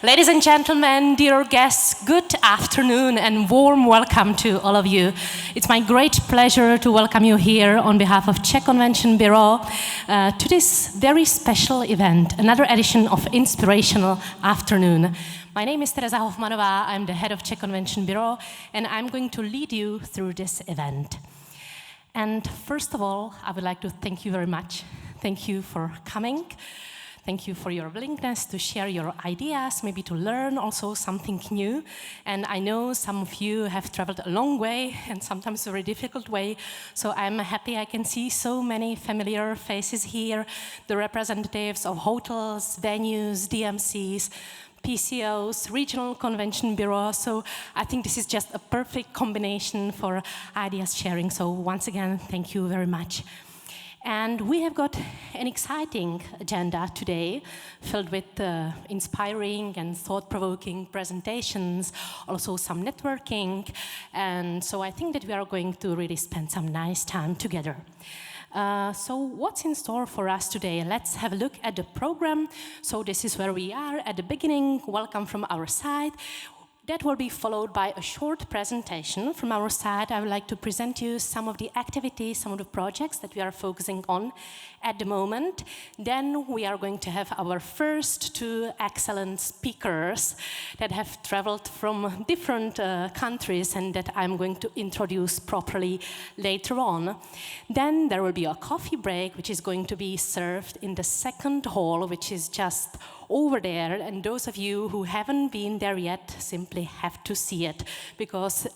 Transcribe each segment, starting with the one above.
Ladies and gentlemen, dear guests, good afternoon and warm welcome to all of you. It's my great pleasure to welcome you here on behalf of Czech Convention Bureau to this very special event, another edition of Inspirational Afternoon. My name is Tereza Hofmanová, I'm the head of Czech Convention Bureau, and I'm going to lead you through this event. And first of all, I would like to thank you very much. Thank you for coming. Thank you for your willingness to share your ideas, maybe to learn also something new. And I know some of you have traveled a long way and sometimes a very difficult way. So I'm happy I can see so many familiar faces here, the representatives of hotels, venues, DMCs, PCOs, regional convention bureaus. So I think this is just a perfect combination for ideas sharing. So once again, thank you very much. And we have got an exciting agenda today, filled with inspiring and thought-provoking presentations, also some networking. And so I think that we are going to really spend some nice time together. So what's in store for us today? Let's have a look at the program. So this is where we are at the beginning. Welcome from our side. That will be followed by a short presentation from our side. I would like to present you some of the activities, some of the projects that we are focusing on at the moment. Then we are going to have our first two excellent speakers that have traveled from different countries and that I'm going to introduce properly later on. Then there will be a coffee break, which is going to be served in the second hall, which is just over there, and those of you who haven't been there yet simply have to see it, because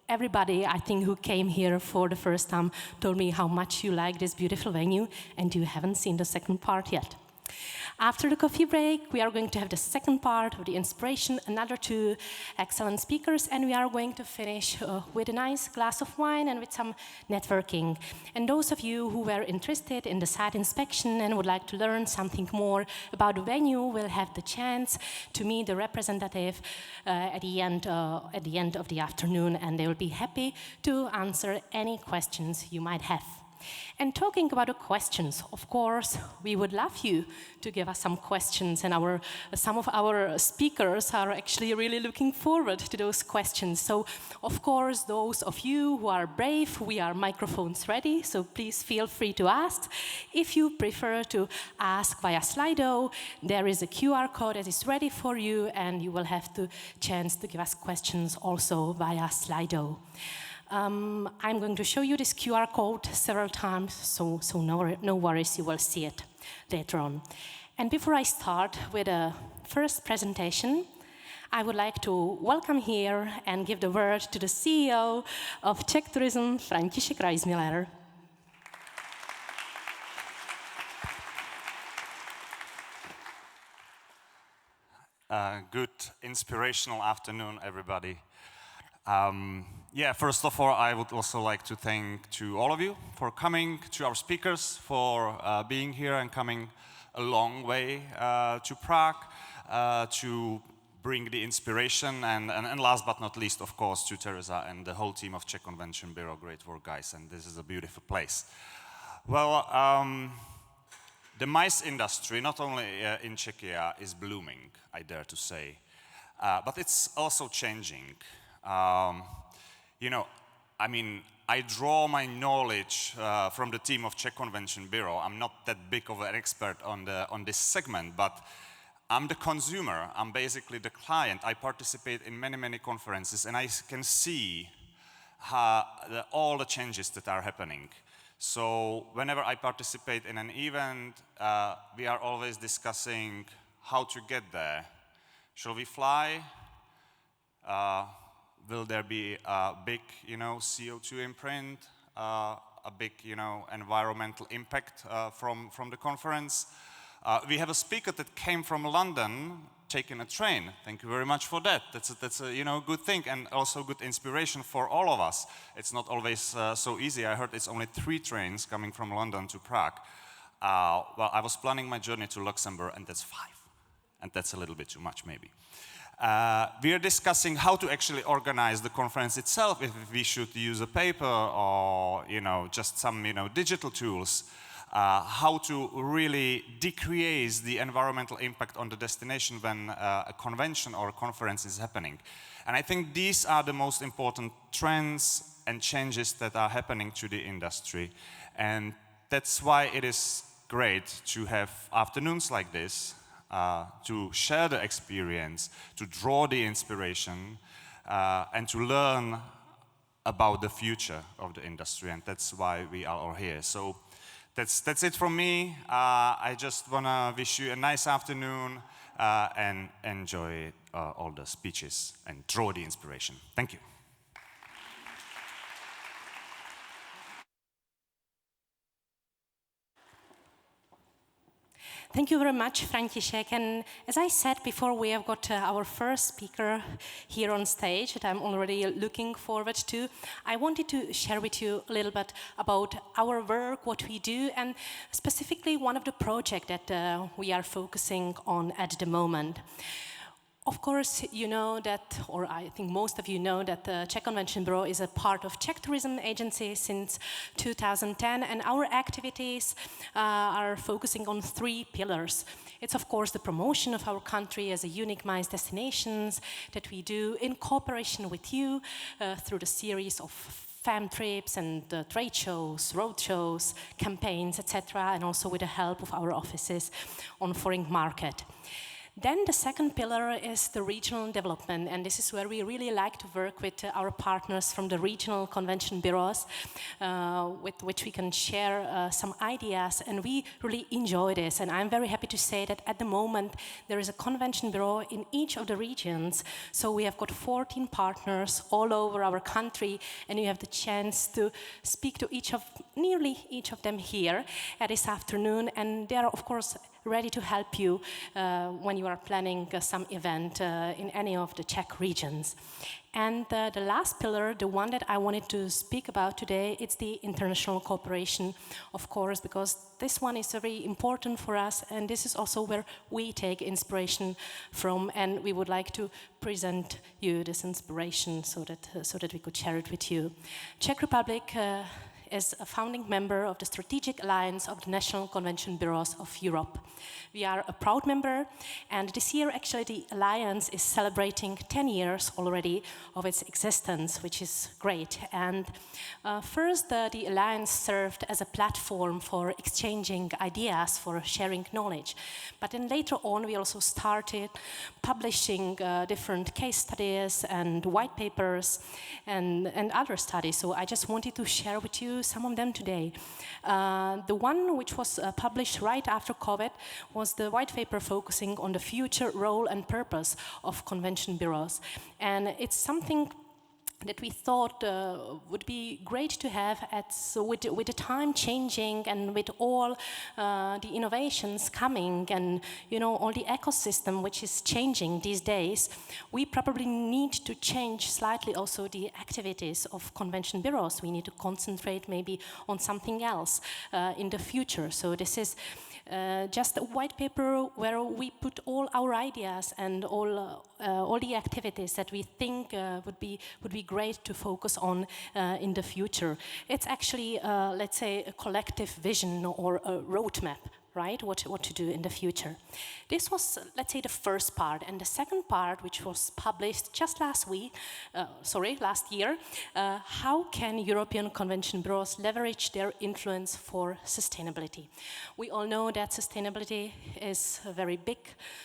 everybody, I think, who came here for the first time told me how much you like this beautiful venue, and you haven't seen the second part yet. After the coffee break, we are going to have the second part of the inspiration, another two excellent speakers, and we are going to finish with a nice glass of wine and with some networking. And those of you who were interested in the site inspection and would like to learn something more about the venue will have the chance to meet the representative at the end of the afternoon, and they will be happy to answer any questions you might have. And talking about the questions, of course, we would love you to give us some questions, and some of our speakers are actually really looking forward to those questions. So, of course, those of you who are brave, we are microphones ready, so please feel free to ask. If you prefer to ask via Slido, there is a QR code that is ready for you, and you will have the chance to give us questions also via Slido. I'm going to show you this QR code several times, so no worries, you will see it later on. And before I start with the first presentation, I would like to welcome here and give the word to the CEO of Czech Tourism, František Reismiller. Good inspirational afternoon, everybody. First of all, I would also like to thank to all of you for coming, to our speakers for being here and coming a long way to Prague to bring the inspiration, and last but not least, of course, to Tereza and the whole team of Czech Convention Bureau. Great work, guys, and this is a beautiful place. Well, the MICE industry, not only in Czechia, is blooming, I dare to say, but it's also changing. I draw my knowledge from the team of Czech Convention Bureau. I'm not that big of an expert on this segment, but I'm the consumer. I'm basically the client. I participate in many conferences, and I can see all the changes that are happening. So whenever I participate in an event, we are always discussing how to get there. Shall we fly? Will there be a big, CO2 imprint, a big, environmental impact from the conference? We have a speaker that came from London, taking a train. Thank you very much for that. That's a good thing, and also good inspiration for all of us. It's not always so easy. I heard it's only 3 trains coming from London to Prague. Well, I was planning my journey to Luxembourg, and that's 5, and that's a little bit too much, maybe. We are discussing how to actually organize the conference itself, if we should use a paper or, just some, digital tools. how to really decrease the environmental impact on the destination when a convention or a conference is happening. And I think these are the most important trends and changes that are happening to the industry. And that's why it is great to have afternoons like this, to share the experience, to draw the inspiration, and to learn about the future of the industry. And that's why we are all here. So that's it from me. I just want to wish you a nice afternoon and enjoy all the speeches and draw the inspiration. Thank you. Thank you very much, František. And as I said before, we have got our first speaker here on stage that I'm already looking forward to. I wanted to share with you a little bit about our work, what we do, and specifically one of the projects that we are focusing on at the moment. Of course, you know that, or I think most of you know that the Czech Convention Bureau is a part of Czech Tourism Agency since 2010, and our activities are focusing on 3 pillars. It's of course the promotion of our country as a unique MICE destinations that we do in cooperation with you through the series of fam trips and trade shows, road shows, campaigns, etc., and also with the help of our offices on foreign market. Then the second pillar is the regional development, and this is where we really like to work with our partners from the regional convention bureaus, with which we can share some ideas, and we really enjoy this. And I'm very happy to say that at the moment there is a convention bureau in each of the regions, so we have got 14 partners all over our country, and you have the chance to speak to nearly each of them here this afternoon, and they are of course ready to help you when you are planning some event in any of the Czech regions. And the last pillar, the one that I wanted to speak about today, it's the international cooperation, of course, because this one is very important for us, and this is also where we take inspiration from, and we would like to present you this inspiration so that we could share it with you. Czech Republic is a founding member of the Strategic Alliance of the National Convention Bureaus of Europe. We are a proud member, and this year actually the Alliance is celebrating 10 years already of its existence, which is great. And first the Alliance served as a platform for exchanging ideas, for sharing knowledge. But then later on we also started publishing different case studies and white papers and other studies. So I just wanted to share with you some of them today. The one which was published right after COVID was the white paper focusing on the future role and purpose of convention bureaus. And it's something that we thought would be great to have with the time changing and with all the innovations coming and all the ecosystem which is changing these days. We probably need to change slightly also the activities of convention bureaus. We need to concentrate maybe on something else in the future. So this is just a white paper where we put all our ideas and all the activities that we think would be great to focus on in the future. It's actually, let's say, a collective vision or a roadmap, right? What to do in the future. This was, let's say, the first part, and the second part, which was published just last year, how can European convention bureaus leverage their influence for sustainability? We all know that sustainability is a very big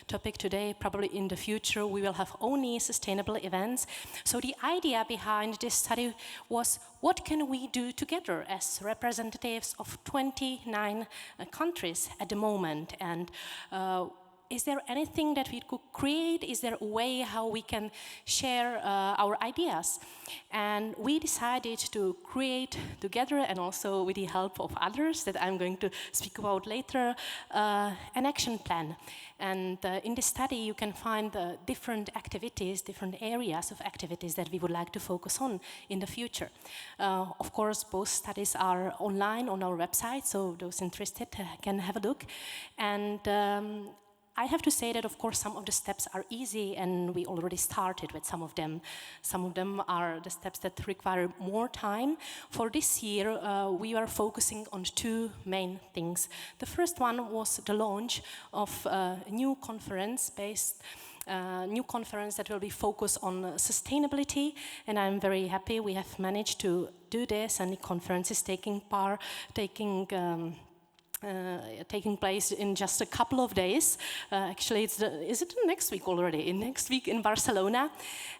topic today. Probably in the future we will have only sustainable events. So the idea behind this study was, what can we do together as representatives of 29 countries at the moment, and is there anything that we could create? Is there a way how we can share our ideas? And we decided to create together, and also with the help of others that I'm going to speak about later, an action plan. And in this study you can find different activities, different areas of activities that we would like to focus on in the future. Of course, both studies are online on our website, so those interested can have a look. And I have to say that, of course, some of the steps are easy, and we already started with some of them. Some of them are the steps that require more time. For this year, we are focusing on two main things. The first one was the launch of a new conference that will be focused on sustainability, and I'm very happy we have managed to do this, and the conference is taking place in just a couple of days. Actually, is it next week already? Next week in Barcelona.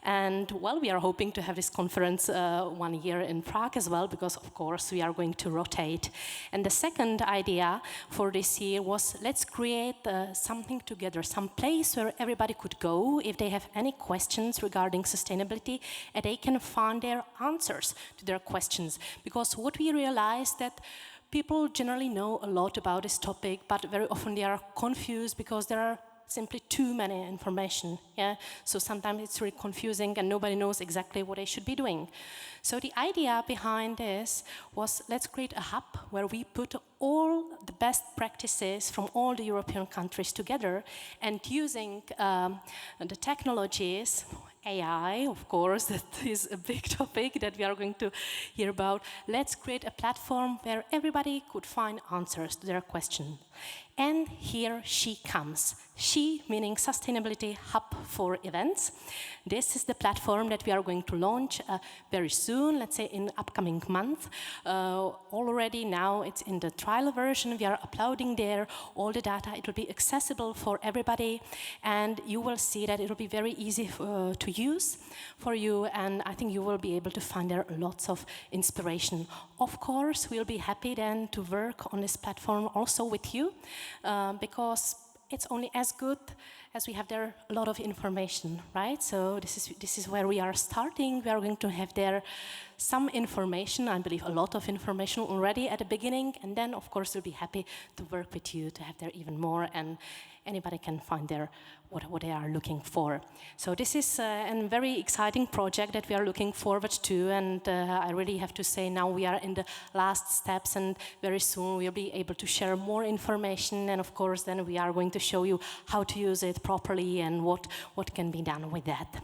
And well, we are hoping to have this conference 1 year in Prague as well, because of course we are going to rotate. And the second idea for this year was, let's create something together, some place where everybody could go if they have any questions regarding sustainability, and they can find their answers to their questions. Because what we realized that people generally know a lot about this topic, but very often they are confused because there are simply too many information. Yeah? So sometimes it's really confusing and nobody knows exactly what they should be doing. So the idea behind this was, let's create a hub where we put all the best practices from all the European countries together, and using the technologies, AI, of course, that is a big topic that we are going to hear about. Let's create a platform where everybody could find answers to their questions. And here she comes. She, meaning Sustainability Hub for Events. This is the platform that we are going to launch very soon, let's say in upcoming month. Already now it's in the trial version. We are uploading there all the data. It will be accessible for everybody, and you will see that it will be very easy to use for you, and I think you will be able to find there lots of inspiration. Of course, we'll be happy then to work on this platform also with you, because it's only as good as we have there a lot of information, right? So this is where we are starting. We are going to have there some information, I believe a lot of information already at the beginning, and then of course we'll be happy to work with you to have there even more, and anybody can find there what they are looking for. So this is a very exciting project that we are looking forward to, and I really have to say now we are in the last steps, and very soon we'll be able to share more information, and of course then we are going to show you how to use it properly and what can be done with that.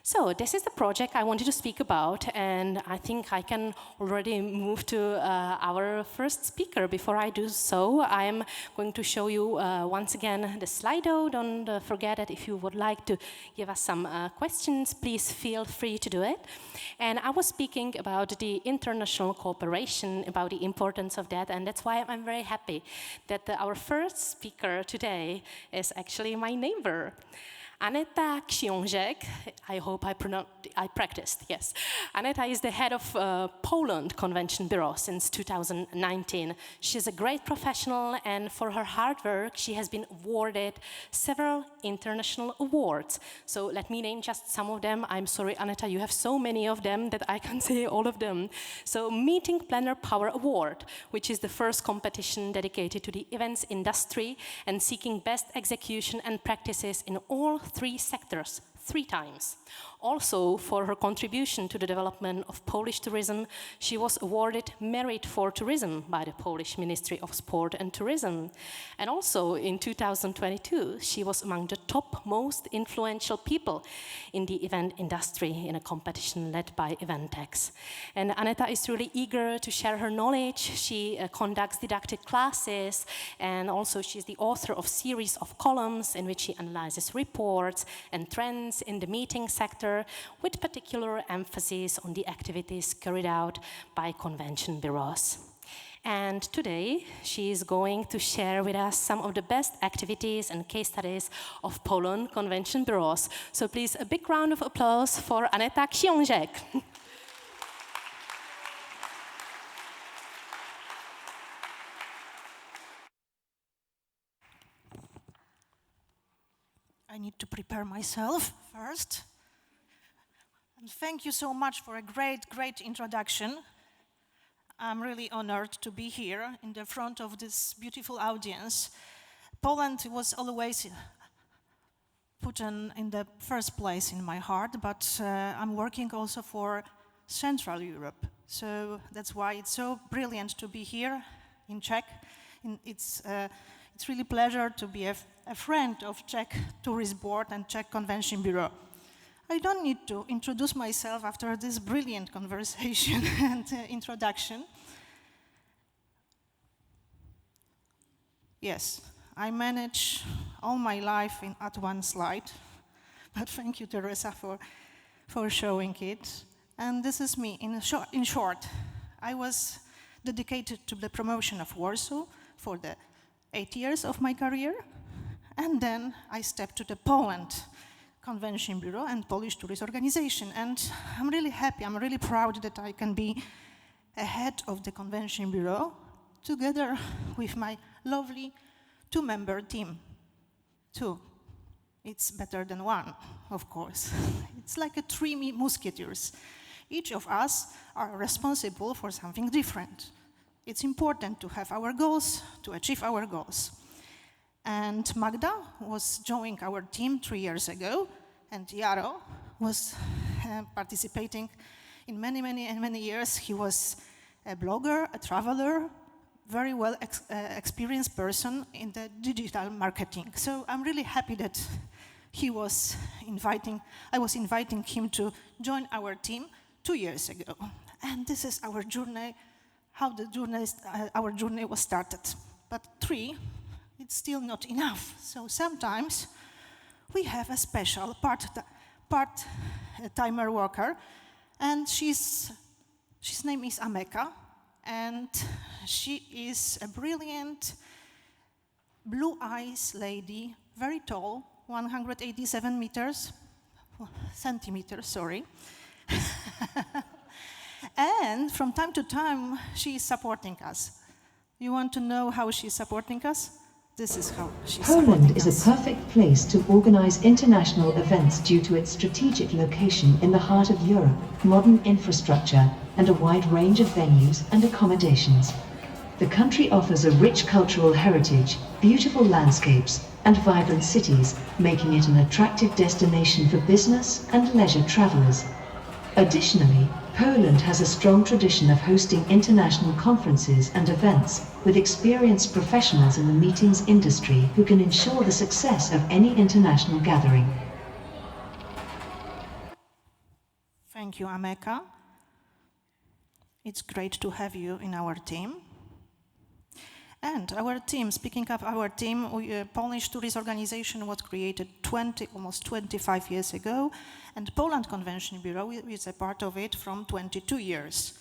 So this is the project I wanted to speak about, and I think I can already move to our first speaker. Before I do so, I am going to show you once again the Slido. Don't forget that if you would like to give us some questions, please feel free to do it. And I was speaking about the international cooperation, about the importance of that, and that's why I'm very happy that our first speaker today is actually my neighbor. Aneta Książek, I hope I practiced, yes. Aneta is the head of Poland Convention Bureau since 2019. She's a great professional, and for her hard work, she has been awarded several international awards. So let me name just some of them. I'm sorry, Aneta, you have so many of them that I can't say all of them. So Meeting Planner Power Award, which is the first competition dedicated to the events industry and seeking best execution and practices in all 3 sectors, 3 times. Also, for her contribution to the development of Polish tourism, she was awarded Merit for Tourism by the Polish Ministry of Sport and Tourism. And also, in 2022, she was among the top most influential people in the event industry in a competition led by Eventex. And Aneta is really eager to share her knowledge. She conducts didactic classes, and also she's the author of series of columns in which she analyzes reports and trends in the meeting sector, with particular emphasis on the activities carried out by convention bureaus. And today, she is going to share with us some of the best activities and case studies of Poland convention bureaus. So please, a big round of applause for Aneta Książek. I need to prepare myself first. And thank you so much for a great introduction. I'm really honored to be here in the front of this beautiful audience. Poland was always put in the first place in my heart, but I'm working also for Central Europe. So that's why it's so brilliant to be here in Czech. It's it's really a pleasure to be a friend of Czech Tourist Board and Czech Convention Bureau. I don't need to introduce myself after this brilliant conversation and introduction. Yes, I manage all my life at one slide, but thank you, Teresa, for showing it. And this is me. In short, I was dedicated to the promotion of Warsaw for the 8 years of my career, and then I stepped to the Poland Convention Bureau and Polish Tourist Organization. And I'm really happy, I'm really proud that I can be a head of the Convention Bureau together with my lovely two-member team. Two. It's better than one, of course. It's like a three musketeers. Each of us are responsible for something different. It's important to have our goals, to achieve our goals. And Magda was joining our team 3 years ago, and Jaro was participating in many years. He was a blogger, a traveler, very well experienced person in the digital marketing. So I'm really happy that I was inviting him to join our team 2 years ago. And this is our journey, how our journey was started. But 3, it's still not enough. So sometimes we have a special part-timer worker, and his name is Ameka, and she is a brilliant blue eyes lady, very tall, 187 centimeters, sorry. And from time to time, she is supporting us. You want to know how she's supporting us? This is how she's supporting us. Poland is a perfect place to organize international events due to its strategic location in the heart of Europe, modern infrastructure, and a wide range of venues and accommodations. The country offers a rich cultural heritage, beautiful landscapes, and vibrant cities, making it an attractive destination for business and leisure travelers. Additionally, Poland has a strong tradition of hosting international conferences and events, with experienced professionals in the meetings industry who can ensure the success of any international gathering. Thank you, Ameka. It's great to have you in our team. And our team, speaking of our team, Polish Tourist Organization was created almost 25 years ago, and Poland Convention Bureau is a part of it from 22 years.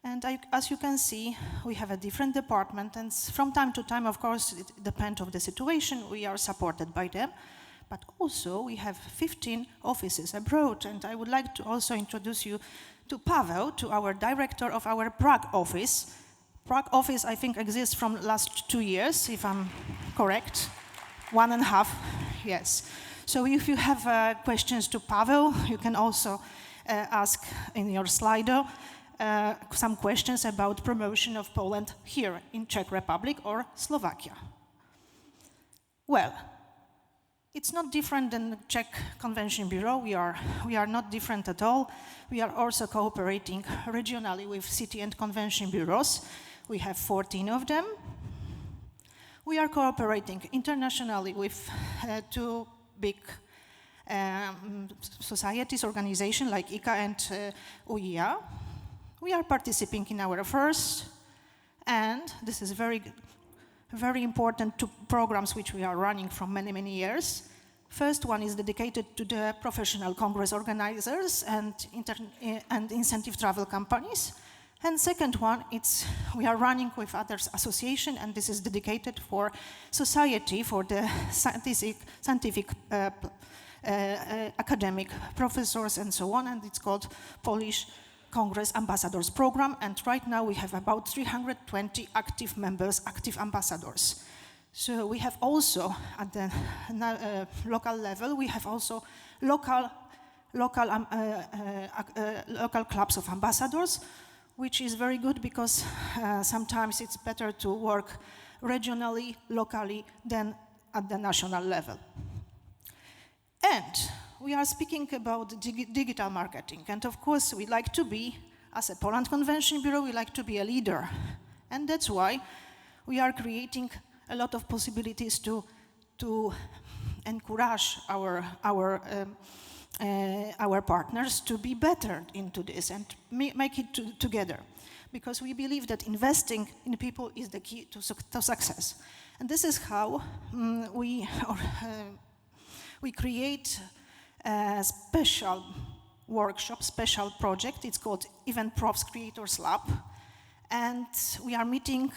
And as you can see, we have a different department, and from time to time, of course, it depends on the situation, we are supported by them. But also, we have 15 offices abroad, and I would like to also introduce you to Paweł, to our director of our Prague office. Prague office, I think, exists from last 2 years, if I'm correct. 1.5, yes. So if you have questions to Paweł, you can also ask in your Slido some questions about promotion of Poland here in Czech Republic or Slovakia. Well, it's not different than the Czech Convention Bureau. We are not different at all. We are also cooperating regionally with city and convention bureaus. We have 14 of them. We are cooperating internationally with 2 big societies, organizations like ICA and UIA. We are participating in our affairs, and this is very important to programs which we are running from many years. First one is dedicated to the professional congress organizers and incentive travel companies. And second one, we are running with others association, and this is dedicated for society, for the scientific academic professors and so on, and it's called Polish Congress Ambassadors Program, and right now we have about 320 active members, active ambassadors. So we have also, at the local level, we have also local clubs of ambassadors, which is very good because sometimes it's better to work regionally, locally, than at the national level. And we are speaking about digital marketing. And of course, we like to be, as a Poland Convention Bureau, we like to be a leader. And that's why we are creating a lot of possibilities to encourage our partners to be better into this and make it together. Because we believe that investing in people is the key to success. And this is how we create a special workshop, special project. It's called Event Profs Creators Lab. And we are meeting,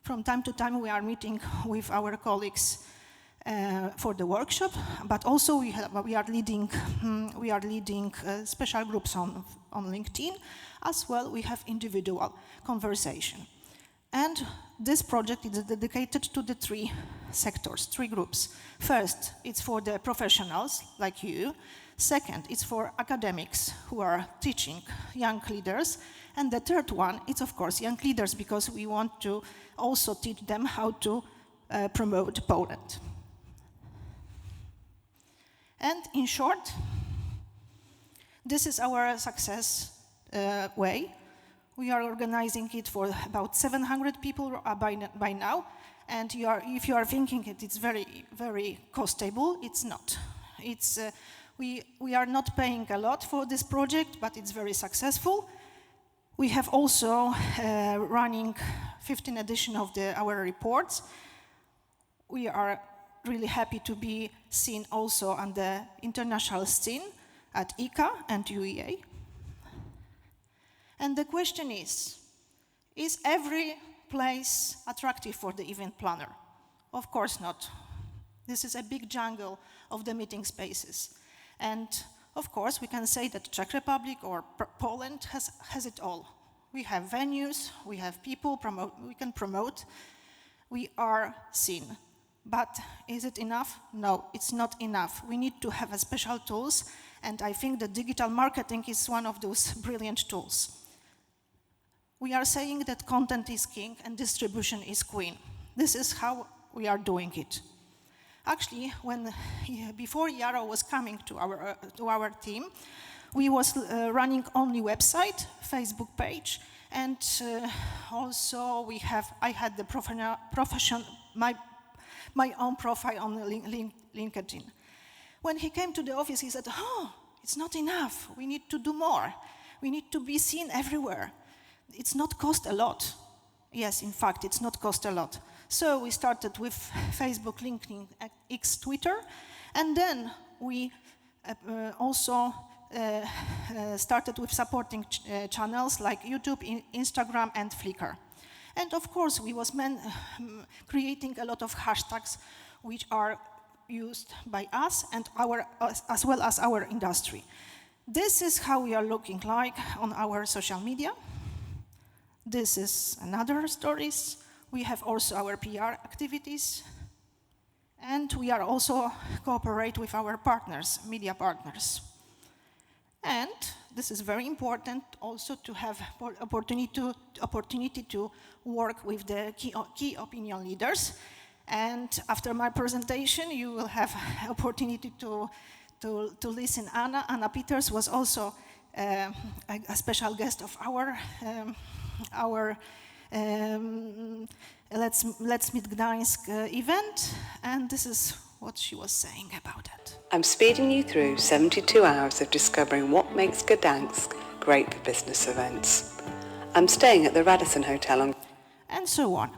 from time to time, we are meeting with our colleagues for the workshop, but also we are leading special groups on LinkedIn. As well, we have individual conversation. And this project is dedicated to the three sectors, three groups. First, it's for the professionals like you. Second, it's for academics who are teaching young leaders. And the third one, it's of course young leaders, because we want to also teach them how to promote Poland. And in short, this is our success way. We are organizing it for about 700 people by now. And if you are thinking it's very, very costable, it's not. We are not paying a lot for this project, but it's very successful. We have also running 15th edition of our reports. We are really happy to be seen also on the international scene at ICA and UEA. And the question is every place attractive for the event planner? Of course not. This is a big jungle of the meeting spaces. And of course, we can say that Czech Republic or Poland has it all. We have venues, we have people, we can promote, we are seen. But is it enough? No, it's not enough. We need to have special tools, and I think that digital marketing is one of those brilliant tools. We are saying that content is king and distribution is queen. This is how we are doing it. Actually, before Yaro was coming to our team, we was running only website, Facebook page, and also I had the my own profile on LinkedIn. When he came to the office, he said, it's not enough. We need to do more. We need to be seen everywhere. It's not cost a lot. Yes, in fact, it's not cost a lot. So we started with Facebook, LinkedIn, X, Twitter, and then we also started with supporting channels like YouTube, Instagram, and Flickr. And of course, we was creating a lot of hashtags which are used by us and as well as our industry. This is how we are looking like on our social media. This is another stories. We have also our PR activities. And we are also cooperate with our partners, media partners. And this is very important also to have opportunity to work with the key opinion leaders. And after my presentation, you will have opportunity to listen. Anna Peters was also a special guest of our Let's Meet Gdańsk event, and this is what she was saying about it. I'm speeding you through 72 hours of discovering what makes Gdańsk great for business events. I'm staying at the Radisson Hotel and so on.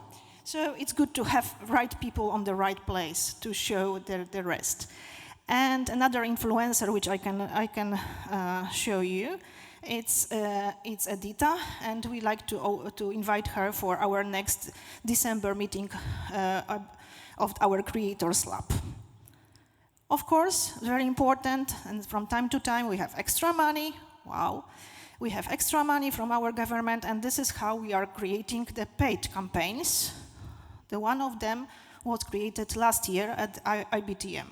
So it's good to have right people on the right place to show the rest. And another influencer which I can show you, it's Edita, and we like to invite her for our next December meeting of our Creators Lab. Of course, very important, and from time to time we have extra money. Wow, we have extra money from our government, and this is how we are creating the paid campaigns. The one of them was created last year at IBTM.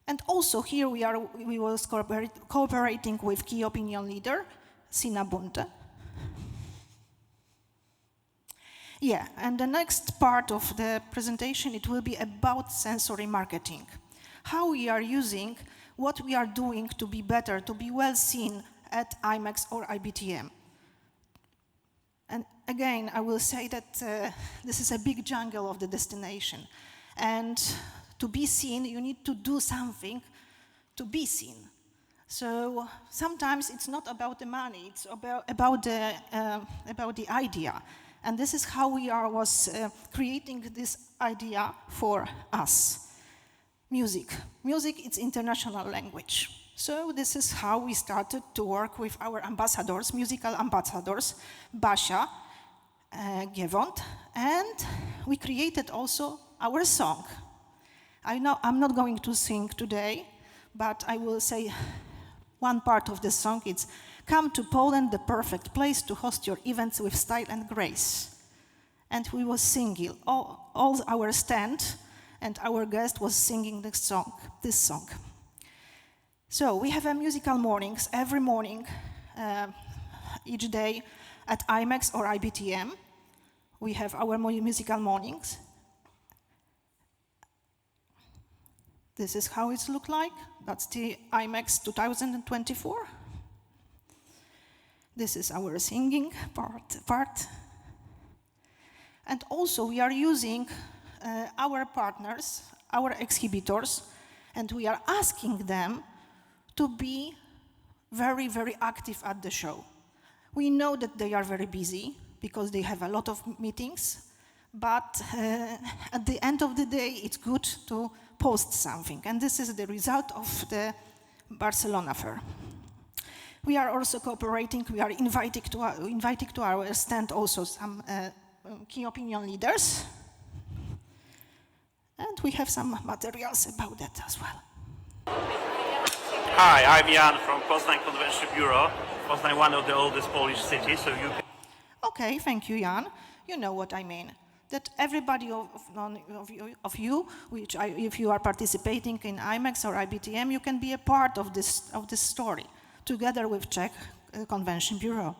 And also here we was cooperating with key opinion leader, Sina Bunte. Yeah, and the next part of the presentation, it will be about sensory marketing. How we are using what we are doing to be better, to be well seen at IMEX or IBTM. And again, I will say that this is a big jungle of the destination. And to be seen, you need to do something to be seen. So sometimes it's not about the money, it's about the idea. And this is how we was creating this idea for us. Music. Music is international language. So this is how we started to work with our ambassadors, musical ambassadors, Basia, Gewont, and we created also our song. I know I'm not going to sing today, but I will say one part of the song. It's "Come to Poland, the perfect place to host your events with style and grace." And we was singing, all our stand and our guest was singing this song. So we have a musical mornings every morning, each day at IMAX or IBTM. We have our musical mornings. This is how it looks like. That's the IMAX 2024. This is our singing part. And also we are using our partners, our exhibitors, and we are asking them to be very, very active at the show. We know that they are very busy because they have a lot of meetings, but at the end of the day, it's good to post something. And this is the result of the Barcelona Fair. We are also cooperating. We are inviting to our stand also some key opinion leaders. And we have some materials about that as well. Hi, I'm Jan from Poznań Convention Bureau. Poznań, one of the oldest Polish cities, so you can... Okay, thank you, Jan. You know what I mean. That everybody of you, if you are participating in IMAX or IBTM, you can be a part of this story, together with Czech Convention Bureau.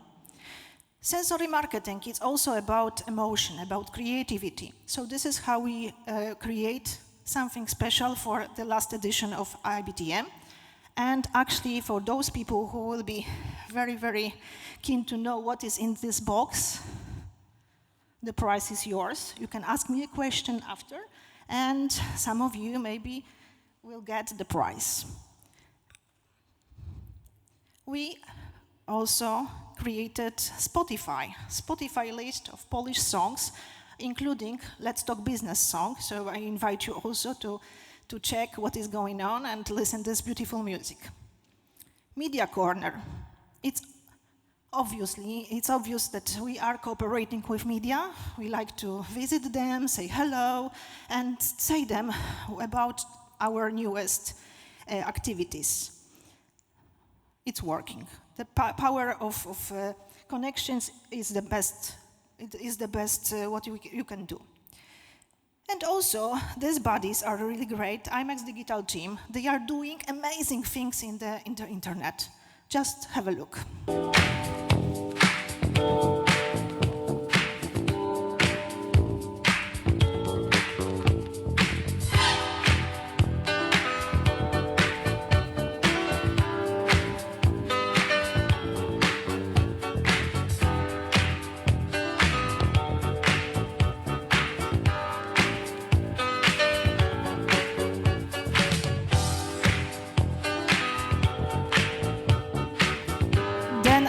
Sensory marketing is also about emotion, about creativity. So this is how we create something special for the last edition of IBTM. And actually, for those people who will be very, very keen to know what is in this box, the prize is yours. You can ask me a question after, and some of you maybe will get the prize. We also created Spotify list of Polish songs, including Let's Talk Business songs. So I invite you also to check what is going on and listen to this beautiful music. Media Corner. It's obvious that we are cooperating with media. We like to visit them, say hello, and say them about our newest activities. It's working. The power of connections is the best. It is the best what you can do. And also, these buddies are really great. IMAX Digital team. They are doing amazing things in the internet. Just have a look.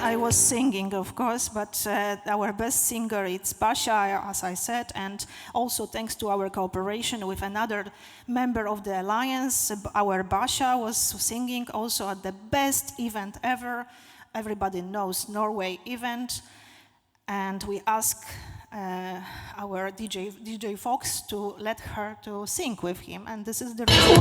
I was singing, of course, but our best singer is Basia, as I said, and also thanks to our cooperation with another member of the Alliance, our Basia was singing also at the best event ever. Everybody knows Norway event, and we ask our DJ Fox to let her to sing with him, and this is the result.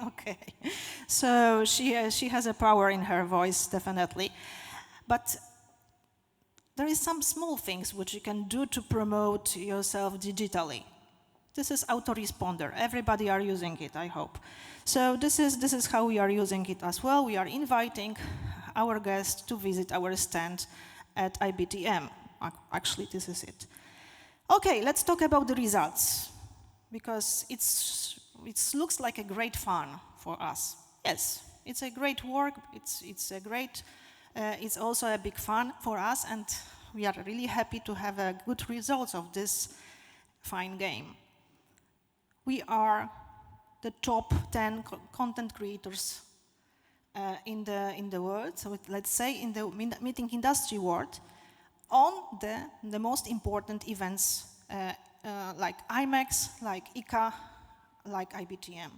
Okay, so she has a power in her voice, definitely, but there is some small things which you can do to promote yourself digitally. This is autoresponder. Everybody are using it, I hope. So this is how we are using it as well. We are inviting our guests to visit our stand at IBTM. Actually, this is it. Okay, let's talk about the results, because it looks like a great fun for us. Yes, it's a great work. It's also a big fun for us, and we are really happy to have good results of this fine game. We are the top 10 content creators in the world, so let's say in the meeting industry world, on the most important events like IMEX, like ICA, like IBTM.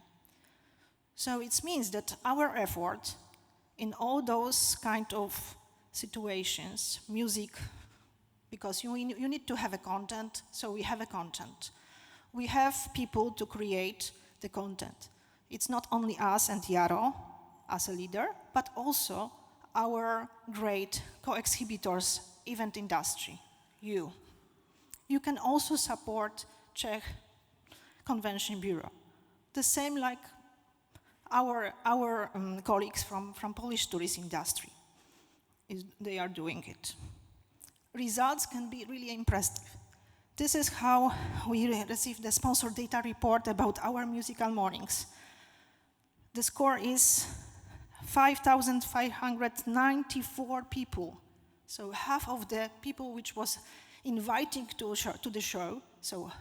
So it means that our effort in all those kind of situations, music, because you need to have a content, so we have a content. We have people to create the content. It's not only us and Jaro as a leader, but also our great co-exhibitors, event industry, you. You can also support Czech Convention Bureau. The same like our colleagues from Polish tourist industry. They are doing it. Results can be really impressive. This is how we received the sponsor data report about our musical mornings. The score is 5,594 people. So half of the people which was inviting to the show, so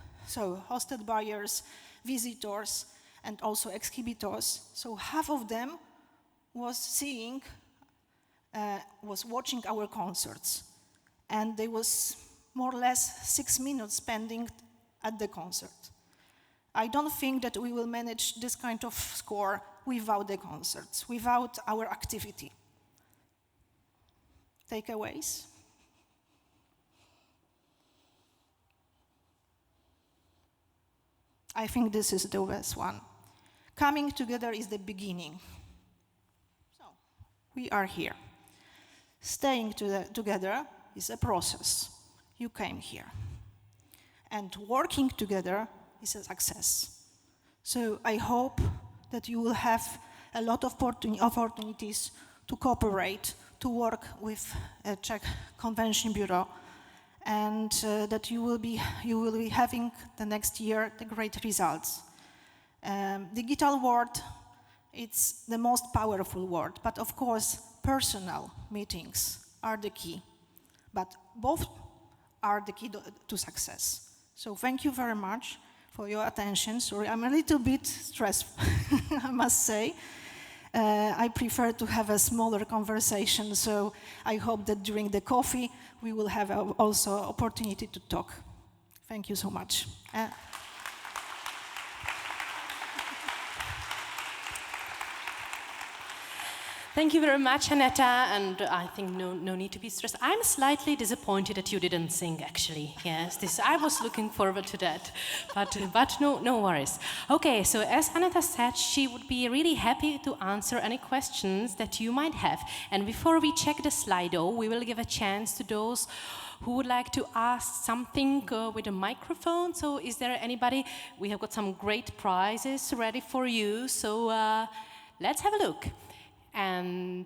hosted buyers, visitors, and also exhibitors. So half of them was watching our concerts. And there was more or less 6 minutes spending at the concert. I don't think that we will manage this kind of score without the concerts, without our activity. Takeaways? I think this is the best one. Coming together is the beginning. So, we are here. Staying together is a process. You came here. And working together is a success. So I hope that you will have a lot of opportunities to cooperate, to work with Czech Convention Bureau, and that you will be having the next year the great results. Digital world, it's the most powerful word, but of course personal meetings are the key. But both are the key to success. So thank you very much for your attention. Sorry, I'm a little bit stressed, I must say. I prefer to have a smaller conversation, so I hope that during the coffee we will have also opportunity to talk. Thank you so much. Thank you very much, Aneta, and I think no need to be stressed. I'm slightly disappointed that you didn't sing, actually. Yes, I was looking forward to that, but no worries. Okay, so as Aneta said, she would be really happy to answer any questions that you might have. And before we check the Slido, we will give a chance to those who would like to ask something with a microphone. So is there anybody? We have got some great prizes ready for you, so let's have a look. And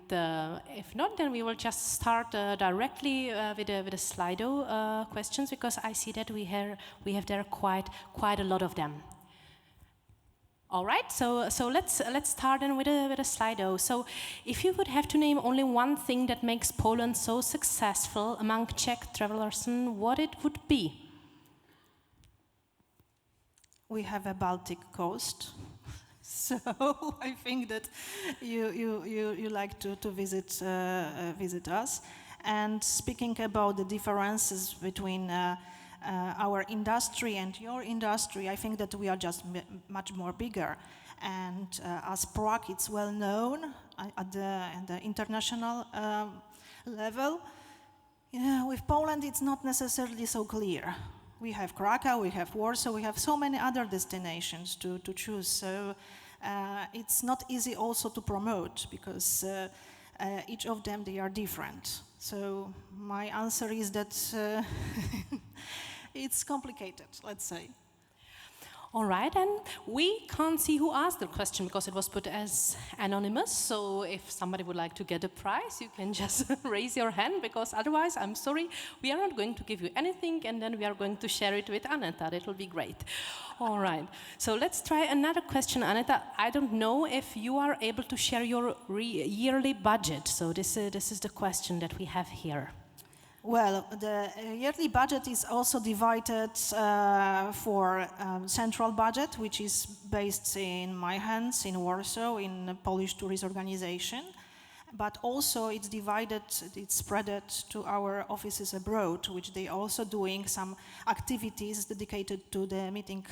if not, then we will just start directly with the Slido questions, because I see that we have there quite a lot of them. All right, so let's start then with a Slido. So if you would have to name only one thing that makes Poland so successful among Czech travelers, what it would be? We have a Baltic coast. So I think that you like to visit us. And speaking about the differences between our industry and your industry, I think that we are just much more bigger. And as Prague, it's well known at the international level. With Poland, it's not necessarily so clear. We have Krakow, we have Warsaw, we have so many other destinations to choose. So it's not easy also to promote, because each of them, they are different. So my answer is that it's complicated, let's say. All right, and we can't see who asked the question because it was put as anonymous. So if somebody would like to get a prize, you can just raise your hand, because otherwise, I'm sorry, we are not going to give you anything, and then we are going to share it with Aneta. It will be great. All right, so let's try another question, Aneta. I don't know if you are able to share your yearly budget. So this is the question that we have here. Well, the yearly budget is also divided for central budget, which is based in my hands in Warsaw, in a Polish tourist organization. But also it's divided, it's spread to our offices abroad, which they also doing some activities dedicated to the meeting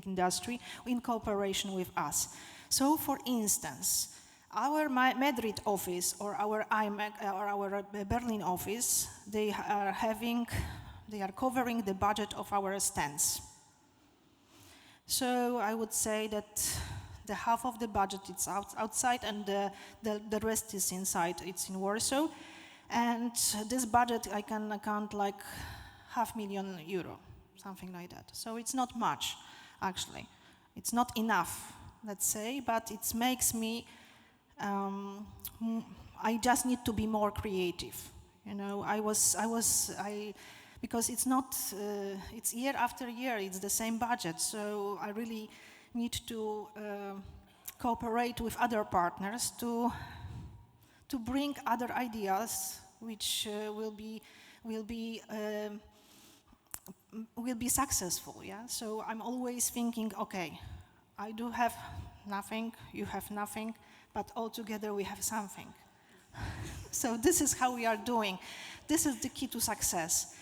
industry in cooperation with us. So, for instance, our Madrid office or our Berlin office, they are covering the budget of our stands. So I would say that the half of the budget is outside, and the rest is inside. It's in Warsaw, and this budget I can account like €500,000, something like that. So it's not much, actually. It's not enough, let's say, but it makes me. I just need to be more creative, you know. Because it's not. It's year after year. It's the same budget, so I really need to cooperate with other partners to bring other ideas, which will be successful. Yeah. So I'm always thinking, okay, I do have nothing, you have nothing, but all together we have something. So this is how we are doing. This is the key to success.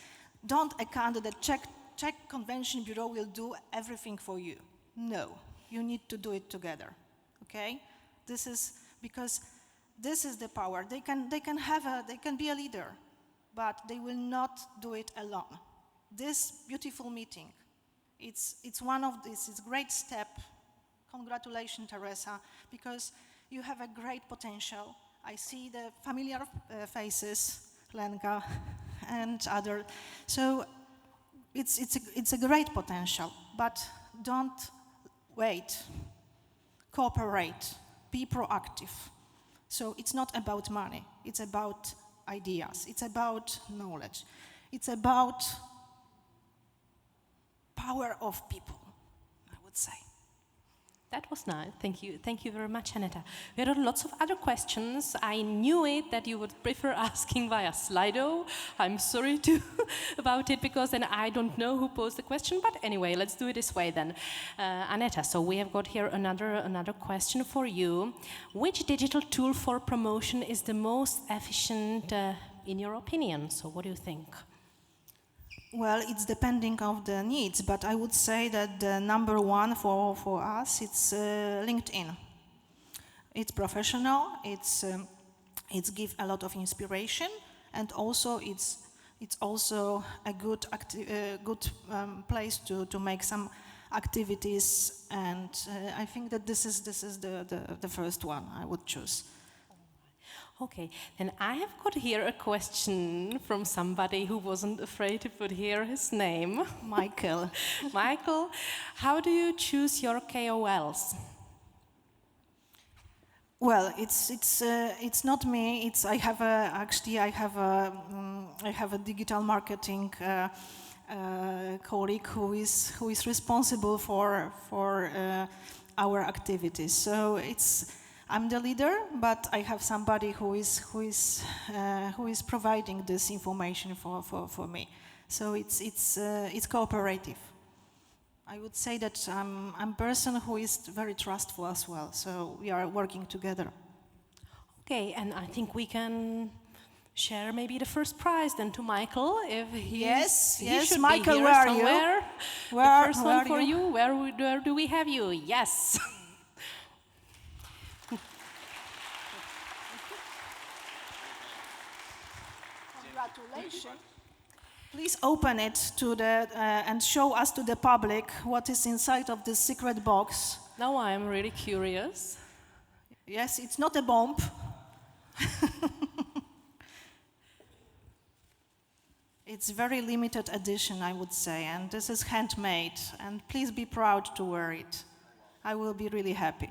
Don't account that Czech Convention Bureau will do everything for you. No, you need to do it together. Okay? This is because this is the power. They can be a leader, but they will not do it alone. This beautiful meeting, it's one of this. It's a great step. Congratulations, Teresa, because you have a great potential. I see the familiar faces, Lenka and other. So it's a great potential, but don't wait. Cooperate. Be proactive. So it's not about money. It's about ideas. It's about knowledge. It's about power of people, I would say. That was nice. Thank you. Thank you very much, Aneta. We had lots of other questions. I knew it that you would prefer asking via Slido. I'm sorry about it, because then I don't know who posed the question. But anyway, let's do it this way then. Aneta, so we have got here another question for you. Which digital tool for promotion is the most efficient in your opinion? So what do you think? Well, it's depending on the needs, but I would say that the number one for us, it's LinkedIn. It's professional, it's give a lot of inspiration, and also it's also a good place to make some activities, and I think that this is the first one I would choose. Okay, then I have got here a question from somebody who wasn't afraid to put here his name. Michael. Michael, how do you choose your KOLs? Well, it's not me. I have a digital marketing colleague who is responsible for our activities. So I'm the leader, but I have somebody who is providing this information for me. So it's cooperative. I would say that I'm a person who is very trustful as well. So we are working together. Okay, and I think we can share maybe the first prize then to Michael. If he should Michael, be here where are somewhere. you? The first one for you. Where do we have you? Yes. Congratulations. Please open it to and show us to the public what is inside of this secret box. Now I am really curious. Yes, it's not a bomb. It's very limited edition, I would say, and this is handmade, and please be proud to wear it. I will be really happy.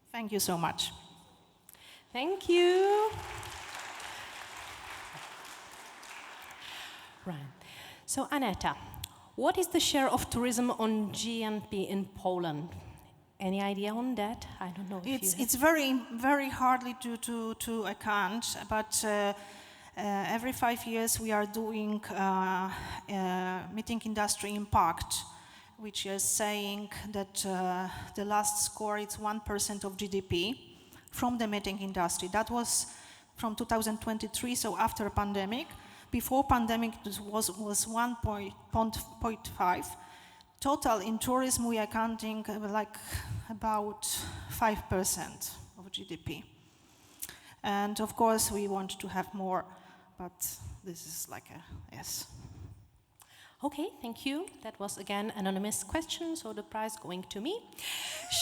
Thank you so much. Thank you. Right. So, Aneta, what is the share of tourism on GNP in Poland? Any idea on that? I don't know. It's very hardly to account, but every 5 years we are doing meeting industry impact, which is saying that the last score is 1% of GDP from the meeting industry. That was from 2023, so after pandemic. Before pandemic, it was 1.5. Total in tourism, we are counting like about 5% of GDP. And of course, we want to have more, but this is like a yes. Okay, thank you. That was again anonymous question, so the prize going to me.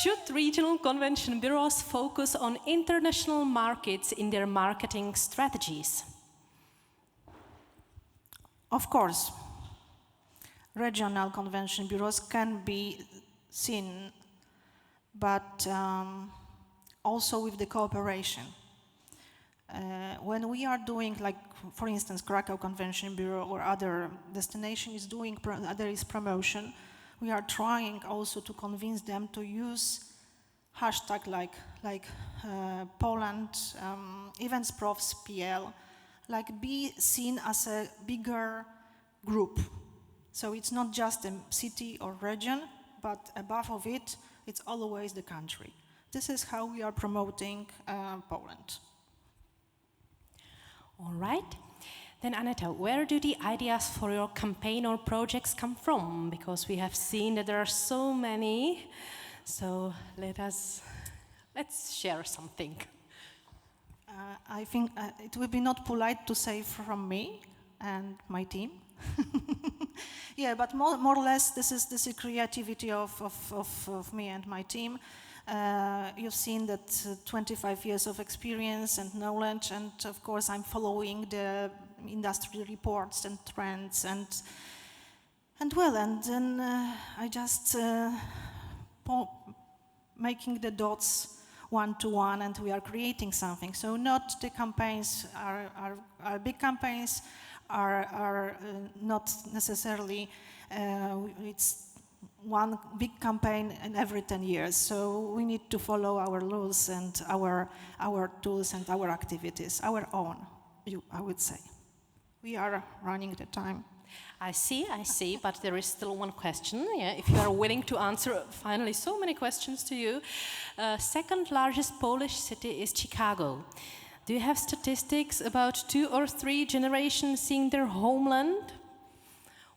Should regional convention bureaus focus on international markets in their marketing strategies? Of course, regional convention bureaus can be seen, but also with the cooperation. When we are doing, like, for instance, Krakow Convention Bureau or other destination is doing, there is promotion, we are trying also to convince them to use hashtag like Poland, eventsprofs.pl, like be seen as a bigger group. So it's not just a city or region, but above of it, it's always the country. This is how we are promoting Poland. All right. Then, Aneta, where do the ideas for your campaign or projects come from? Because we have seen that there are so many. So let's share something. I think it would be not polite to say from me and my team. Yeah, but more or less, this is the creativity of me and my team. You've seen that 25 years of experience and knowledge, and of course I'm following the industry reports and trends, and then I just making the dots one to one, and we are creating something. So not the campaigns are big campaigns, are not necessarily it's one big campaign in every 10 years. So we need to follow our rules and our tools and our activities, our own, I would say. We are running the time. I see, but there is still one question. Yeah, if you are willing to answer, finally, so many questions to you. Second largest Polish city is Chicago. Do you have statistics about 2 or 3 generations seeing their homeland?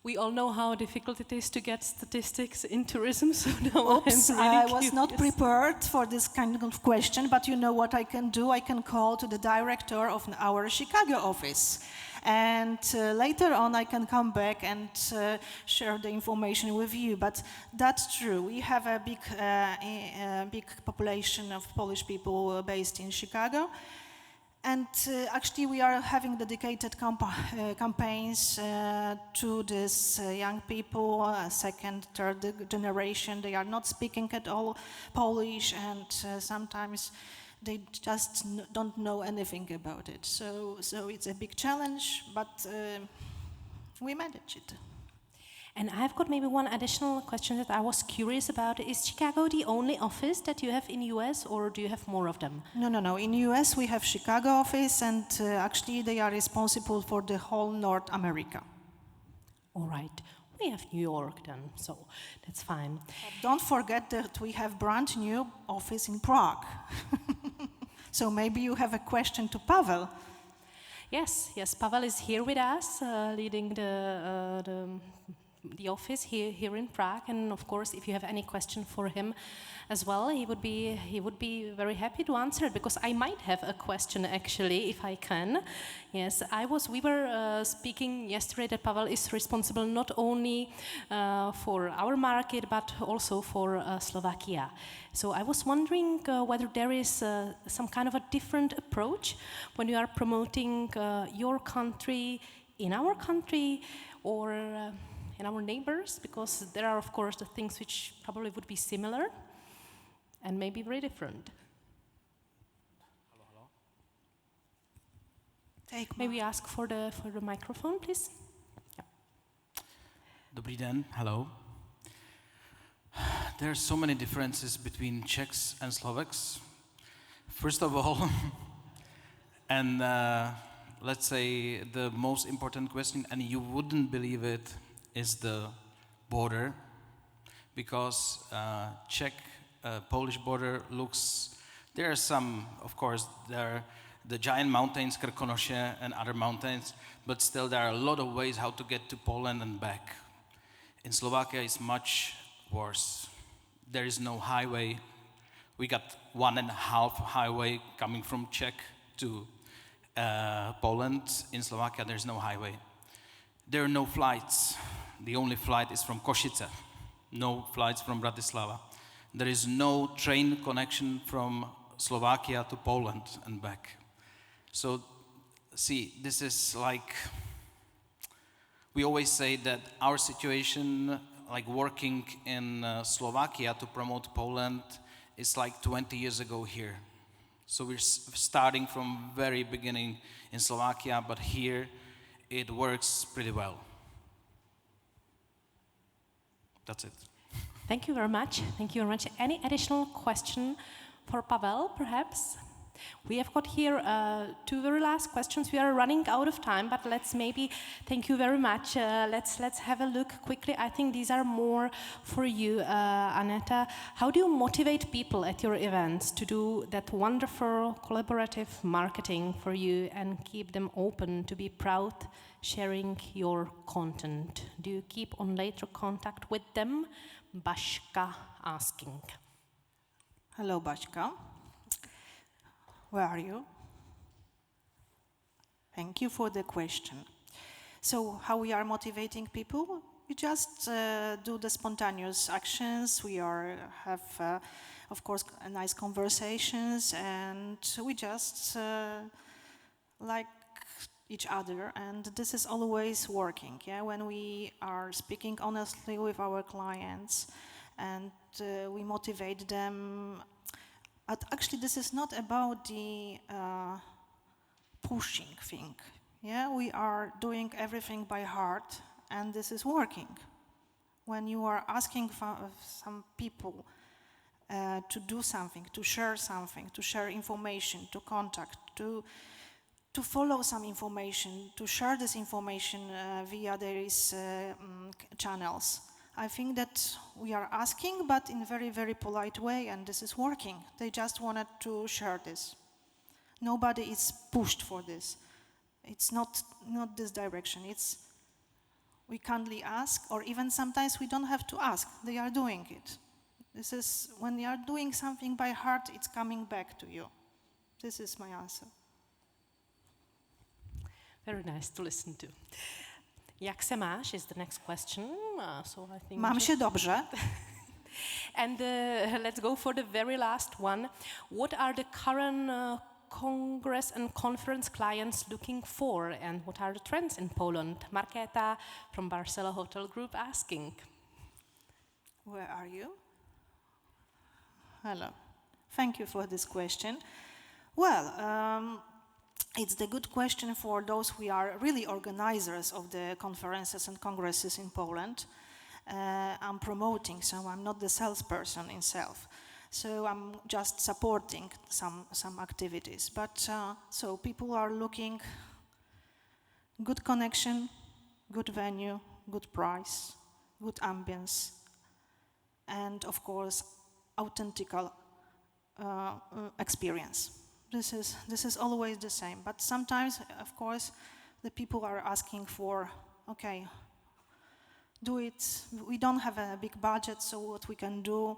We all know how difficult it is to get statistics in tourism, so now Oops, I'm really I was curious. not prepared for this kind of question, but you know what I can do? I can call to the director of our Chicago office. And later on I can come back and share the information with you. But that's true. We have a big population of Polish people based in Chicago. And actually we are having dedicated campaigns to these young people, second, third generation. They are not speaking at all Polish, and sometimes they just don't know anything about it. So it's a big challenge, but we manage it. And I've got maybe one additional question that I was curious about. Is Chicago the only office that you have in US, or do you have more of them? No. In US we have Chicago office, and actually they are responsible for the whole North America. All right. We have New York then, so that's fine. But don't forget that we have brand new office in Prague. So maybe you have a question to Pavel. Yes, Pavel is here with us, leading the office here in Prague. And of course, if you have any question for him, as well. He would be very happy to answer it, because I might have a question actually, if I can. Yes, we were speaking yesterday that Pavel is responsible not only for our market but also for Slovakia. So I was wondering whether there is some kind of a different approach when you are promoting your country in our country or in our neighbors, because there are of course the things which probably would be similar and maybe very different. Maybe ask for the microphone, please. Yeah. Dobrý den, hello. There are so many differences between Czechs and Slovaks. First of all, and let's say the most important question, and you wouldn't believe it, is the border, because Czech-Polish border looks, there are some, of course, there are the giant mountains, Krkonoše and other mountains, but still there are a lot of ways how to get to Poland and back. In Slovakia it's much worse. There is no highway. We got 1.5 highway coming from Czech to Poland. In Slovakia there's no highway. There are no flights. The only flight is from Košice. No flights from Bratislava. There is no train connection from Slovakia to Poland and back. So, see, this is like, we always say that our situation, like working in Slovakia to promote Poland, is like 20 years ago here. So we're starting from very beginning in Slovakia, but here it works pretty well. That's it. Thank you very much. Thank you very much. Any additional question for Pavel, perhaps? We have got here 2 very last questions. We are running out of time, but let's maybe, thank you very much. Let's have a look quickly. I think these are more for you, Aneta. How do you motivate people at your events to do that wonderful collaborative marketing for you and keep them open to be proud sharing your content? Do you keep on later contact with them? Bashka asking. Hello, Bashka. Where are you? Thank you for the question. So, how we are motivating people? We just do the spontaneous actions. We have, of course, nice conversations, and we just like each other. And this is always working. Yeah, when we are speaking honestly with our clients, and we motivate them. But actually, this is not about the pushing thing. Yeah, we are doing everything by heart, and this is working. When you are asking some people to do something, to share information, to contact, to follow some information, to share this information via these channels, I think that we are asking, but in a very, very polite way, and this is working. They just wanted to share this. Nobody is pushed for this. It's not this direction. It's we kindly ask, or even sometimes we don't have to ask. They are doing it. This is when you are doing something by heart, it's coming back to you. This is my answer. Very nice to listen to. Jak se máš is the next question. So I think Mám się dobrze. And let's go for the very last one. What are the current congress and conference clients looking for, and what are the trends in Poland? Markéta from Barcelo Hotel Group asking. Where are you? Hello. Thank you for this question. Well, it's the good question for those who are really organizers of the conferences and congresses in Poland. I'm promoting, so I'm not the salesperson itself. So I'm just supporting some activities. But so people are looking good connection, good venue, good price, good ambience, and of course, authentic experience. This is always the same, but sometimes, of course, the people are asking for, okay, do it. We don't have a big budget, so what we can do,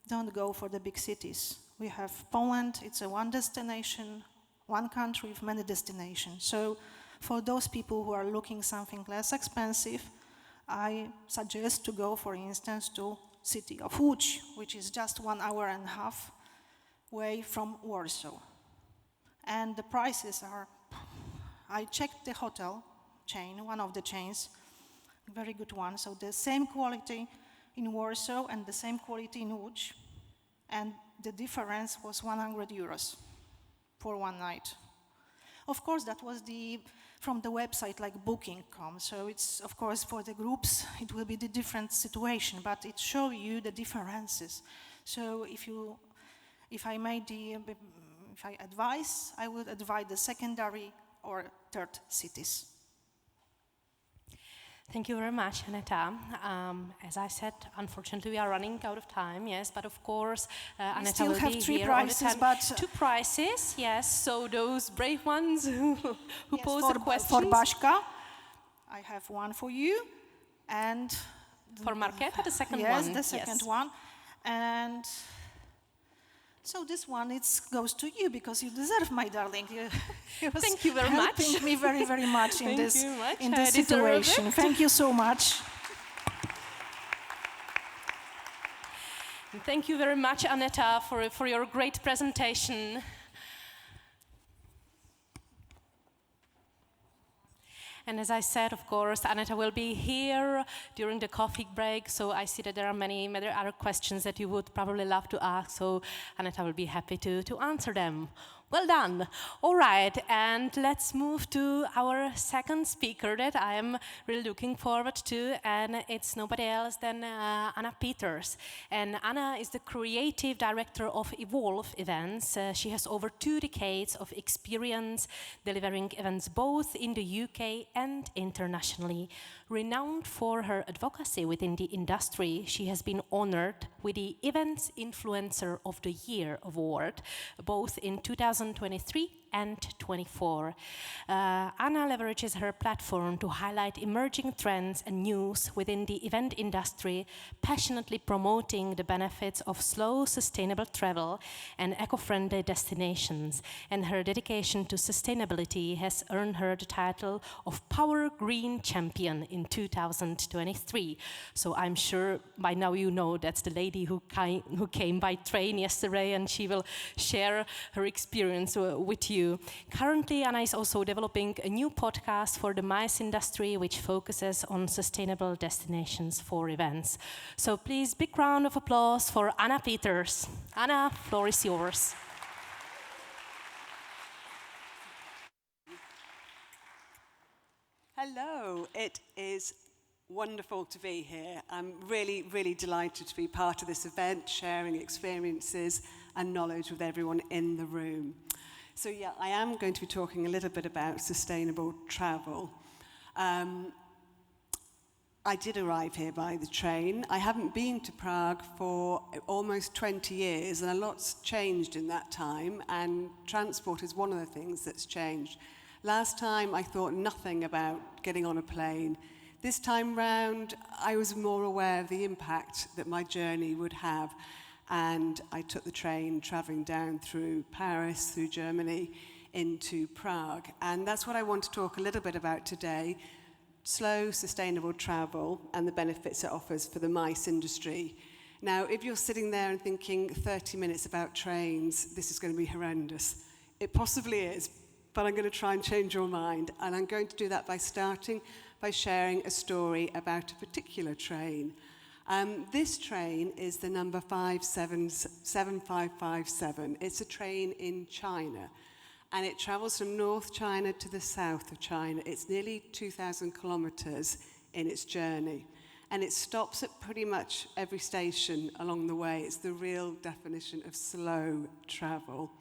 don't go for the big cities. We have Poland, it's a one destination, one country with many destinations. So for those people who are looking something less expensive, I suggest to go, for instance, to city of Łódź, which is just 1.5 hours away from Warsaw. And the prices are, I checked the hotel chain, one of the chains, very good one. So the same quality in Warsaw and the same quality in Łódź, and the difference was 100 euros for one night. Of course, that was from the website like booking.com, so it's, of course, for the groups, it will be the different situation, but it shows you the differences. So if I advise, I would advise the secondary or third cities. Thank you very much, Aneta. As I said, unfortunately, we are running out of time, yes, but of course, Aneta will be here all the time. But 2 prizes, yes, so those brave ones who yes, pose the questions. For Baśka, I have one for you, and for Marketa, the second one. Yes, the second one, and so this one goes to you because you deserve, my darling. Thank you very much. Helping me very, very much in this I situation. Thank you so much. Thank you very much, Aneta, for your great presentation. And as I said, of course, Aneta will be here during the coffee break, so I see that there are many other questions that you would probably love to ask, so Aneta will be happy to answer them. Well done. All right, and let's move to our second speaker that I am really looking forward to, and it's nobody else than Anna Peters. And Anna is the creative director of Evolve Events. She has over 2 decades of experience delivering events both in the UK and internationally. Renowned for her advocacy within the industry, she has been honored with the Events Influencer of the Year award, both in 2023 and 24. Anna leverages her platform to highlight emerging trends and news within the event industry, passionately promoting the benefits of slow, sustainable travel and eco-friendly destinations. And her dedication to sustainability has earned her the title of Power Green Champion in 2023. So I'm sure by now you know that's the lady who came by train yesterday, and she will share her experience with you. Currently, Anna is also developing a new podcast for the MICE industry, which focuses on sustainable destinations for events. So please, big round of applause for Anna Peters. Anna, floor is yours. Hello, it is wonderful to be here. I'm really, really delighted to be part of this event, sharing experiences and knowledge with everyone in the room. So yeah, I am going to be talking a little bit about sustainable travel. I did arrive here by the train. I haven't been to Prague for almost 20 years, and a lot's changed in that time, and transport is one of the things that's changed. Last time, I thought nothing about getting on a plane. This time round, I was more aware of the impact that my journey would have, and I took the train traveling down through Paris, through Germany, into Prague. And that's what I want to talk a little bit about today, slow, sustainable travel and the benefits it offers for the MICE industry. Now, if you're sitting there and thinking 30 minutes about trains, this is going to be horrendous. It possibly is, but I'm going to try and change your mind. And I'm going to do that by starting by sharing a story about a particular train. This train is the number 7557. It's a train in China, and it travels from North China to the south of China. It's nearly 2,000 kilometers in its journey, and it stops at pretty much every station along the way. It's the real definition of slow travel.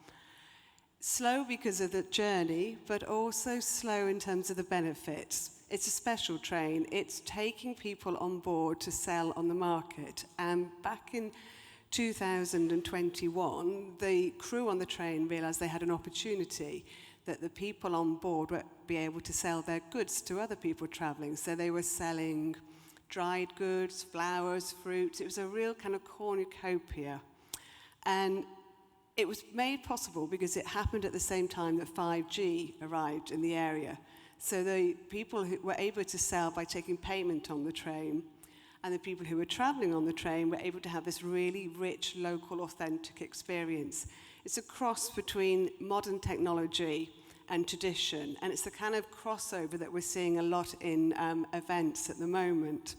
Slow because of the journey, but also slow in terms of the benefits. It's a special train. It's taking people on board to sell on the market. And back in 2021, the crew on the train realized they had an opportunity that the people on board would be able to sell their goods to other people traveling. So they were selling dried goods, flowers, fruits. It was a real kind of cornucopia. And it was made possible because it happened at the same time that 5G arrived in the area. So the people who were able to sell by taking payment on the train, and the people who were traveling on the train were able to have this really rich, local, authentic experience. It's a cross between modern technology and tradition, and it's the kind of crossover that we're seeing a lot in events at the moment.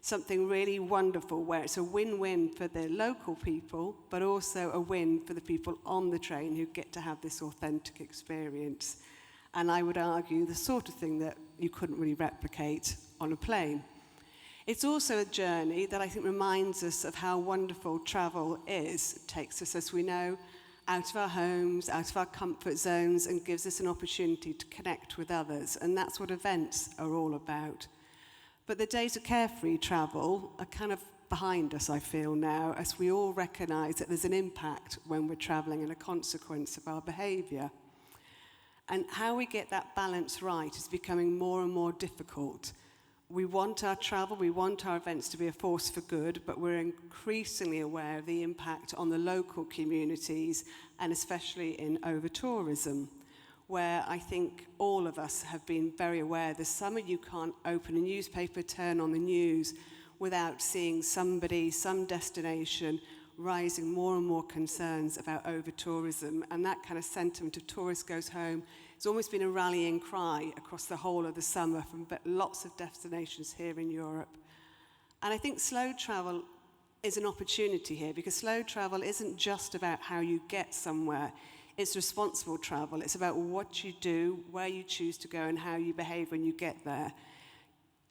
Something really wonderful where it's a win-win for the local people, but also a win for the people on the train who get to have this authentic experience. And I would argue the sort of thing that you couldn't really replicate on a plane. It's also a journey that I think reminds us of how wonderful travel is. It takes us, as we know, out of our homes, out of our comfort zones, and gives us an opportunity to connect with others. And that's what events are all about. But the days of carefree travel are kind of behind us, I feel now, as we all recognise that there's an impact when we're travelling and a consequence of our behaviour. And how we get that balance right is becoming more and more difficult. We want our travel, we want our events to be a force for good, but we're increasingly aware of the impact on the local communities, and especially in over-tourism, where I think all of us have been very aware this summer you can't open a newspaper, turn on the news, without seeing somebody, some destination, rising more and more concerns about over-tourism. And that kind of sentiment of tourist goes home, it's almost been a rallying cry across the whole of the summer from lots of destinations here in Europe. And I think slow travel is an opportunity here, because slow travel isn't just about how you get somewhere. It's responsible travel. It's about what you do, where you choose to go, and how you behave when you get there.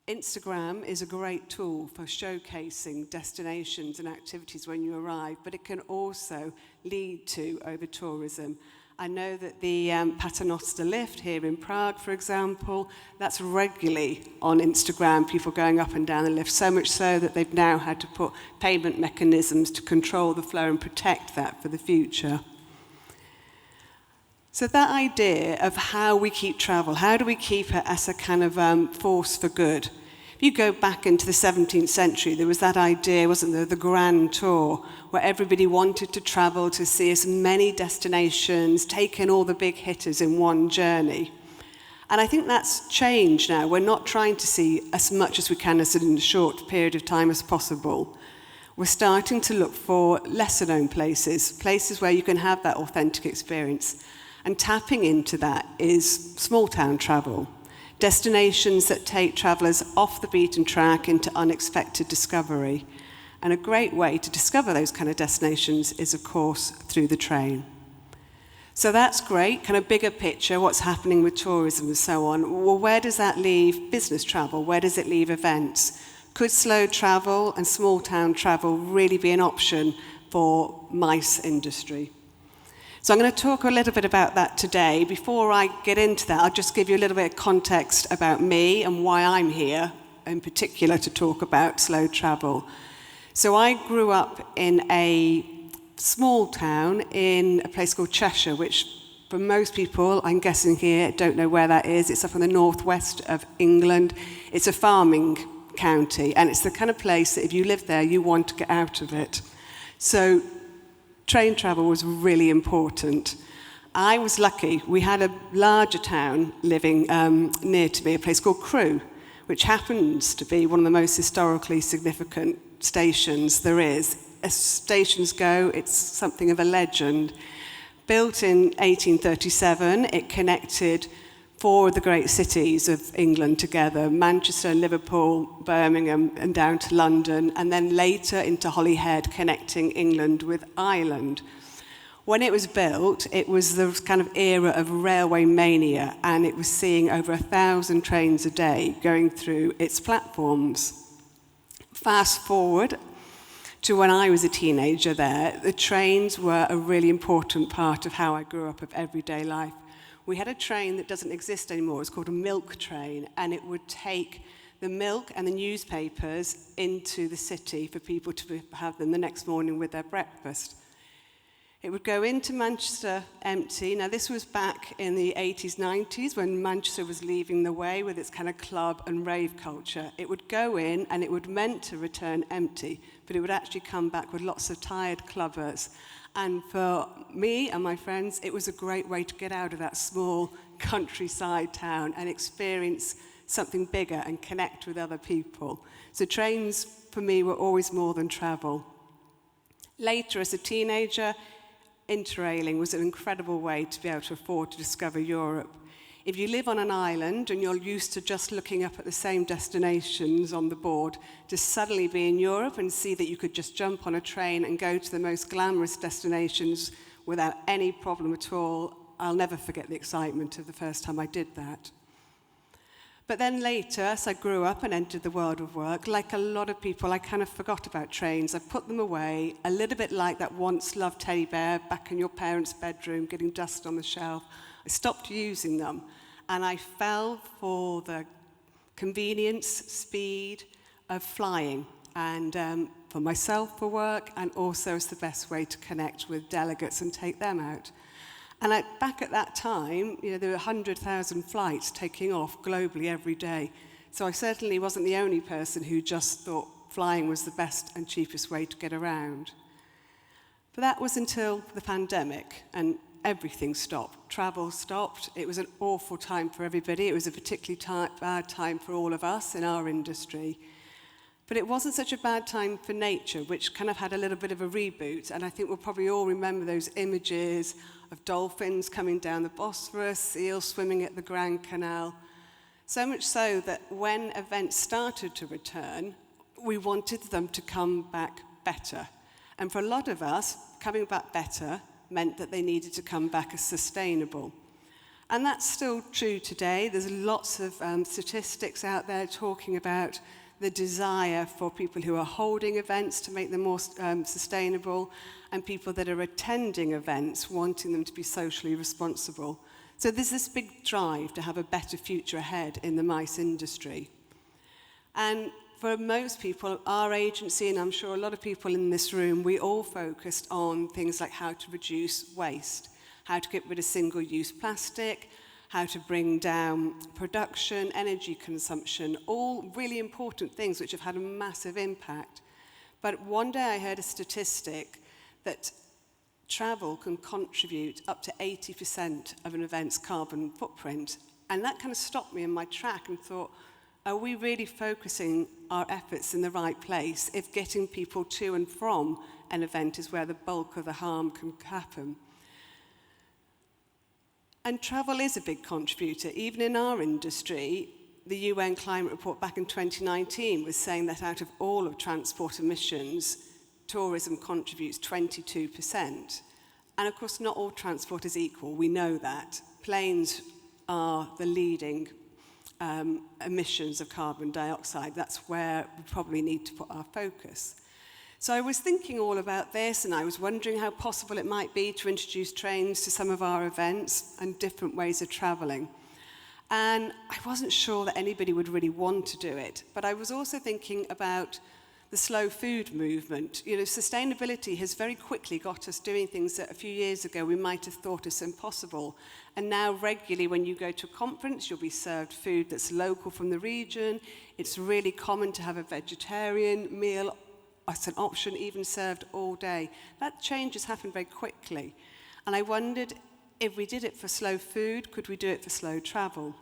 Instagram is a great tool for showcasing destinations and activities when you arrive, but it can also lead to over-tourism. I know that the Paternoster lift here in Prague, for example, that's regularly on Instagram, people going up and down the lift, so much so that they've now had to put payment mechanisms to control the flow and protect that for the future. So that idea of how we keep travel, how do we keep it as a kind of force for good? If you go back into the 17th century, there was that idea, wasn't there, the grand tour, where everybody wanted to travel to see as many destinations, take in all the big hitters in one journey. And I think that's changed now. We're not trying to see as much as we can as in a short period of time as possible. We're starting to look for lesser known places, places where you can have that authentic experience. And tapping into that is small town travel, destinations that take travellers off the beaten track into unexpected discovery. And a great way to discover those kind of destinations is, of course, through the train. So that's great, kind of bigger picture, what's happening with tourism and so on. Well, where does that leave business travel? Where does it leave events? Could slow travel and small town travel really be an option for MICE industry? So I'm going to talk a little bit about that today. Before I get into that, I'll just give you a little bit of context about me and why I'm here, in particular to talk about slow travel. So I grew up in a small town in a place called Cheshire, which for most people, I'm guessing here, don't know where that is. It's up in the northwest of England. It's a farming county, and it's the kind of place that if you live there, you want to get out of it. So train travel was really important. I was lucky. We had a larger town living near to me, a place called Crewe, which happens to be one of the most historically significant stations there is. As stations go, it's something of a legend. Built in 1837, it connected four of the great cities of England together, Manchester, Liverpool, Birmingham, and down to London, and then later into Holyhead, connecting England with Ireland. When it was built, it was the kind of era of railway mania, and it was seeing over 1,000 trains a day going through its platforms. Fast forward to when I was a teenager there, the trains were a really important part of how I grew up, of everyday life. We had a train that doesn't exist anymore. It's called a milk train, and it would take the milk and the newspapers into the city for people to have them the next morning with their breakfast. It would go into Manchester empty. Now, this was back in the 80s, 90s, when Manchester was leading the way with its kind of club and rave culture. It would go in, and it would meant to return empty, but it would actually come back with lots of tired clubbers And for me and my friends, it was a great way to get out of that small countryside town and experience something bigger and connect with other people. So trains, for me, were always more than travel. Later, as a teenager, interrailing was an incredible way to be able to afford to discover Europe. If you live on an island and you're used to just looking up at the same destinations on the board, to suddenly be in Europe and see that you could just jump on a train and go to the most glamorous destinations without any problem at all, I'll never forget the excitement of the first time I did that. But then later, as I grew up and entered the world of work, like a lot of people, I kind of forgot about trains. I put them away, a little bit like that once-loved teddy bear back in your parents' bedroom, getting dust on the shelf. I stopped using them, and I fell for the convenience, speed of flying, and for myself for work, and also as the best way to connect with delegates and take them out. And back at that time, there were 100,000 flights taking off globally every day. So I certainly wasn't the only person who just thought flying was the best and cheapest way to get around. But that was until the pandemic, and everything stopped. Travel stopped. It was an awful time for everybody. It was a particularly bad time for all of us in our industry. But it wasn't such a bad time for nature, which kind of had a little bit of a reboot. And I think we'll probably all remember those images of dolphins coming down the Bosphorus, seals swimming at the Grand Canal. So much so that when events started to return, we wanted them to come back better. And for a lot of us, coming back better meant that they needed to come back as sustainable. And that's still true today. There's lots of statistics out there talking about the desire for people who are holding events to make them more sustainable, and people that are attending events wanting them to be socially responsible. So there's this big drive to have a better future ahead in the MICE industry. And for most people, our agency, and I'm sure a lot of people in this room, we all focused on things like how to reduce waste, how to get rid of single-use plastic, how to bring down production, energy consumption, all really important things which have had a massive impact. But one day I heard a statistic that travel can contribute up to 80% of an event's carbon footprint. And that kind of stopped me in my track and thought, are we really focusing our efforts in the right place if getting people to and from an event is where the bulk of the harm can happen? And travel is a big contributor. Even in our industry, the UN climate report back in 2019 was saying that out of all of transport emissions, tourism contributes 22%. And of course, not all transport is equal. We know that. Planes are the leading emissions of carbon dioxide. That's where we probably need to put our focus. So I was thinking all about this, and I was wondering how possible it might be to introduce trains to some of our events and different ways of travelling. And I wasn't sure that anybody would really want to do it, but I was also thinking about the slow food movement. Sustainability has very quickly got us doing things that a few years ago we might have thought us impossible. And now regularly when you go to a conference, you'll be served food that's local from the region. It's really common to have a vegetarian meal as an option, even served all day. That change has happened very quickly. And I wondered, if we did it for slow food, could we do it for slow travel?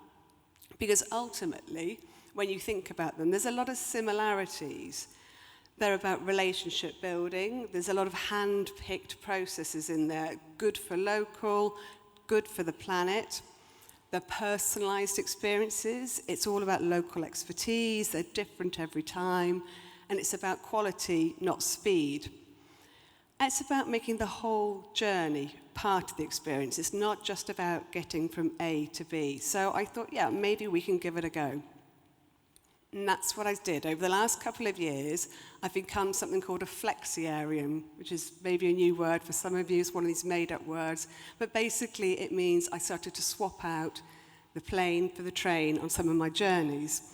Because ultimately, when you think about them, there's a lot of similarities. They're about relationship building. There's a lot of hand-picked processes in there, good for local, good for the planet. They're personalized experiences. It's all about local expertise. They're different every time. And it's about quality, not speed. It's about making the whole journey part of the experience. It's not just about getting from A to B. So I thought, yeah, maybe we can give it a go. And that's what I did. Over the last couple of years, I've become something called a flexiarian, which is maybe a new word for some of you. It's one of these made-up words. But basically, it means I started to swap out the plane for the train on some of my journeys.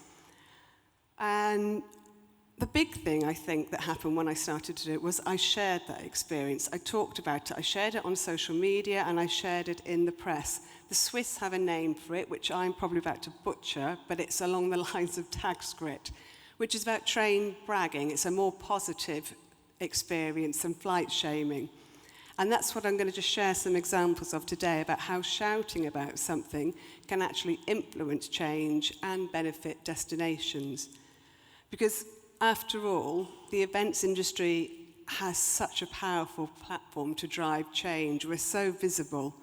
And the big thing, I think, that happened when I started to do it was I shared that experience. I talked about it. I shared it on social media, and I shared it in the press. The Swiss have a name for it, which I'm probably about to butcher, but it's along the lines of Tagsgrit, which is about train bragging. It's a more positive experience than flight shaming. And that's what I'm going to just share some examples of today about how shouting about something can actually influence change and benefit destinations. Because after all, the events industry has such a powerful platform to drive change. We're so visible.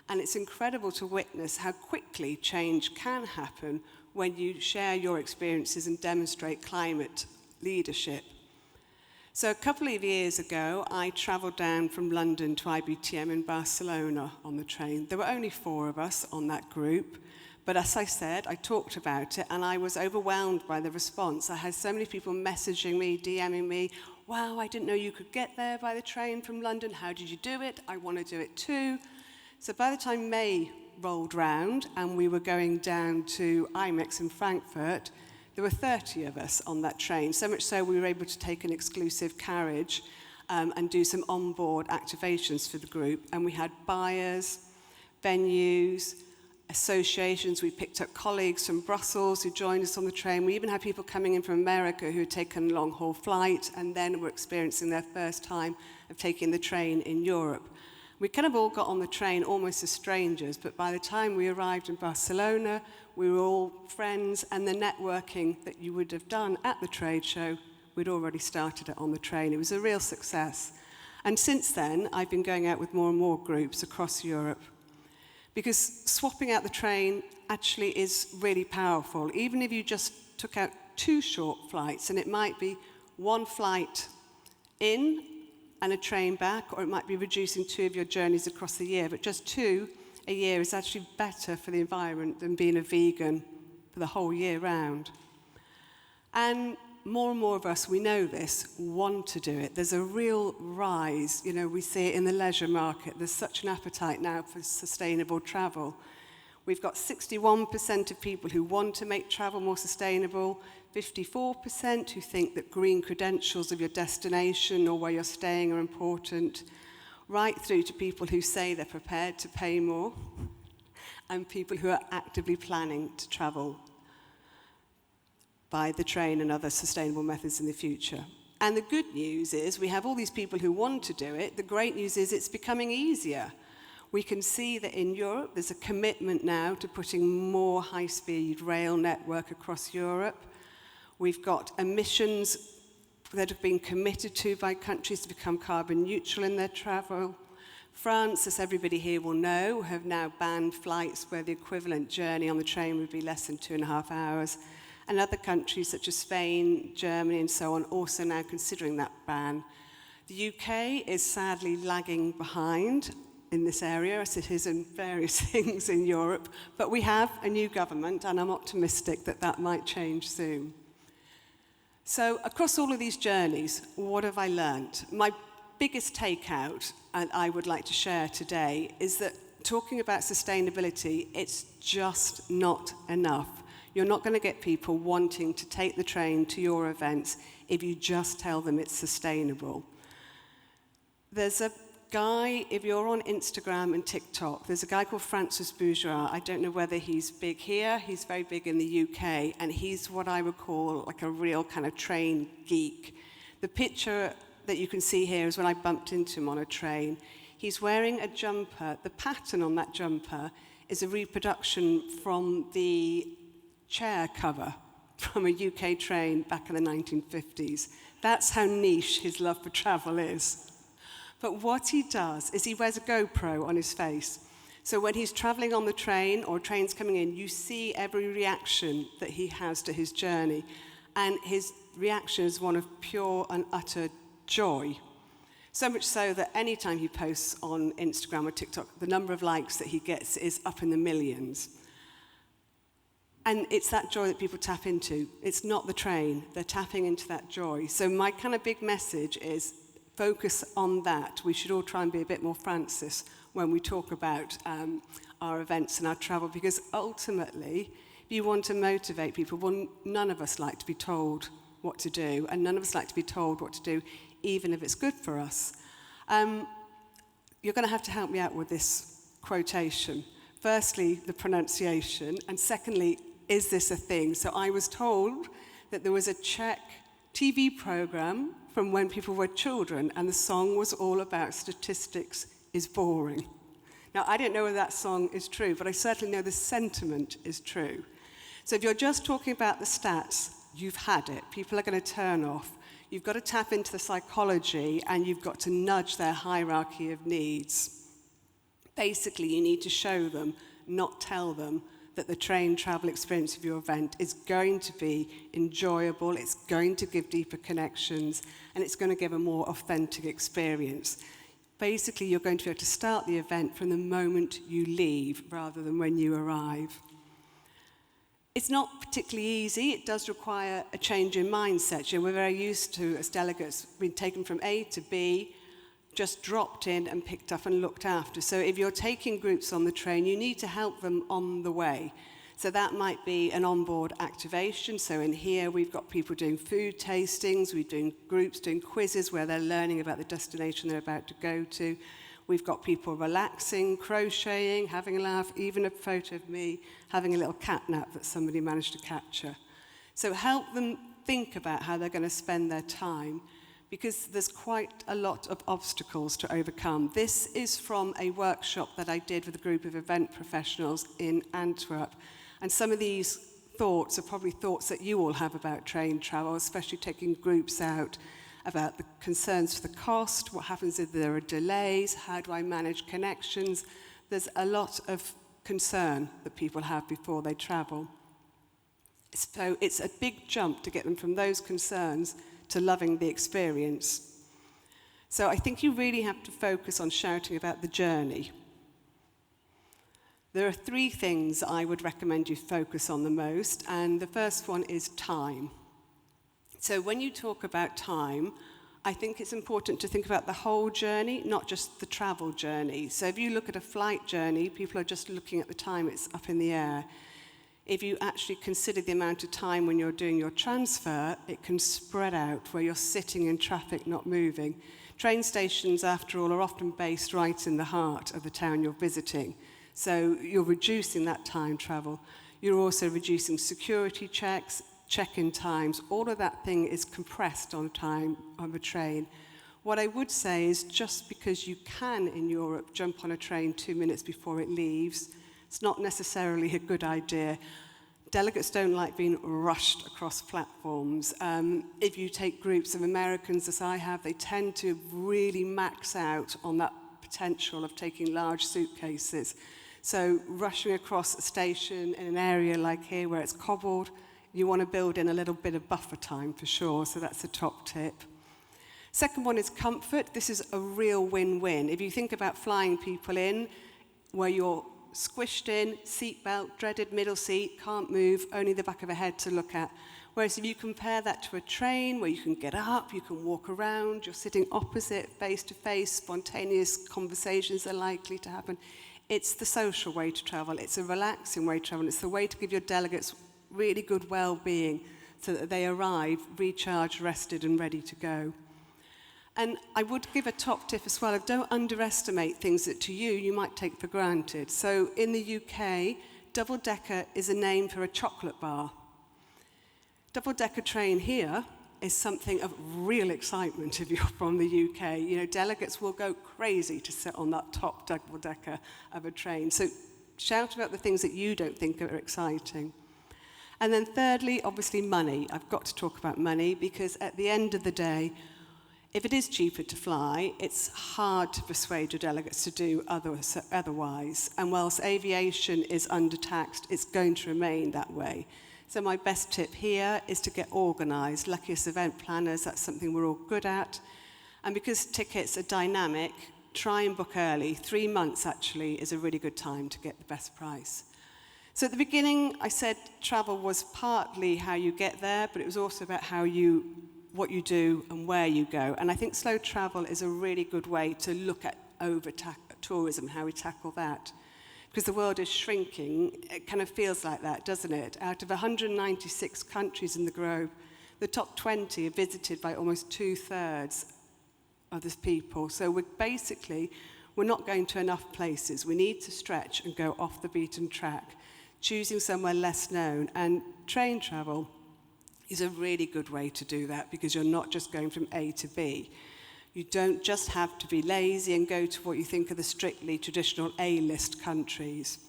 And it's incredible to witness how quickly change can happen when you share your experiences and demonstrate climate leadership. So a couple of years ago, I travelled down from London to IBTM in Barcelona on the train. There were only 4 of us on that group. But as I said, I talked about it, and I was overwhelmed by the response. I had so many people messaging me, DMing me, wow, I didn't know you could get there by the train from London. How did you do it? I want to do it too. So by the time May rolled round and we were going down to IMEX in Frankfurt, there were 30 of us on that train, so much so we were able to take an exclusive carriage and do some onboard activations for the group. And we had buyers, venues, associations. We picked up colleagues from Brussels who joined us on the train. We even had people coming in from America who had taken a long-haul flight and then were experiencing their first time of taking the train in Europe. We kind of all got on the train almost as strangers, but by the time we arrived in Barcelona, we were all friends, and the networking that you would have done at the trade show, we'd already started it on the train. It was a real success. And since then, I've been going out with more and more groups across Europe, because swapping out the train actually is really powerful. Even if you just took out 2 short flights, and it might be 1 flight in and a train back, or it might be reducing 2 of your journeys across the year, but just 2 a year is actually better for the environment than being a vegan for the whole year round. And more of us, we know this, want to do it. There's a real rise. You know, we see it in the leisure market. There's such an appetite now for sustainable travel. We've got 61% of people who want to make travel more sustainable, 54% who think that green credentials of your destination or where you're staying are important, right through to people who say they're prepared to pay more, and people who are actively planning to travel by the train and other sustainable methods in the future. And the good news is we have all these people who want to do it. The great news is it's becoming easier. We can see that in Europe there's a commitment now to putting more high-speed rail network across Europe. We've got emissions that have been committed to by countries to become carbon neutral in their travel. France, as everybody here will know, have now banned flights where the equivalent journey on the train would be less than 2.5 hours. And other countries such as Spain, Germany, and so on also now considering that ban. The UK is sadly lagging behind in this area, as it is in various things in Europe, but we have a new government, and I'm optimistic that that might change soon. So across all of these journeys, what have I learned? My biggest takeout, and I would like to share today, is that talking about sustainability, it's just not enough. You're not going to get people wanting to take the train to your events if you just tell them it's sustainable. There's a guy, if you're on Instagram and TikTok, there's a guy called Francis Bourgeois. I don't know whether he's big here. He's very big in the UK, and he's what I would call like a real kind of train geek. The picture that you can see here is when I bumped into him on a train. He's wearing a jumper. The pattern on that jumper is a reproduction from the chair cover from a UK train back in the 1950s. That's how niche his love for travel is. But what he does is he wears a GoPro on his face. So when he's traveling on the train or trains coming in, you see every reaction that he has to his journey. And his reaction is one of pure and utter joy. So much so that anytime he posts on Instagram or TikTok, the number of likes that he gets is up in the millions. And it's that joy that people tap into. It's not the train. They're tapping into that joy. So my kind of big message is focus on that. We should all try and be a bit more Francis when we talk about our events and our travel, because ultimately, if you want to motivate people, well, none of us like to be told what to do, and none of us like to be told what to do, even if it's good for us. You're going to help me out with this quotation. Firstly, the pronunciation, and secondly, is this a thing? So I was told that there was a Czech TV program from when people were children, and the song was all about statistics is boring. Now, I don't know whether that song is true, but I certainly know the sentiment is true. So if you're just talking about the stats, you've had it. People are going to turn off. You've got to tap into the psychology, and you've got to nudge their hierarchy of needs. Basically, you need to show them, not tell them, that the train travel experience of your event is going to be enjoyable, it's going to give deeper connections, and it's going to give a more authentic experience. Basically, you're going to be able to start the event from the moment you leave rather than when you arrive. It's not particularly easy. It does require a change in mindset. You know, we're very used to, as delegates, being taken from A to B, just dropped in and picked up and looked after. So if you're taking groups on the train, you need to help them on the way. So that might be an onboard activation. So in here, we've got people doing food tastings, we're doing groups doing quizzes where they're learning about the destination they're about to go to. We've got people relaxing, crocheting, having a laugh, even a photo of me having a little cat nap that somebody managed to capture. So help them think about how they're going to spend their time, because there's quite a lot of obstacles to overcome. This is from a workshop that I did with a group of event professionals in Antwerp. And some of these thoughts are probably thoughts that you all have about train travel, especially taking groups out, about the concerns for the cost, what happens if there are delays, how do I manage connections. There's a lot of concern that people have before they travel. So it's a big jump to get them from those concerns to loving the experience. So I think you really have to focus on shouting about the journey. There are 3 things I would recommend you focus on the most, and the first one is time. So when you talk about time, I think it's important to think about the whole journey, not just the travel journey. So if you look at a flight journey, people are just looking at the time, it's up in the air. If you actually consider the amount of time when you're doing your transfer, it can spread out where you're sitting in traffic, not moving. Train stations, after all, are often based right in the heart of the town you're visiting. So you're reducing that time travel. You're also reducing security checks, check-in times. All of that thing is compressed on time on the train. What I would say is just because you can, in Europe, jump on a train 2 minutes before it leaves, it's not necessarily a good idea. Delegates don't like being rushed across platforms. If you take groups of Americans, as I have, they tend to really max out on that potential of taking large suitcases. So rushing across a station in an area like here where it's cobbled, you want to build in a little bit of buffer time for sure, so that's a top tip. Second one is comfort. This is a real win-win. If you think about flying people in where you're squished in, seatbelt, dreaded middle seat, can't move, only the back of a head to look at. Whereas if you compare that to a train where you can get up, you can walk around, you're sitting opposite, face-to-face, spontaneous conversations are likely to happen. It's the social way to travel, it's a relaxing way to travel, it's the way to give your delegates really good well-being so that they arrive recharged, rested and ready to go. And I would give a top tip as well, don't underestimate things that to you, you might take for granted. So in the UK, double-decker is a name for a chocolate bar. Double-decker train here is something of real excitement if you're from the UK. You know, delegates will go crazy to sit on that top double-decker of a train. So shout about the things that you don't think are exciting. And then thirdly, obviously money. I've got to talk about money because at the end of the day, if it is cheaper to fly, it's hard to persuade your delegates to do otherwise. And whilst aviation is undertaxed, it's going to remain that way. So my best tip here is to get organised. Lucky as event planners, that's something we're all good at. And because tickets are dynamic, try and book early. 3 months actually is a really good time to get the best price. So at the beginning, I said travel was partly how you get there, but it was also about what you do and where you go. And I think slow travel is a really good way to look at tourism, how we tackle that. Because the world is shrinking, it kind of feels like that, doesn't it? Out of 196 countries in the globe, the top 20 are visited by almost 2/3 of the people. So we're not going to enough places. We need to stretch and go off the beaten track, choosing somewhere less known. And train travel, is a really good way to do that, because you're not just going from A to B. You don't just have to be lazy and go to what you think are the strictly traditional A-list countries.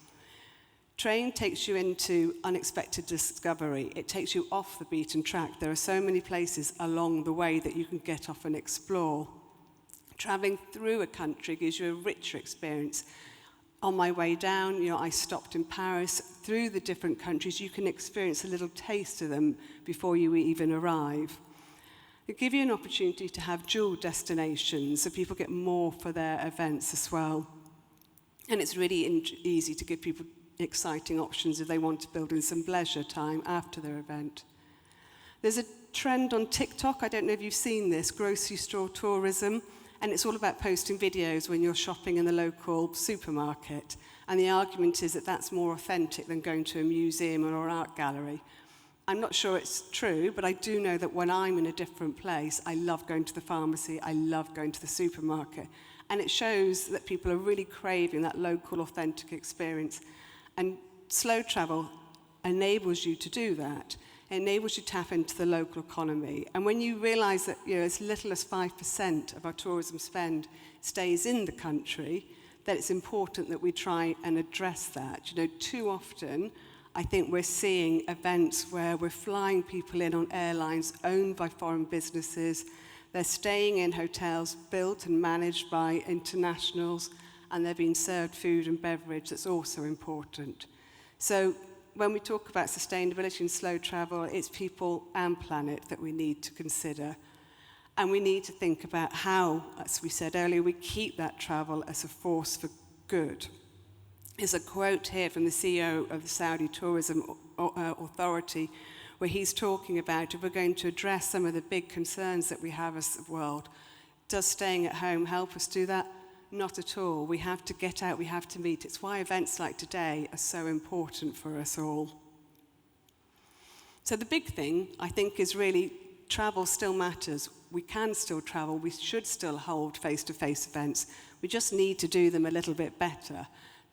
Train takes you into unexpected discovery. It takes you off the beaten track. There are so many places along the way that you can get off and explore. Traveling through a country gives you a richer experience. On my way down, I stopped in Paris. Through the different countries, you can experience a little taste of them before you even arrive. It gives you an opportunity to have dual destinations, so people get more for their events as well. And it's really easy to give people exciting options if they want to build in some leisure time after their event. There's a trend on TikTok, I don't know if you've seen this, grocery store tourism, and it's all about posting videos when you're shopping in the local supermarket. And the argument is that that's more authentic than going to a museum or art gallery. I'm not sure it's true, but I do know that when I'm in a different place, I love going to the pharmacy, I love going to the supermarket. And it shows that people are really craving that local, authentic experience. And slow travel enables you to do that. It enables you to tap into the local economy. And when you realize that as little as 5% of our tourism spend stays in the country, then it's important that we try and address that. Too often, I think we're seeing events where we're flying people in on airlines owned by foreign businesses. They're staying in hotels built and managed by internationals, and they're being served food and beverage that's also important. So when we talk about sustainability and slow travel, it's people and planet that we need to consider. And we need to think about how, as we said earlier, we keep that travel as a force for good. There's a quote here from the CEO of the Saudi Tourism Authority, where he's talking about if we're going to address some of the big concerns that we have as a world, does staying at home help us do that? Not at all. We have to get out, we have to meet. It's why events like today are so important for us all. So the big thing, I think, is really travel still matters. We can still travel. We should still hold face-to-face events. We just need to do them a little bit better.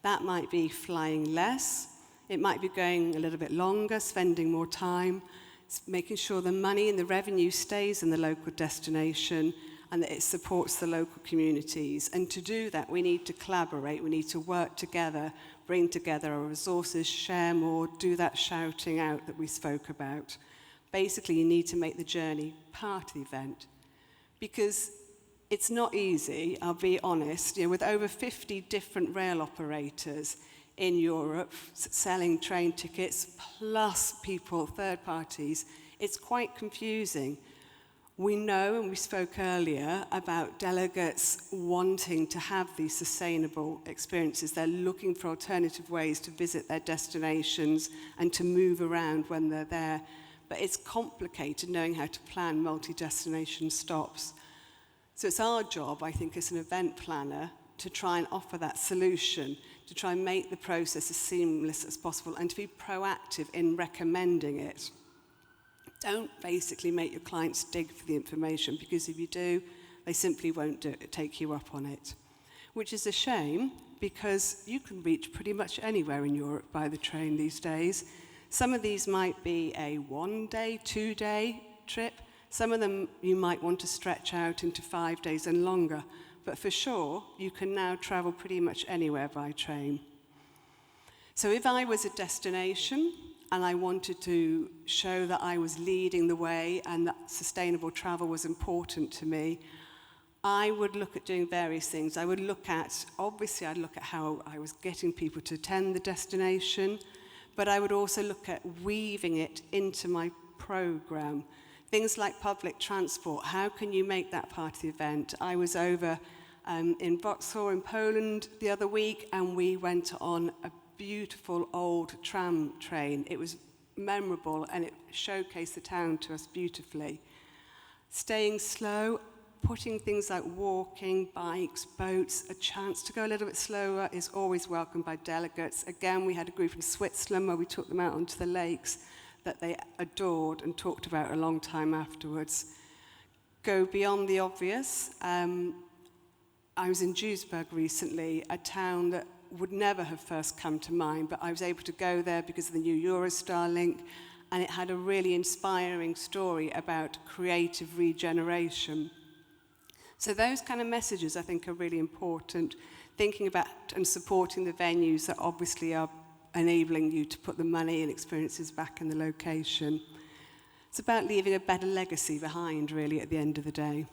That might be flying less. It might be going a little bit longer, spending more time, making sure the money and the revenue stays in the local destination, and that it supports the local communities. And to do that, we need to collaborate, we need to work together, bring together our resources, share more, do that shouting out that we spoke about. Basically, you need to make the journey part of the event. Because it's not easy, I'll be honest, with over 50 different rail operators in Europe selling train tickets, plus people, third parties, it's quite confusing. We know, and we spoke earlier, about delegates wanting to have these sustainable experiences. They're looking for alternative ways to visit their destinations and to move around when they're there. But it's complicated knowing how to plan multi-destination stops. So it's our job, I think, as an event planner, to try and offer that solution, to try and make the process as seamless as possible and to be proactive in recommending it. Don't basically make your clients dig for the information, because if you do, they simply won't take you up on it. Which is a shame, because you can reach pretty much anywhere in Europe by the train these days. Some of these might be a 1-day, 2-day trip. Some of them you might want to stretch out into 5 days and longer. But for sure, you can now travel pretty much anywhere by train. So if I was a destination, and I wanted to show that I was leading the way and that sustainable travel was important to me, I would look at doing various things. I'd look at how I was getting people to attend the destination, but I would also look at weaving it into my program. Things like public transport, how can you make that part of the event? I was over in Vauxhall in Poland the other week, and we went on a beautiful old tram train. It was memorable and it showcased the town to us beautifully. Staying slow, putting things like walking, bikes, boats, a chance to go a little bit slower is always welcomed by delegates. Again, we had a group in Switzerland where we took them out onto the lakes that they adored and talked about a long time afterwards. Go beyond the obvious. I was in Duisburg recently, a town that would never have first come to mind, but I was able to go there because of the new Eurostar link, and it had a really inspiring story about creative regeneration. So those kind of messages I think are really important, thinking about and supporting the venues that obviously are enabling you to put the money and experiences back in the location. It's about leaving a better legacy behind, really, at the end of the day.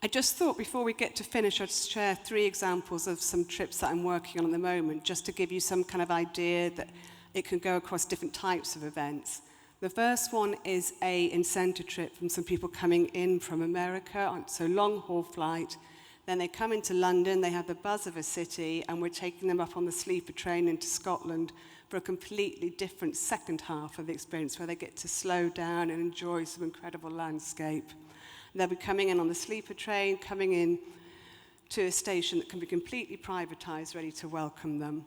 I just thought before we get to finish, I'd share 3 examples of some trips that I'm working on at the moment, just to give you some kind of idea that it can go across different types of events. The first one is a incentive trip from some people coming in from America, so long-haul flight. Then they come into London, they have the buzz of a city, and we're taking them up on the sleeper train into Scotland for a completely different second half of the experience, where they get to slow down and enjoy some incredible landscape. They'll be coming in on the sleeper train, coming in to a station that can be completely privatised, ready to welcome them.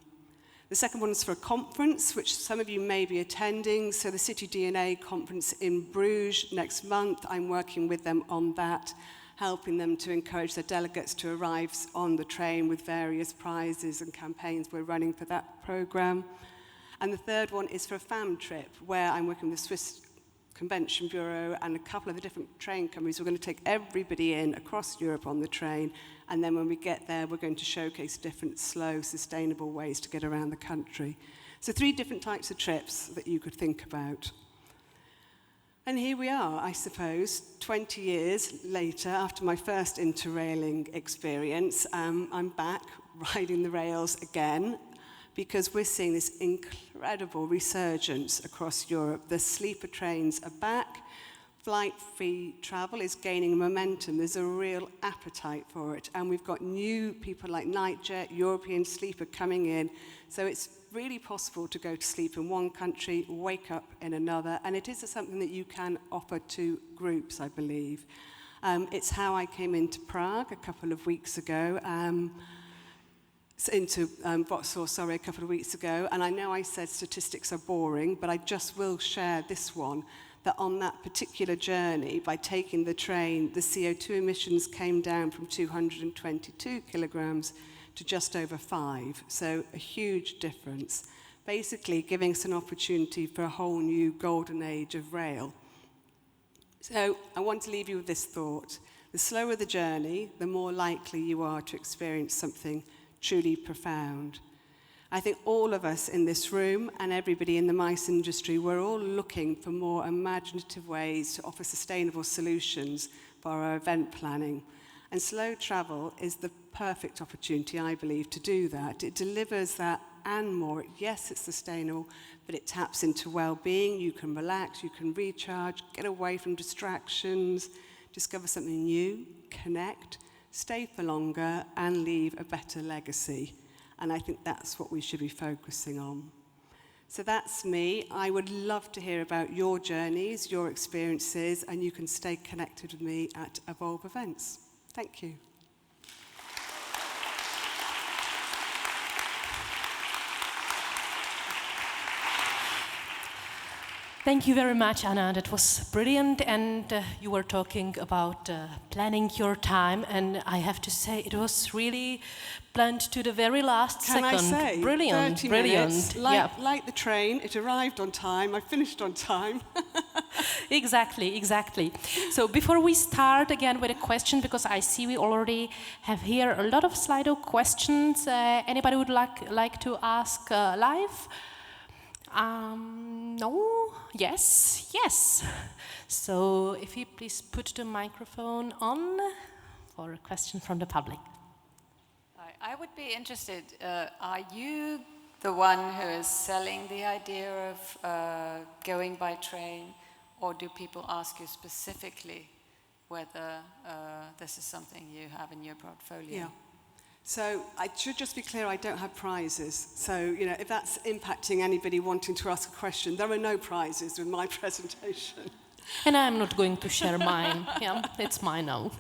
The second one is for a conference, which some of you may be attending. So the City DNA conference in Bruges next month. I'm working with them on that, helping them to encourage their delegates to arrive on the train with various prizes and campaigns we're running for that programme. And the third one is for a fam trip, where I'm working with the Swiss Convention Bureau and a couple of the different train companies. We're going to take everybody in across Europe on the train, and then when we get there, we're going to showcase different slow, sustainable ways to get around the country. So 3 different types of trips that you could think about. And here we are, I suppose, 20 years later, after my first interrailing experience, I'm back riding the rails again, because we're seeing this incredible resurgence across Europe. The sleeper trains are back. Flight-free travel is gaining momentum. There's a real appetite for it. And we've got new people like Nightjet, European Sleeper coming in. So it's really possible to go to sleep in one country, wake up in another. And it is something that you can offer to groups, I believe. It's how I came into Prague a couple of weeks ago. Into Warsaw, a couple of weeks ago, and I know I said statistics are boring, but I just will share this one, that on that particular journey, by taking the train, the CO2 emissions came down from 222 kilograms to just over 5, so a huge difference, basically giving us an opportunity for a whole new golden age of rail. So I want to leave you with this thought. The slower the journey, the more likely you are to experience something truly profound. I think all of us in this room and everybody in the MICE industry, we're all looking for more imaginative ways to offer sustainable solutions for our event planning. And slow travel is the perfect opportunity, I believe, to do that. It delivers that and more. Yes, it's sustainable, but it taps into well-being. You can relax, you can recharge, get away from distractions, discover something new, connect, stay for longer, and leave a better legacy. And I think that's what we should be focusing on. So that's me. I would love to hear about your journeys, your experiences, and you can stay connected with me at Evolve Events. Thank you. Thank you very much, Anna. That was brilliant. And you were talking about planning your time. And I have to say, it was really planned to the very last second. Can I say? Brilliant, 30 brilliant. minutes, like the train, it arrived on time, I finished on time. Exactly, exactly. So before we start again with a question, because I see we already have here a lot of Slido questions. Anybody would like to ask live? No? Yes? Yes. So if you please put the microphone on for a question from the public. I would be interested, are you the one who is selling the idea of going by train, or do people ask you specifically whether this is something you have in your portfolio? Yeah. So I should just be clear, I don't have prizes. So, you know, if that's impacting anybody wanting to ask a question, there are no prizes with my presentation. And I'm not going to share mine. Yeah, it's mine now.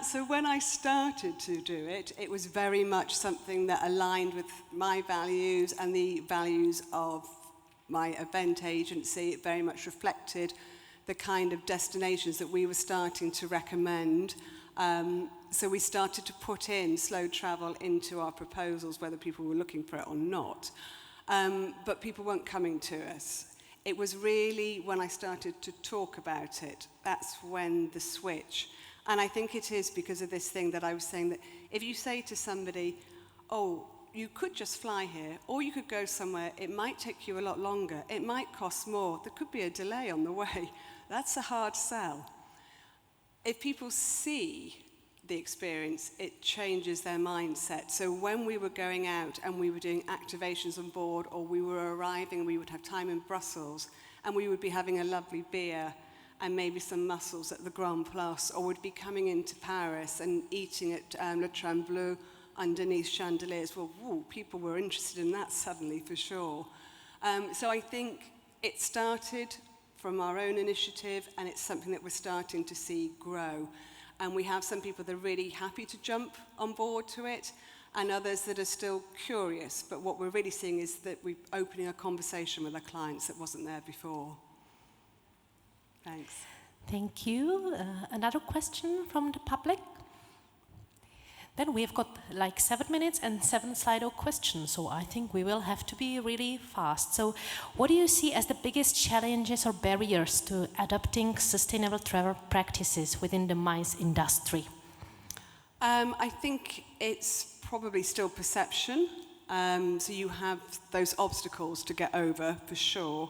So when I started to do it, it was very much something that aligned with my values and the values of my event agency. It very much reflected the kind of destinations that we were starting to recommend. So we started to put in slow travel into our proposals, whether people were looking for it or not. But people weren't coming to us. It was really when I started to talk about it, that's when the switch. And I think it is because of this thing that I was saying, that if you say to somebody, oh, you could just fly here, or you could go somewhere, it might take you a lot longer, it might cost more, there could be a delay on the way. That's a hard sell. If people see the experience, it changes their mindset. So when we were going out and we were doing activations on board, or we were arriving, we would have time in Brussels, and we would be having a lovely beer and maybe some mussels at the Grand Place, or would be coming into Paris and eating at Le Trembleu underneath chandeliers. Well, woo, people were interested in that suddenly, for sure. So I think it started from our own initiative, and it's something that we're starting to see grow. And we have some people that are really happy to jump on board to it, and others that are still curious. But what we're really seeing is that we're opening a conversation with our clients that wasn't there before. Thanks. Thank you. Another question from the public? Then we've got like 7 minutes and 7 Slido questions, so I think we will have to be really fast. So what do you see as the biggest challenges or barriers to adopting sustainable travel practices within the MICE industry? I think it's probably still perception. So you have those obstacles to get over, for sure.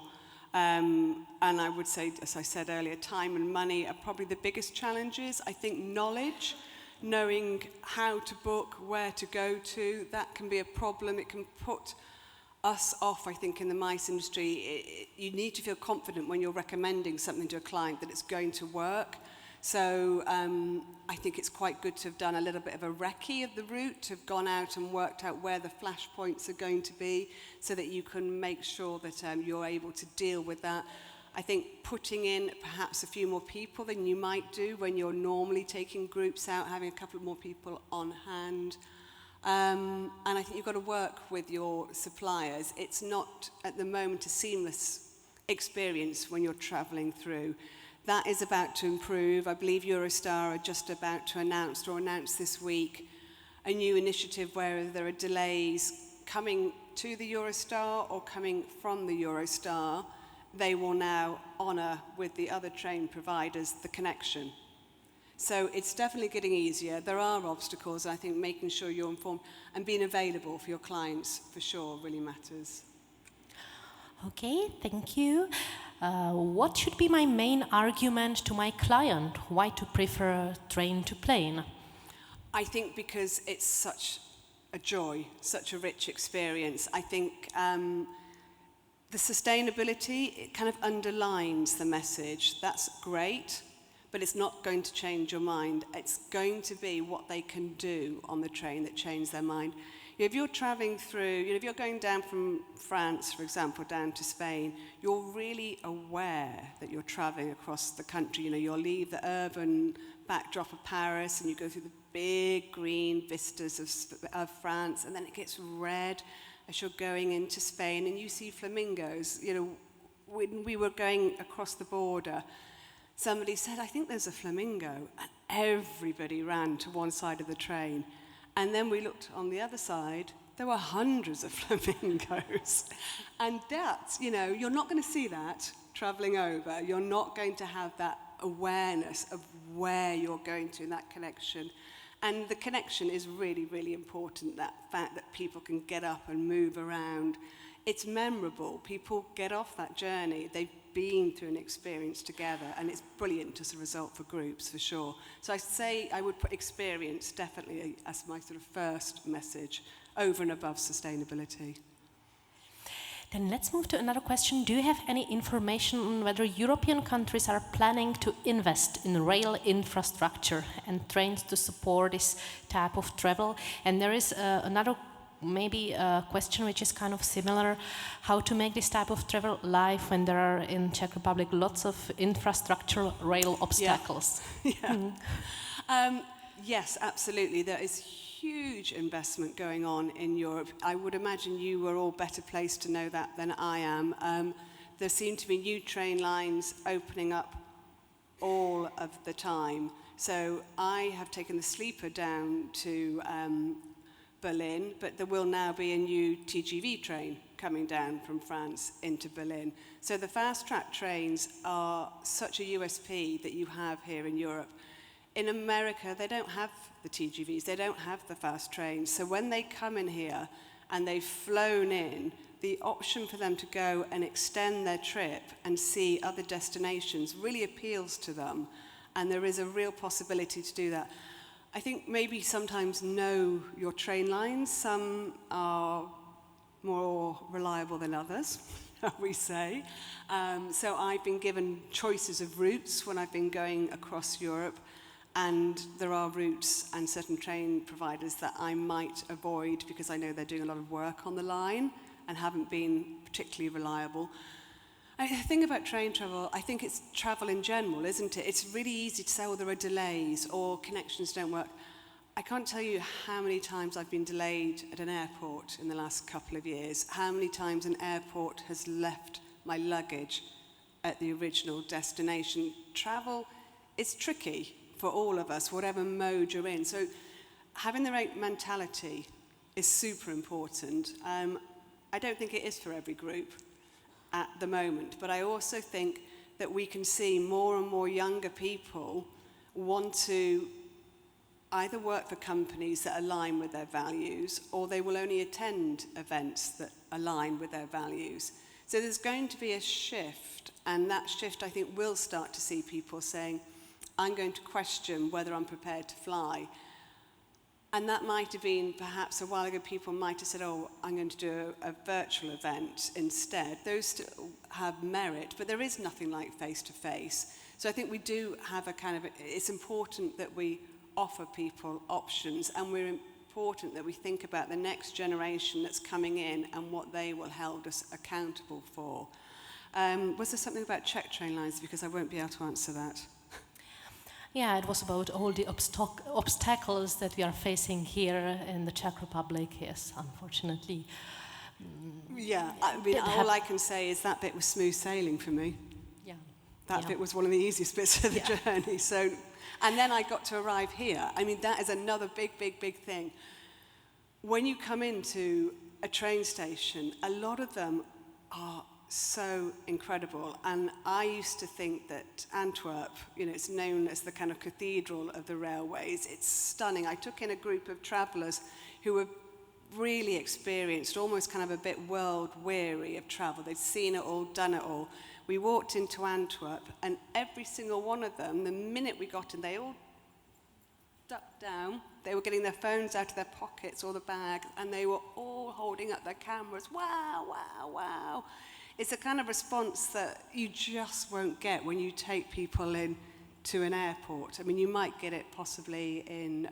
And I would say, as I said earlier, time and money are probably the biggest challenges. I think knowledge, knowing how to book, where to go to, that can be a problem. It can put us off, I think, in the MICE industry. You need to feel confident when you're recommending something to a client that it's going to work. So I think it's quite good to have done a little bit of a recce of the route, to have gone out and worked out where the flash points are going to be, so that you can make sure that you're able to deal with that. I think putting in perhaps a few more people than you might do when you're normally taking groups out, having a couple more people on hand. And I think you've got to work with your suppliers. It's not, at the moment, a seamless experience when you're travelling through. That is about to improve. I believe Eurostar are just about to announce this week a new initiative where there are delays coming to the Eurostar or coming from the Eurostar. They will now honour with the other train providers the connection. So it's definitely getting easier. There are obstacles, and I think making sure you're informed and being available for your clients, for sure, really matters. Okay, thank you. What should be my main argument to my client why to prefer train to plane? I think because it's such a joy, such a rich experience. I think the sustainability, it kind of underlines the message. That's great, but it's not going to change your mind. It's going to be what they can do on the train that changes their mind. If you're traveling through, if you're going down from France, for example, down to Spain, you're really aware that you're traveling across the country. You'll leave the urban backdrop of Paris and you go through the big green vistas of France, and then it gets red as you're going into Spain and you see flamingos. When we were going across the border, somebody said, I think there's a flamingo, and everybody ran to one side of the train. And then we looked on the other side, there were hundreds of flamingos. And that's, you're not going to see that traveling over. You're not going to have that awareness of where you're going to in that connection. And the connection is really, really important, that fact that people can get up and move around. It's memorable. People get off that journey. They've been through an experience together, and it's brilliant as a result for groups, for sure. So I say I would put experience definitely as my sort of first message, over and above sustainability. Then let's move to another question. Do you have any information on whether European countries are planning to invest in rail infrastructure and trains to support this type of travel? And there is another maybe a question which is kind of similar, how to make this type of travel live when there are in Czech Republic lots of infrastructure rail obstacles. Yes, absolutely. There is huge investment going on in Europe. I would imagine you were all better placed to know that than I am. There seem to be new train lines opening up all of the time. So I have taken the sleeper down to Berlin, but there will now be a new TGV train coming down from France into Berlin. So the fast track trains are such a USP that you have here in Europe. In America, they don't have the TGVs, they don't have the fast trains. So when they come in here and they've flown in, the option for them to go and extend their trip and see other destinations really appeals to them. And there is a real possibility to do that. I think maybe sometimes know your train lines. Some are more reliable than others, we say. So I've been given choices of routes when I've been going across Europe, and there are routes and certain train providers that I might avoid because I know they're doing a lot of work on the line and haven't been particularly reliable. The thing about train travel, I think it's travel in general, isn't it? It's really easy to say, oh, there are delays or connections don't work. I can't tell you how many times I've been delayed at an airport in the last couple of years, how many times an airport has left my luggage at the original destination. Travel is tricky for all of us, whatever mode you're in. So having the right mentality is super important. I don't think it is for every group at the moment, but I also think that we can see more and more younger people want to either work for companies that align with their values, or they will only attend events that align with their values. So there's going to be a shift, and that shift I think will start to see people saying, I'm going to question whether I'm prepared to fly. And that might have been, perhaps a while ago, people might have said, oh, I'm going to do a virtual event instead. Those still have merit, but there is nothing like face-to-face. So I think we do have a kind of, it's important that we offer people options, and we're important that we think about the next generation that's coming in and what they will hold us accountable for. Was there something about Czech train lines? Because I won't be able to answer that. Yeah, it was about all the obstacles that we are facing here in the Czech Republic, yes, unfortunately. Yeah, I mean, all I can say is that bit was smooth sailing for me. Yeah. That bit was one of the easiest bits of the journey. So, and then I got to arrive here. I mean, that is another big thing. When you come into a train station, a lot of them are so incredible. And I used to think that Antwerp, you know, it's known as the kind of cathedral of the railways. It's stunning. I took in a group of travellers who were really experienced, almost kind of a bit world weary of travel. They'd seen it all, done it all. We walked into Antwerp, and every single one of them, the minute we got in, they all ducked down. They were getting their phones out of their pockets or the bag, and they were all holding up their cameras. Wow, wow, wow. It's a kind of response that you just won't get when you take people in to an airport. I mean, you might get it possibly in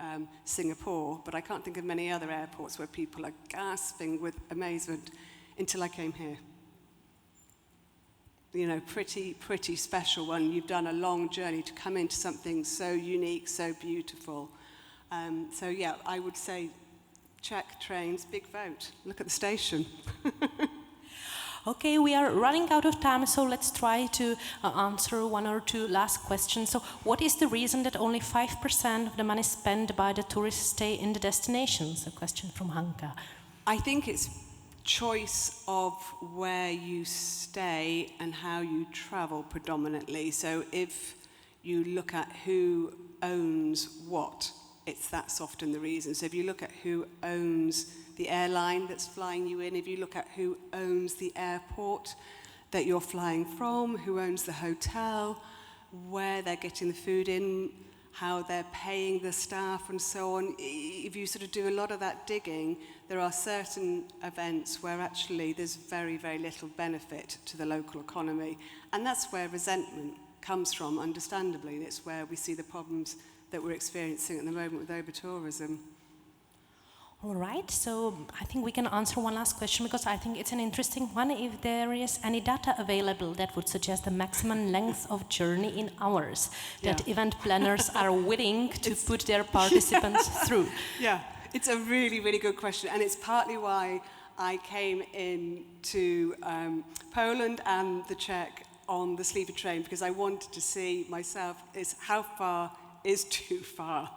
Singapore, but I can't think of many other airports where people are gasping with amazement until I came here. You know, pretty special one. You've done a long journey to come into something so unique, so beautiful. So yeah, I would say Czech trains, big vote. Look at the station. Okay, we are running out of time, so let's try to answer one or two last questions. So what is the reason that only 5% of the money spent by the tourists stay in the destinations? A question from Hanka. I think it's choice of where you stay and how you travel predominantly. So if you look at who owns what, that's often the reason. So if you look at who owns the airline that's flying you in, if you look at who owns the airport that you're flying from, who owns the hotel, where they're getting the food in, how they're paying the staff and so on. If you sort of do a lot of that digging, there are certain events where actually there's very, very little benefit to the local economy. And that's where resentment comes from, understandably. It's where we see the problems that we're experiencing at the moment with over-tourism. All right, so I think we can answer one last question because I think it's an interesting one. If there is any data available that would suggest the maximum length of journey in hours that event planners are willing to put their participants through. Yeah, it's a really, really good question. And it's partly why I came into Poland and the Czech on the sleeper train, because I wanted to see myself is how far is too far.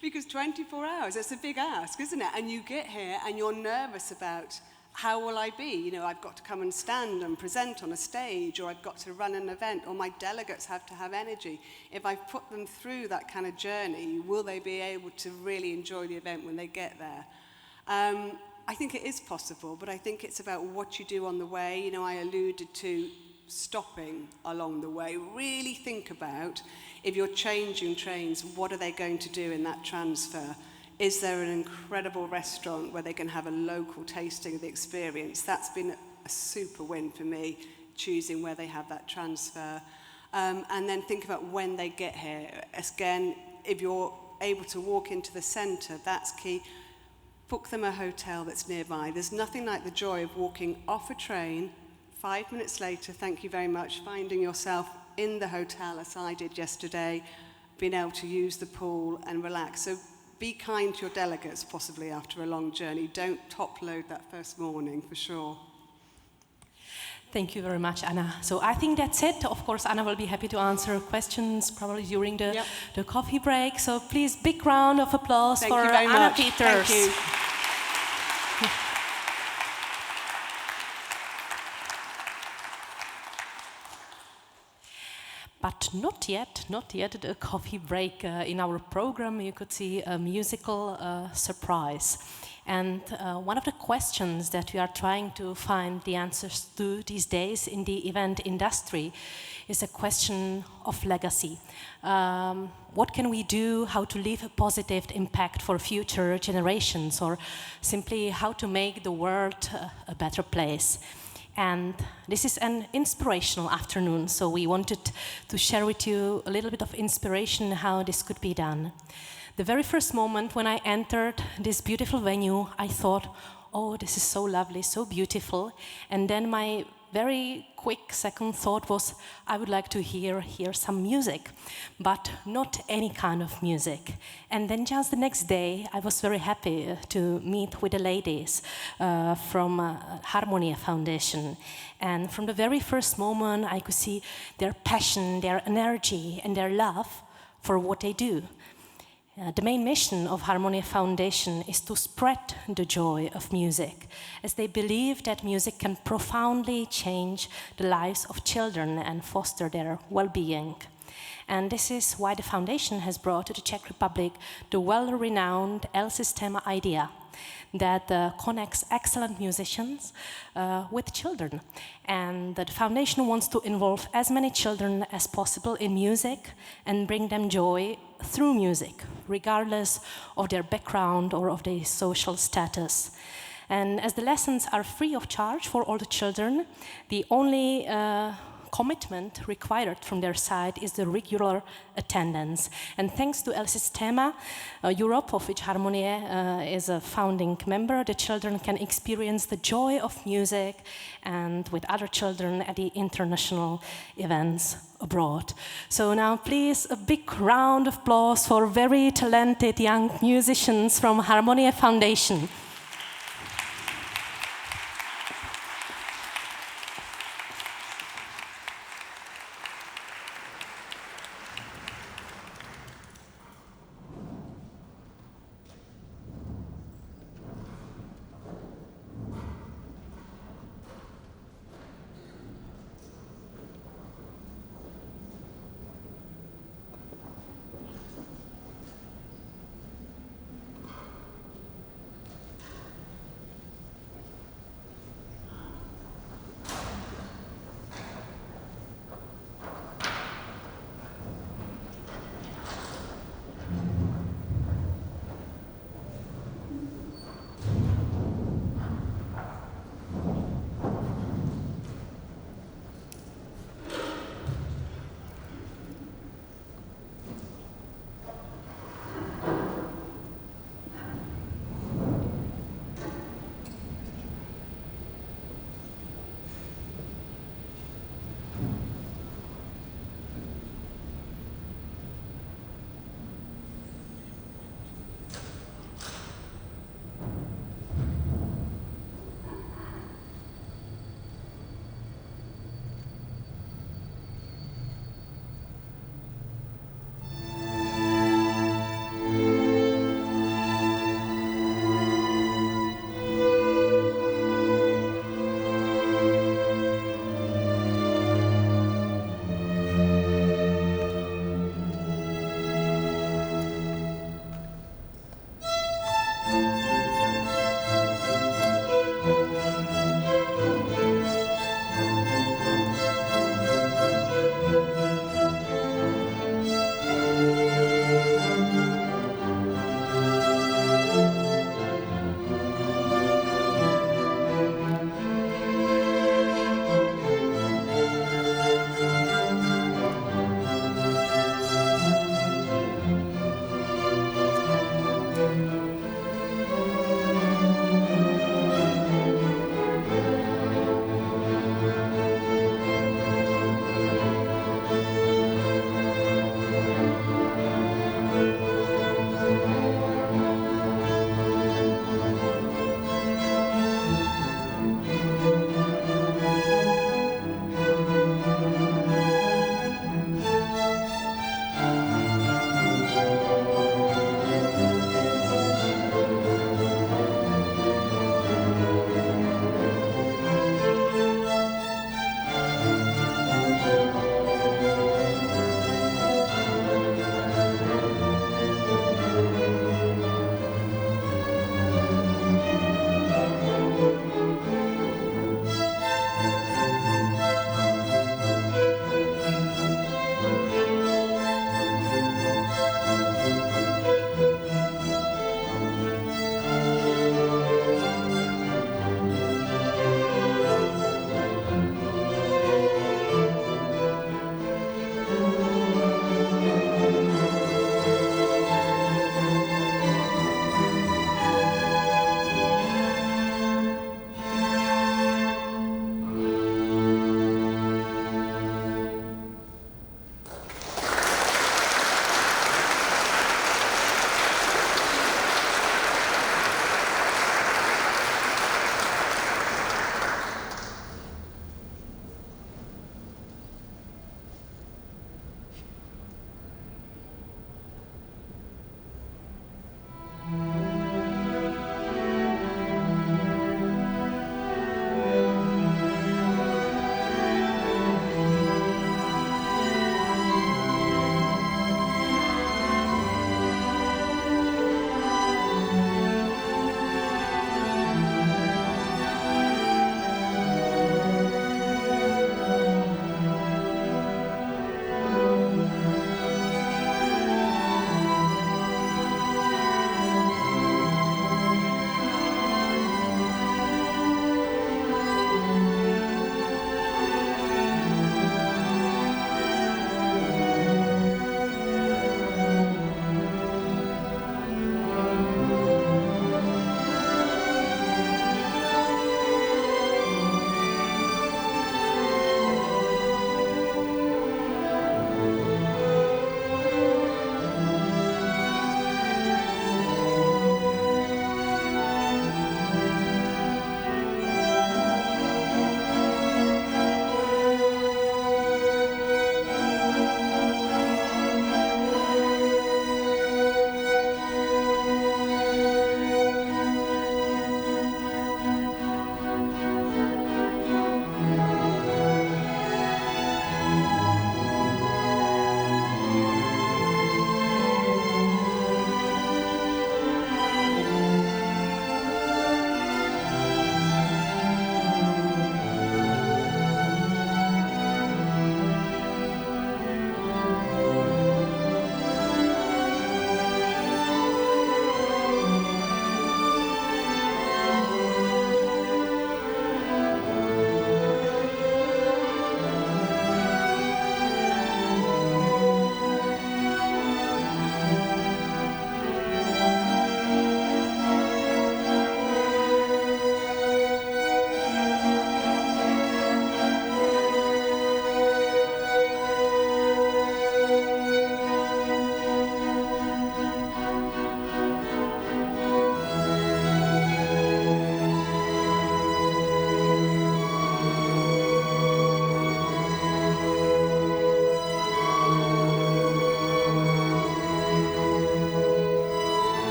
Because 24 hours, that's a big ask, isn't it? And you get here and you're nervous about how will I be? You know, I've got to come and stand and present on a stage, or I've got to run an event, or my delegates have to have energy. If I put them through that kind of journey, will they be able to really enjoy the event when they get there? I think it is possible, but I think it's about what you do on the way. You know, I alluded to stopping along the way. Really think about, if you're changing trains, what are they going to do in that transfer? Is there an incredible restaurant where they can have a local tasting of the experience? That's been a super win for me, choosing where they have that transfer. And then think about when they get here. Again, if you're able to walk into the centre, that's key. Book them a hotel that's nearby. There's nothing like the joy of walking off a train, 5 minutes later, thank you very much, finding yourself in the hotel as I did yesterday, being able to use the pool and relax. So be kind to your delegates, possibly after a long journey. Don't top load that first morning, for sure. Thank you very much, Anna. So I think that's it. Of course, Anna will be happy to answer questions probably during the coffee break. So please, big round of applause for Anna Peters. Thank you. But not yet the coffee break. In our program, you could see a musical surprise. And one of the questions that we are trying to find the answers to these days in the event industry is a question of legacy. What can we do, how to leave a positive impact for future generations, or simply how to make the world a better place? And this is an inspirational afternoon, so we wanted to share with you a little bit of inspiration how this could be done. The very first moment when I entered this beautiful venue, I thought, oh, this is so lovely, so beautiful. And then my very quick second thought was, I would like to hear some music, but not any kind of music. And then just the next day, I was very happy to meet with the ladies from Harmonia Foundation. And from the very first moment, I could see their passion, their energy, and their love for what they do. The main mission of Harmonia Foundation is to spread the joy of music, as they believe that music can profoundly change the lives of children and foster their well-being. And this is why the foundation has brought to the Czech Republic the well-renowned El Sistema idea that connects excellent musicians with children. And the foundation wants to involve as many children as possible in music and bring them joy through music, regardless of their background or of their social status. And as the lessons are free of charge for all the children, the only commitment required from their side is the regular attendance. And thanks to El Sistema Europe, of which Harmonia is a founding member, the children can experience the joy of music and with other children at the international events abroad. So now please a big round of applause for very talented young musicians from Harmonia Foundation.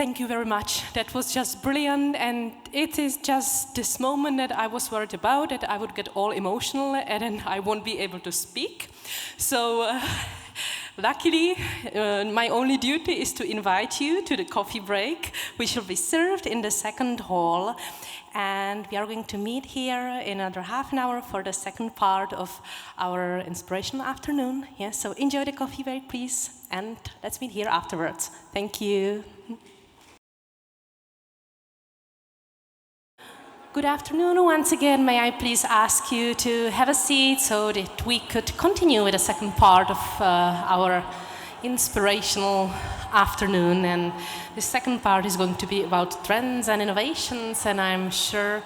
Thank you very much. That was just brilliant, and it is just this moment that I was worried about, that I would get all emotional and then I won't be able to speak. So luckily, my only duty is to invite you to the coffee break, which will be served in the second hall. And we are going to meet here in another half an hour for the second part of our inspirational afternoon. Yeah, so enjoy the coffee break, please, and let's meet here afterwards. Thank you. Good afternoon once again. May I please ask you to have a seat so that we could continue with the second part of our inspirational afternoon. And the second part is going to be about trends and innovations, and I'm sure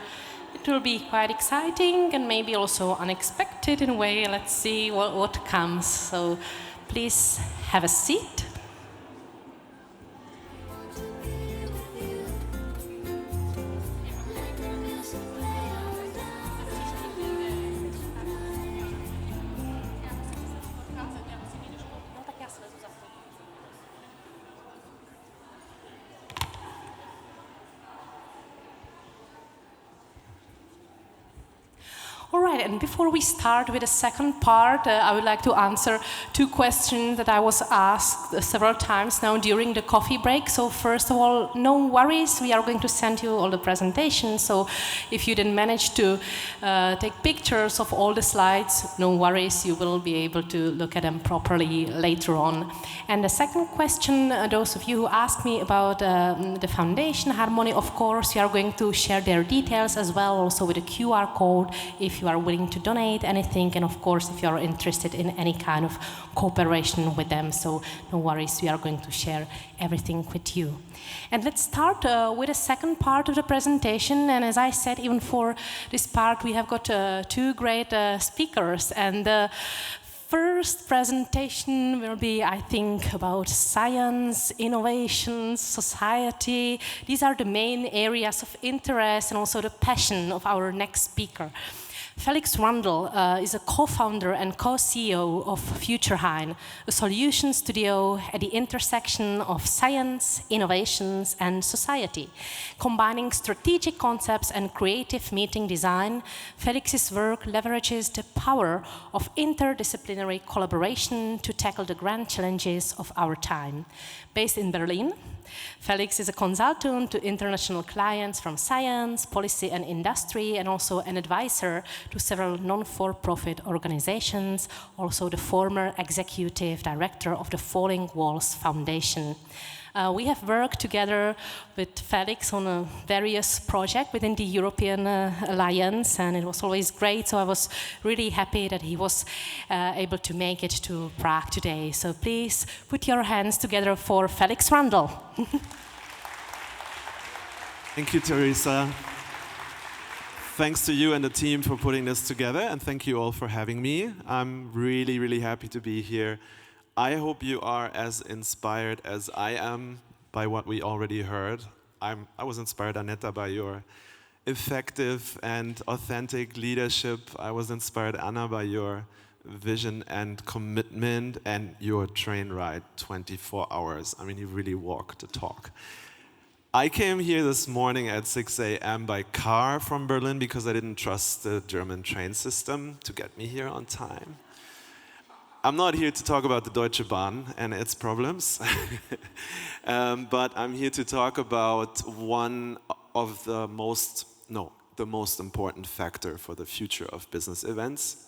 it will be quite exciting and maybe also unexpected in a way. Let's see what comes. So please have a seat. All right, and before we start with the second part, I would like to answer two questions that I was asked several times now during the coffee break. So first of all, no worries, we are going to send you all the presentations. So if you didn't manage to take pictures of all the slides, no worries, you will be able to look at them properly later on. And the second question, those of you who asked me about the foundation Harmony, of course, we are going to share their details as well, also with a QR code if you are willing to donate anything, and of course if you are interested in any kind of cooperation with them. So no worries, we are going to share everything with you. And let's start with the second part of the presentation. And as I said, even for this part we have got two great speakers, and the first presentation will be, I think, about science, innovation, society. These are the main areas of interest and also the passion of our next speaker. Felix Rundle is a co-founder and co-CEO of FutureHeim, a solution studio at the intersection of science, innovations, and society. Combining strategic concepts and creative meeting design, Felix's work leverages the power of interdisciplinary collaboration to tackle the grand challenges of our time. Based in Berlin, Felix is a consultant to international clients from science, policy, and industry, and also an advisor to several non-for-profit organizations, also the former executive director of the Falling Walls Foundation. We have worked together with Felix on various projects within the European Alliance, and it was always great, so I was really happy that he was able to make it to Prague today. So please put your hands together for Felix Rundle. Thank you, Teresa. Thanks to you and the team for putting this together, and thank you all for having me. I'm really, really happy to be here. I hope you are as inspired as I am by what we already heard. I was inspired, Aneta, by your effective and authentic leadership. I was inspired, Anna, by your vision and commitment and your train ride, 24 hours. I mean, you really walk the talk. I came here this morning at 6 a.m. by car from Berlin because I didn't trust the German train system to get me here on time. I'm not here to talk about the Deutsche Bahn and its problems, but I'm here to talk about one of the most important factor for the future of business events,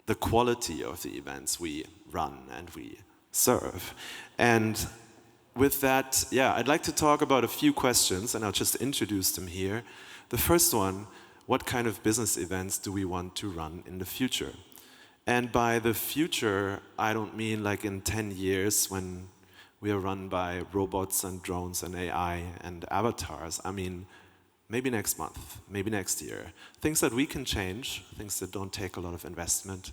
the quality of the events we run and we serve. And with that, I'd like to talk about a few questions, and I'll just introduce them here. The first one, what kind of business events do we want to run in the future? And by the future, I don't mean like in 10 years when we are run by robots and drones and AI and avatars. I mean, maybe next month, maybe next year. Things that we can change, things that don't take a lot of investment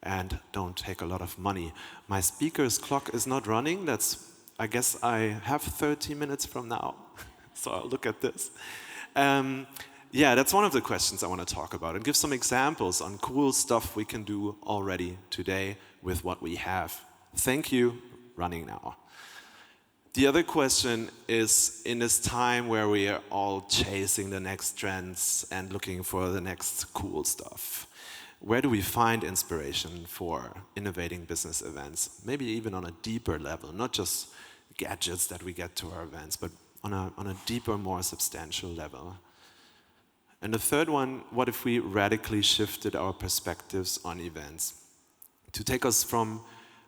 and don't take a lot of money. My speaker's clock is not running. I guess I have 30 minutes from now, so I'll look at this. That's one of the questions I want to talk about and give some examples on cool stuff we can do already today with what we have. Thank you, running now. The other question is, in this time where we are all chasing the next trends and looking for the next cool stuff, where do we find inspiration for innovating business events? Maybe even on a deeper level, not just gadgets that we get to our events, but on a deeper, more substantial level. And the third one, what if we radically shifted our perspectives on events to take us from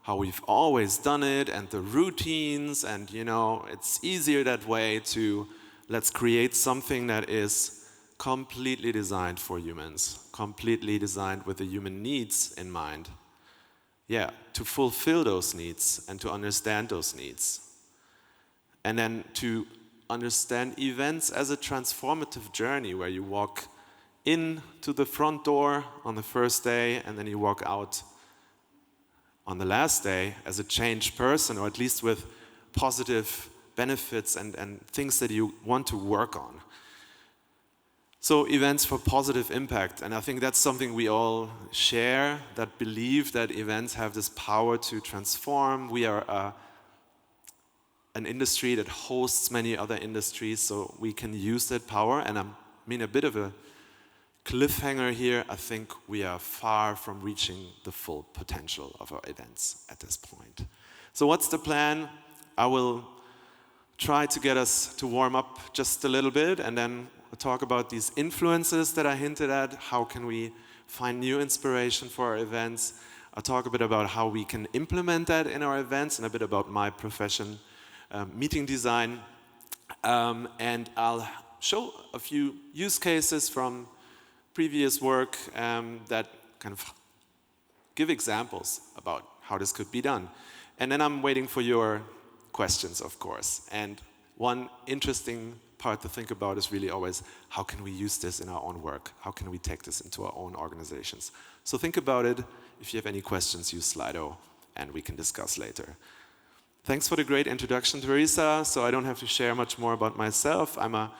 how we've always done it and the routines and, you know, it's easier that way, to let's create something that is completely designed for humans, completely designed with the human needs in mind. Yeah, to fulfill those needs and to understand those needs. And then to understand events as a transformative journey where you walk in to the front door on the first day and then you walk out on the last day as a changed person, or at least with positive benefits and things that you want to work on. So events for positive impact, and I think that's something we all share, that belief that events have this power to transform. We are an industry that hosts many other industries, so we can use that power. And I mean, a bit of a cliffhanger here, I think we are far from reaching the full potential of our events at this point. So what's the plan? I will try to get us to warm up just a little bit, and then we'll talk about these influences that I hinted at. How can we find new inspiration for our events? I'll talk a bit about how we can implement that in our events, and a bit about my profession, meeting design, and I'll show a few use cases from previous work that kind of give examples about how this could be done. And then I'm waiting for your questions, of course. And one interesting part to think about is really always, how can we use this in our own work? How can we take this into our own organizations? So think about it. If you have any questions, use Slido, and we can discuss later. Thanks for the great introduction, Teresa. So I don't have to share much more about myself. I'm a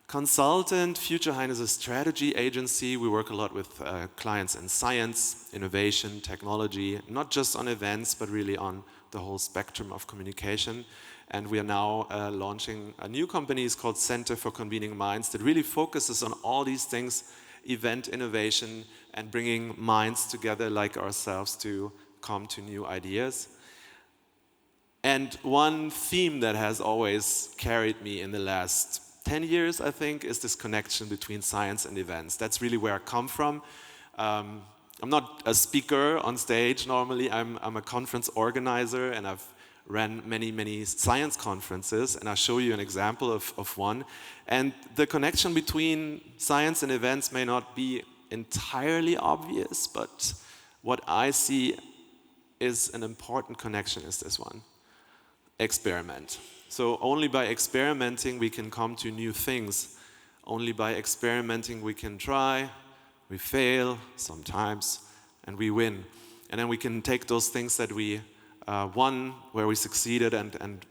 consultant. Future Hein is a strategy agency. We work a lot with clients in science, innovation, technology, not just on events, but really on the whole spectrum of communication. And we are now launching a new company. It's called Center for Convening Minds, that really focuses on all these things, event innovation, and bringing minds together like ourselves to come to new ideas. And one theme that has always carried me in the last 10 years, I think, is this connection between science and events. That's really where I come from. I'm not a speaker on stage normally. I'm a conference organizer, and I've ran many science conferences, and I'll show you an example of one. And the connection between science and events may not be entirely obvious, but what I see is an important connection is this one. Experiment. So only by experimenting we can come to new things. Only by experimenting we can try, we fail sometimes, and we win. And then we can take those things that we won, where we succeeded, and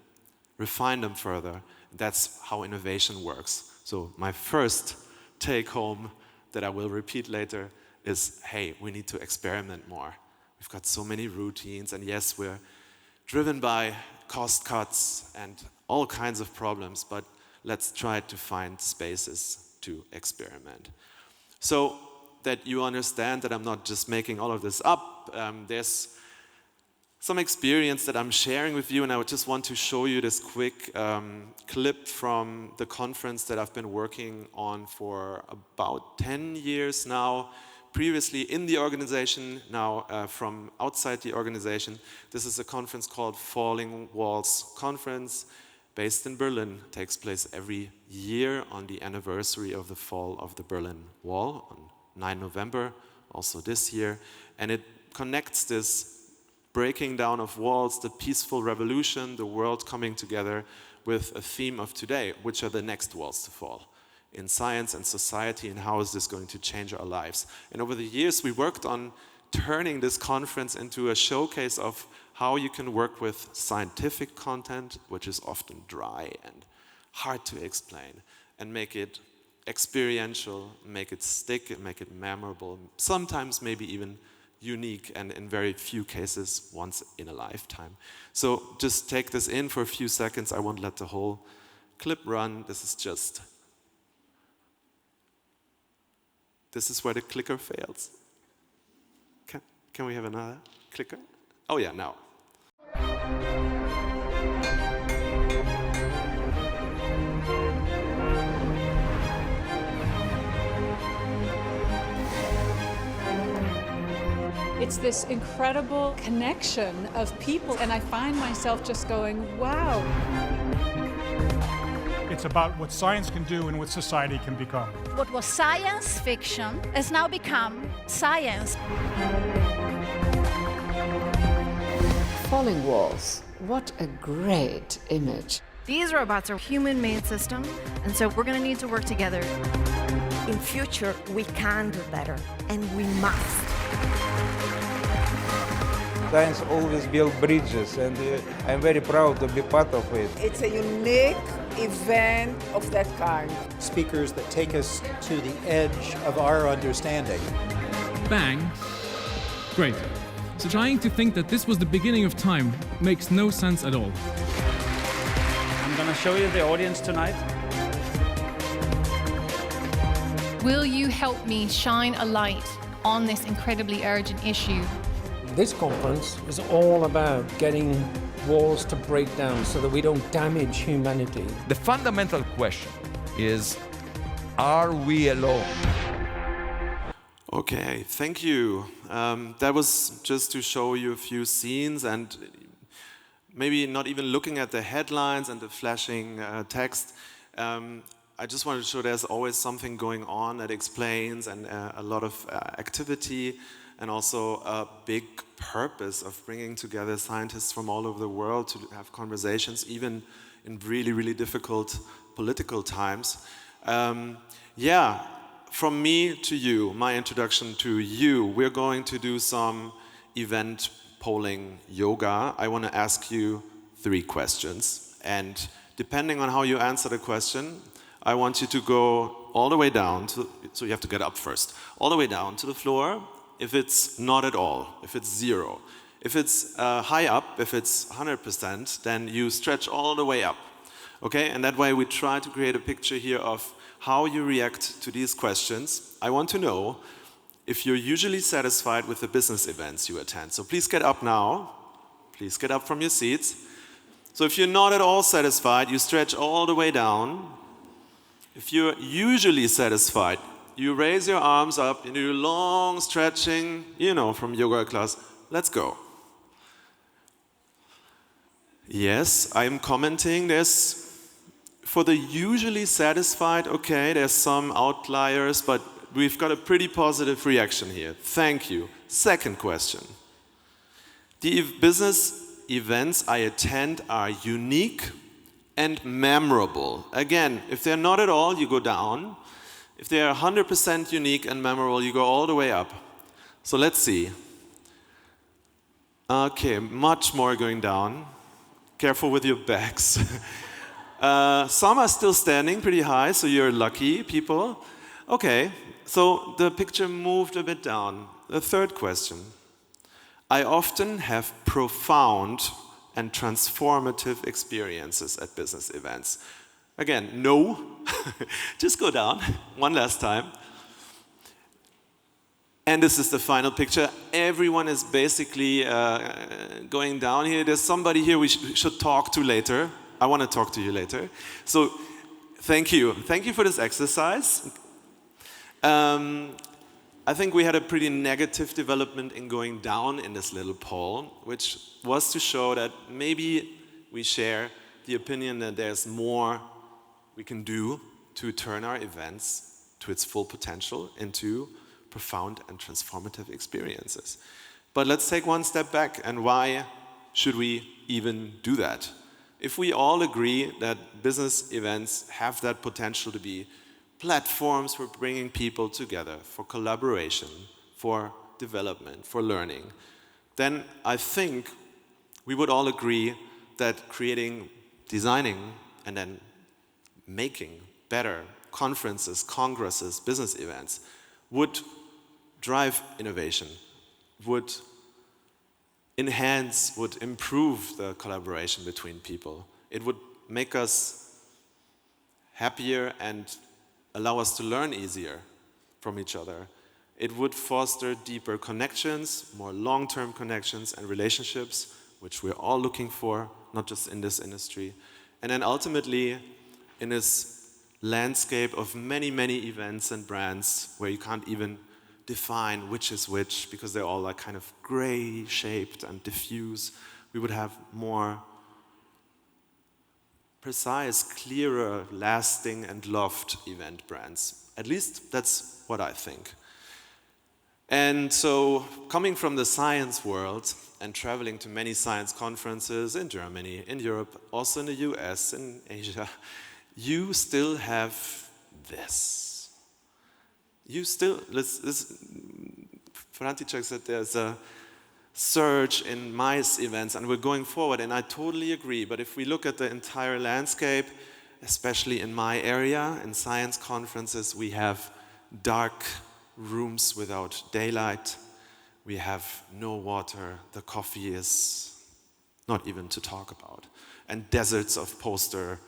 refine them further. That's how innovation works. So my first take home that I will repeat later is, hey, we need to experiment more. We've got so many routines, and yes, we're driven by cost cuts and all kinds of problems, but let's try to find spaces to experiment. So that you understand that I'm not just making all of this up, there's some experience that I'm sharing with you, and I would just want to show you this quick clip from the conference that I've been working on for about 10 years now. Previously in the organization, now from outside the organization. This is a conference called Falling Walls Conference, based in Berlin. It takes place every year on the anniversary of the fall of the Berlin Wall on 9 November, also this year. And it connects this breaking down of walls, the peaceful revolution, the world coming together, with a theme of today, which are the next walls to fall in science and society, and how is this going to change our lives. And over the years, we worked on turning this conference into a showcase of how you can work with scientific content, which is often dry and hard to explain, and make it experiential, make it stick, and make it memorable, sometimes maybe even unique and in very few cases once in a lifetime. So just take this in for a few seconds. I won't let the whole clip run. This is where the clicker fails. Can we have another clicker? Oh yeah, now. It's this incredible connection of people, and I find myself just going, wow. It's about what science can do and what society can become. What was science fiction has now become science. Falling walls. What a great image. These robots are human-made systems, and so we're going to need to work together. In future, we can do better, and we must. Science always builds bridges, and I'm very proud to be part of it. It's a unique event of that kind. Speakers that take us to the edge of our understanding. Bang. Great. So trying to think that this was the beginning of time makes no sense at all. I'm going to show you the audience tonight. Will you help me shine a light on this incredibly urgent issue? This conference is all about getting walls to break down so that we don't damage humanity. The fundamental question is, are we alone? Okay, thank you. That was just to show you a few scenes and maybe not even looking at the headlines and the flashing text. I just wanted to show there's always something going on that explains and a lot of activity and also a big purpose of bringing together scientists from all over the world to have conversations, even in really, really difficult political times. Yeah, from me to you, my introduction to you, we're going to do some event polling yoga. I want to ask you 3 questions. And depending on how you answer the question, I want you to go all the way down to, so you have to get up first, all the way down to the floor. If it's not at all, if it's 0. If it's high up, if it's 100%, then you stretch all the way up. Okay, and that way we try to create a picture here of how you react to these questions. I want to know if you're usually satisfied with the business events you attend. So please get up now. Please get up from your seats. So if you're not at all satisfied, you stretch all the way down. If you're usually satisfied, you raise your arms up, you do long stretching, you know, from yoga class. Let's go. Yes, I'm commenting. There's, for the usually satisfied, okay, there's some outliers, but we've got a pretty positive reaction here. Thank you. Second question. The business events I attend are unique and memorable. Again, if they're not at all, you go down. If they are 100% unique and memorable, you go all the way up. So let's see. Okay, much more going down. Careful with your backs. Some are still standing pretty high, so you're lucky, people. Okay, so the picture moved a bit down. The third question. I often have profound and transformative experiences at business events. Again, no. Just go down one last time. And this is the final picture. Everyone is basically going down here. There's somebody here we should talk to later. I want to talk to you later. So thank you. Thank you for this exercise. I think we had a pretty negative development in going down in this little poll, which was to show that maybe we share the opinion that there's more we can do to turn our events to its full potential into profound and transformative experiences. But let's take one step back, and why should we even do that? If we all agree that business events have that potential to be platforms for bringing people together, for collaboration, for development, for learning, then I think we would all agree that creating, designing, and then making better conferences, congresses, business events would drive innovation, would enhance, would improve the collaboration between people. It would make us happier and allow us to learn easier from each other. It would foster deeper connections, more long-term connections and relationships, which we're all looking for, not just in this industry. And then ultimately, in this landscape of many, many events and brands where you can't even define which is which because they're all like kind of gray-shaped and diffuse, we would have more precise, clearer, lasting and loved event brands. At least that's what I think. And so, coming from the science world and traveling to many science conferences in Germany, in Europe, also in the US, in Asia, you still have this. You still, František said there's a surge in mice events and we're going forward, and I totally agree, but if we look at the entire landscape, especially in my area, in science conferences, we have dark rooms without daylight, we have no water, the coffee is not even to talk about, and deserts of poster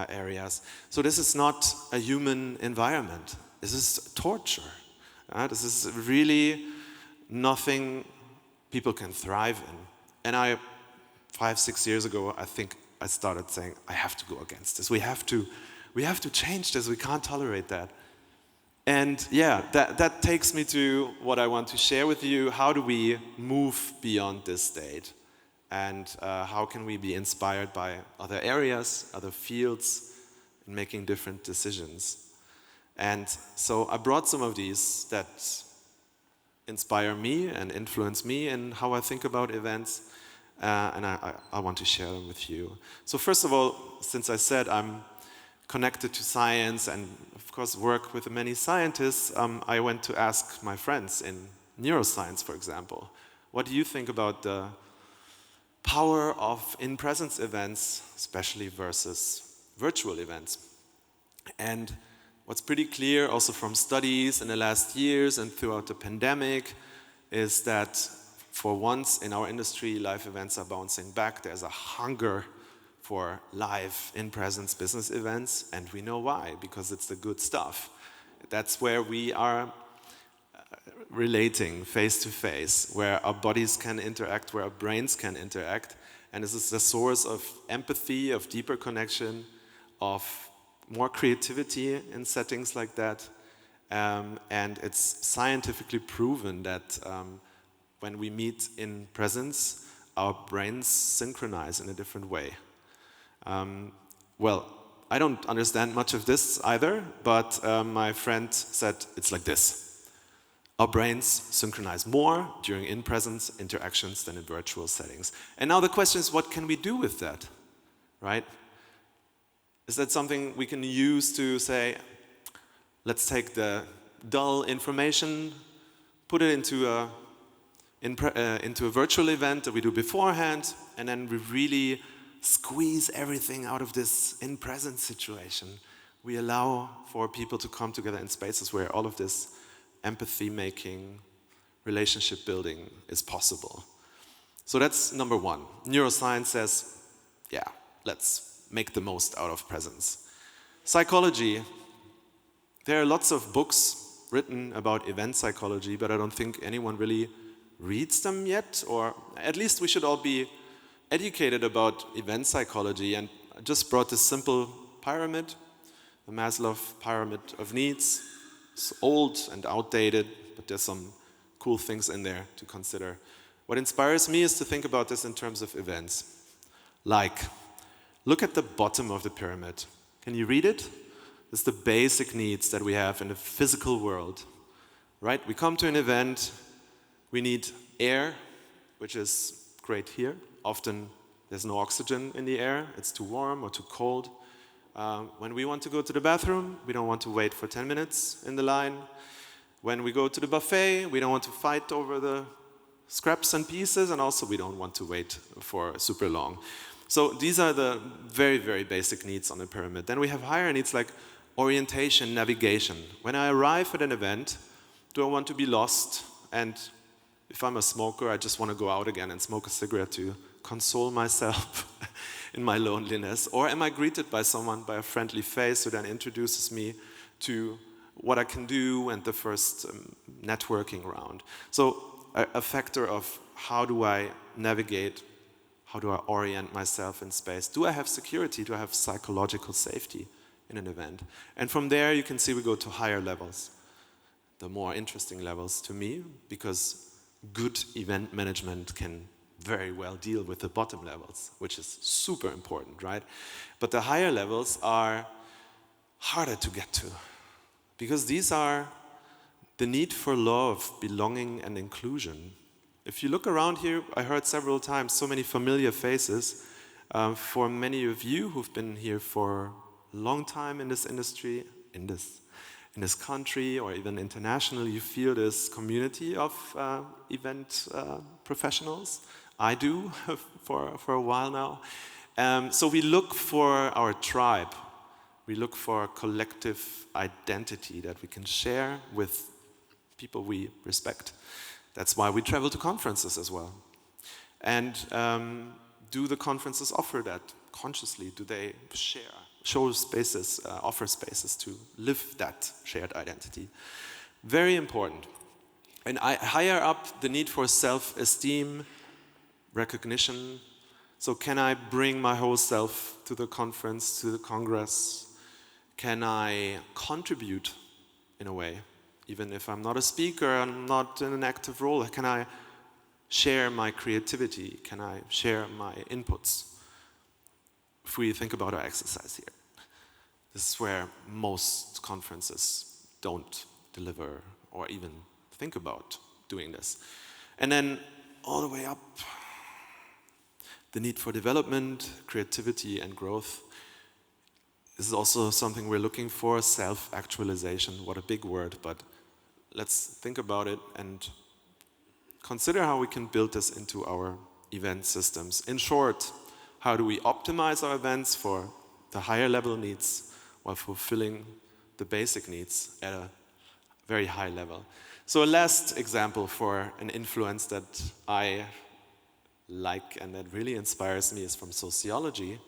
areas. So this is not a human environment, this is torture. This is really nothing people can thrive in. And 5-6 years ago, I think I started saying, I have to go against this. We have to change this, we can't tolerate that. And yeah, that takes me to what I want to share with you. How do we move beyond this state? And how can we be inspired by other areas, other fields, in making different decisions? And so I brought some of these that inspire me and influence me in how I think about events, and I want to share them with you. So first of all, since I said I'm connected to science and of course work with many scientists, I went to ask my friends in neuroscience, for example, what do you think about the power of in-presence events, especially versus virtual events? And what's pretty clear also from studies in the last years and throughout the pandemic is that for once in our industry, live events are bouncing back. There's a hunger for live in-presence business events, and we know why, because it's the good stuff. That's where we are relating face to face, where our bodies can interact, where our brains can interact, and this is the source of empathy, of deeper connection, of more creativity in settings like that, and it's scientifically proven that when we meet in presence, our brains synchronize in a different way. Well, I don't understand much of this either, but my friend said it's like this. Our brains synchronize more during in-presence interactions than in virtual settings. And now the question is, what can we do with that, right? Is that something we can use to say, let's take the dull information, put it into a virtual event that we do beforehand, and then we really squeeze everything out of this in-presence situation. We allow for people to come together in spaces where all of this empathy-making, relationship-building is possible. So that's number one. Neuroscience says, yeah, let's make the most out of presence. Psychology, there are lots of books written about event psychology, but I don't think anyone really reads them yet, or at least we should all be educated about event psychology. And I just brought this simple pyramid, the Maslow pyramid of needs. It's old and outdated, but there's some cool things in there to consider. What inspires me is to think about this in terms of events. Like, look at the bottom of the pyramid. Can you read it? It's the basic needs that we have in the physical world, right? We come to an event, we need air, which is great here. Often there's no oxygen in the air, it's too warm or too cold. When we want to go to the bathroom, we don't want to wait for 10 minutes in the line. When we go to the buffet, we don't want to fight over the scraps and pieces, and also we don't want to wait for super long. So these are the very, very basic needs on the pyramid. Then we have higher needs like orientation, navigation. When I arrive at an event, do I want to be lost? And If I'm a smoker, I just want to go out again and smoke a cigarette to console myself in my loneliness? Or am I greeted by someone, by a friendly face, who then introduces me to what I can do and the first networking round? So a factor of how do I navigate, how do I orient myself in space? Do I have security? Do I have psychological safety in an event? And from there you can see we go to higher levels, the more interesting levels to me, because good event management can very well deal with the bottom levels, which is super important, right? But the higher levels are harder to get to, because these are the need for love, belonging, and inclusion. If you look around here, I heard several times so many familiar faces. For many of you who've been here for a long time in this industry, in this country, or even internationally, you feel this community of event professionals. I do for a while now. So we look for our tribe. We look for a collective identity that we can share with people we respect. That's why we travel to conferences as well. And do the conferences offer that consciously? Do they show spaces, offer spaces to live that shared identity? Very important. And higher up, the need for self-esteem, recognition. So can I bring my whole self to the conference, to the congress? Can I contribute in a way? Even if I'm not a speaker, I'm not in an active role, can I share my creativity? Can I share my inputs? If we think about our exercise here, this is where most conferences don't deliver or even think about doing this. And then all the way up, the need for development, creativity, and growth. This is also something we're looking for, self-actualization. What a big word, but let's think about it and consider how we can build this into our event systems. In short, how do we optimize our events for the higher level needs while fulfilling the basic needs at a very high level? So a last example for an influence that I like and that really inspires me is from sociology.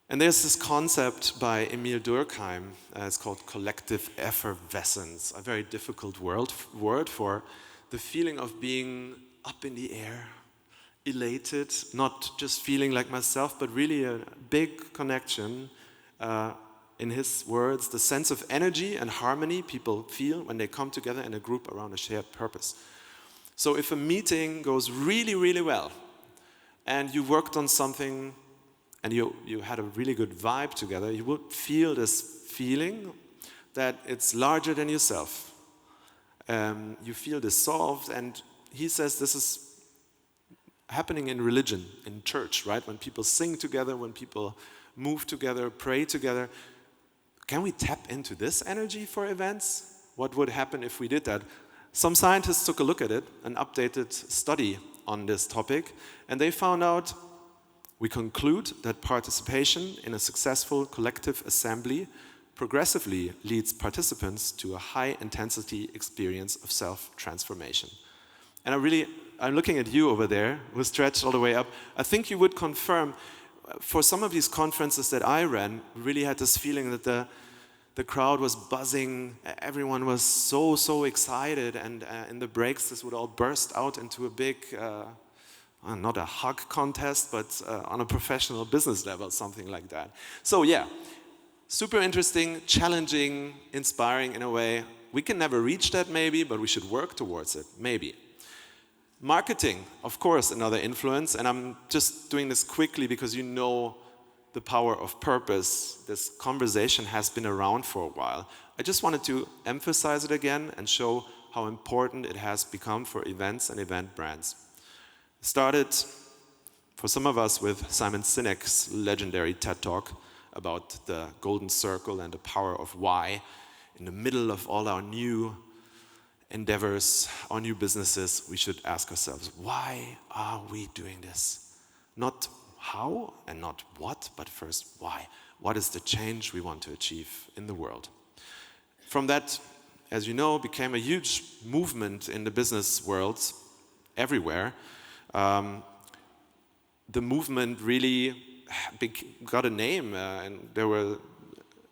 And there's this concept by Emil Durkheim, it's called collective effervescence, a very difficult word for the feeling of being up in the air, elated, not just feeling like myself, but really a big connection. In his words, the sense of energy and harmony people feel when they come together in a group around a shared purpose. So if a meeting goes really, really well, and you worked on something and you had a really good vibe together, you would feel this feeling that it's larger than yourself. You feel dissolved, and he says this is happening in religion, in church, right? When people sing together, when people move together, pray together. Can we tap into this energy for events? What would happen if we did that? Some scientists took a look at it, an updated study on this topic, and they found out, we conclude that participation in a successful collective assembly progressively leads participants to a high-intensity experience of self-transformation. And I'm looking at you over there, who stretched all the way up. I think you would confirm, for some of these conferences that I ran, we really had this feeling that the crowd was buzzing, everyone was so excited, and in the breaks this would all burst out into a big, not a hug contest, but on a professional business level, something like that. So yeah, super interesting, challenging, inspiring in a way. We can never reach that maybe, but we should work towards it, maybe. Marketing, of course, another influence, and I'm just doing this quickly because you know the power of purpose. This conversation has been around for a while. I just wanted to emphasize it again and show how important it has become for events and event brands. Started, for some of us, with Simon Sinek's legendary TED Talk about the golden circle and the power of why. In the middle of all our new endeavors, our new businesses, we should ask ourselves, why are we doing this? Not how and not what, but first why. What is the change we want to achieve in the world? From that as you know, became a huge movement in the business world everywhere. The movement really got a name, and there were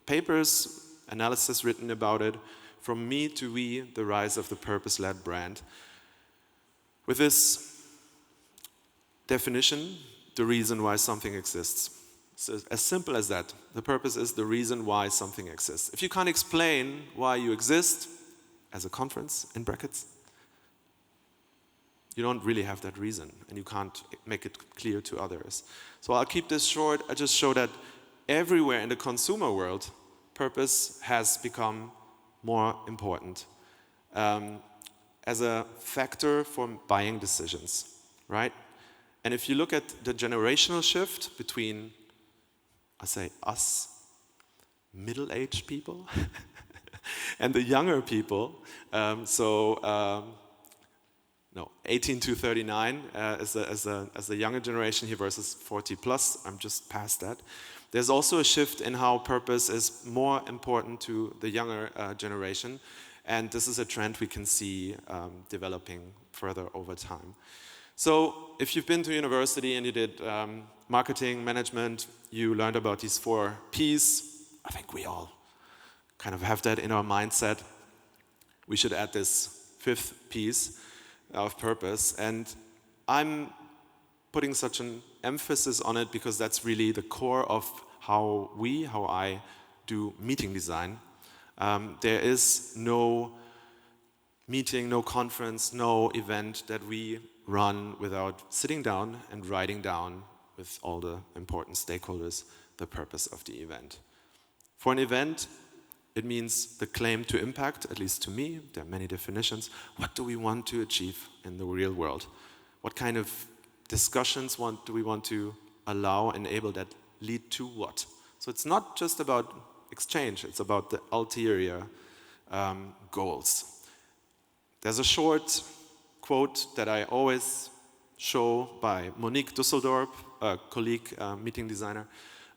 papers, analysis written about it, from me to we, the rise of the purpose-led brand. With this definition, the reason why something exists. So as simple as that. The purpose is the reason why something exists. If you can't explain why you exist as a conference, in brackets, you don't really have that reason, and you can't make it clear to others. So I'll keep this short. I just show that everywhere in the consumer world, purpose has become more important as a factor for buying decisions, right? And if you look at the generational shift between, I say us, middle-aged people, and the younger people, 18 to 39 as the younger generation here versus 40 plus, I'm just past that. There's also a shift in how purpose is more important to the younger generation, and this is a trend we can see developing further over time. So if you've been to university and you did marketing, management, you learned about these 4 Ps. I think we all kind of have that in our mindset. We should add this 5th piece of purpose, and I'm putting such an emphasis on it because that's really the core of how I do meeting design. There is no meeting, no conference, no event that we run without sitting down and writing down with all the important stakeholders the purpose of the event. For an event, it means the claim to impact, at least to me. There are many definitions. What do we want to achieve in the real world? What kind of discussions do we want to allow, enable that lead to what? So it's not just about exchange, it's about the ulterior goals. There's a short quote that I always show by Monique Dusseldorp, a colleague, meeting designer.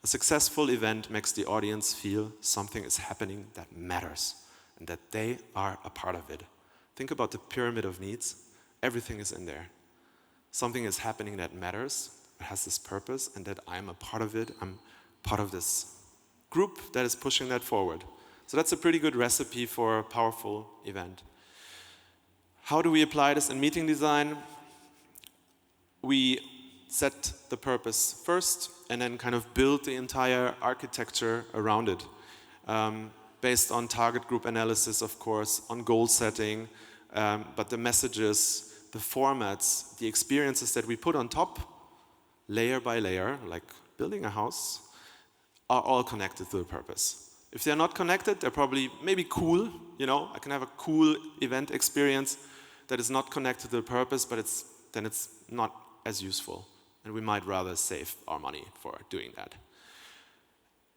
A successful event makes the audience feel something is happening that matters and that they are a part of it. Think about the pyramid of needs. Everything is in there. Something is happening that matters, it has this purpose, and that I'm a part of it. I'm part of this group that is pushing that forward. So that's a pretty good recipe for a powerful event. How do we apply this in meeting design? We set the purpose first and then kind of build the entire architecture around it. Based on target group analysis, of course, on goal setting, but the messages, the formats, the experiences that we put on top, layer by layer, like building a house, are all connected to the purpose. If they're not connected, they're probably maybe cool, you know, I can have a cool event experience that is not connected to the purpose, but then it's not as useful. And we might rather save our money for doing that.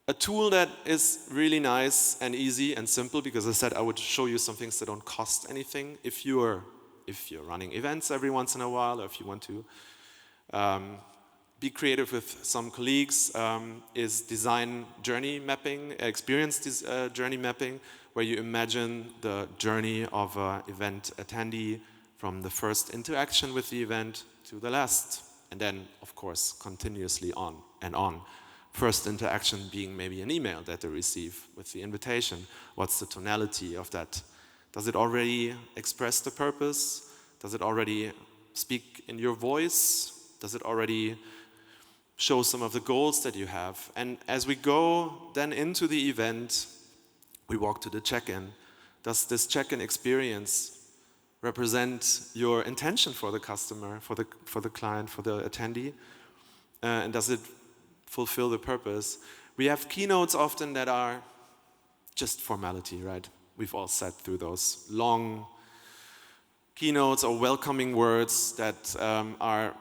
A tool that is really nice and easy and simple, because I said I would show you some things that don't cost anything. If you're running events every once in a while, or if you want to be creative with some colleagues, is design journey mapping, experience journey mapping, where you imagine the journey of an event attendee from the first interaction with the event to the last. And then, of course, continuously on and on. First interaction being maybe an email that they receive with the invitation. What's the tonality of that? Does it already express the purpose? Does it already speak in your voice? Does it already show some of the goals that you have? And as we go then into the event, we walk to the check-in. Does this check-in experience represent your intention for the customer, for the client, for the attendee? And does it fulfill the purpose? We have keynotes often that are just formality, right? We've all sat through those long keynotes or welcoming words that are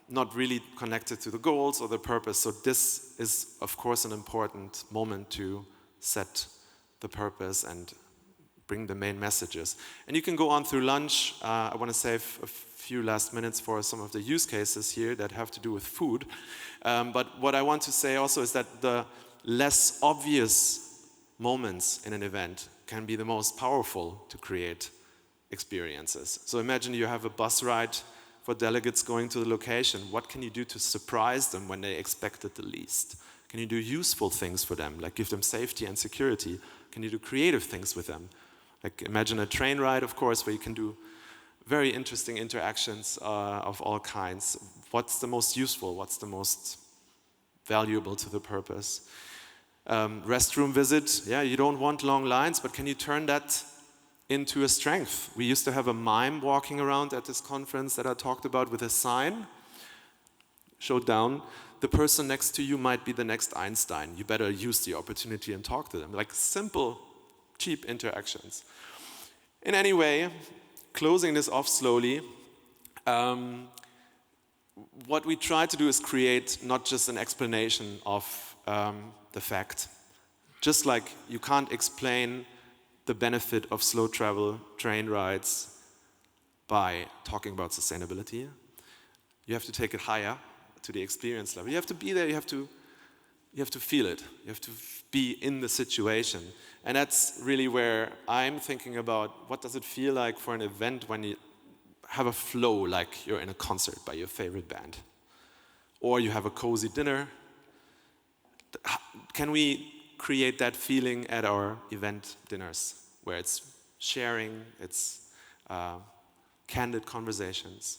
not really connected to the goals or the purpose. So this is, of course, an important moment to set the purpose and bring the main messages. And you can go on through lunch. I want to save a few last minutes for some of the use cases here that have to do with food. But what I want to say also is that the less obvious moments in an event can be the most powerful to create experiences. So imagine you have a bus ride for delegates going to the location. What can you do to surprise them when they expect it the least? Can you do useful things for them, like give them safety and security? Can you do creative things with them? Like imagine a train ride, of course, where you can do very interesting interactions of all kinds. What's the most useful? What's the most valuable to the purpose? Restroom visit, yeah, you don't want long lines, but can you turn that into a strength? We used to have a mime walking around at this conference that I talked about with a sign, showed down, the person next to you might be the next Einstein. You better use the opportunity and talk to them. Like simple, cheap interactions. In any way, closing this off slowly, what we try to do is create not just an explanation of the fact. Just like you can't explain the benefit of slow travel train rides by talking about sustainability, you have to take it higher to the experience level. You have to be there, you have to feel it, you have to be in the situation. And that's really where I'm thinking about what does it feel like for an event when you have a flow like you're in a concert by your favorite band. Or you have a cozy dinner. Can we create that feeling at our event dinners where it's sharing, it's candid conversations,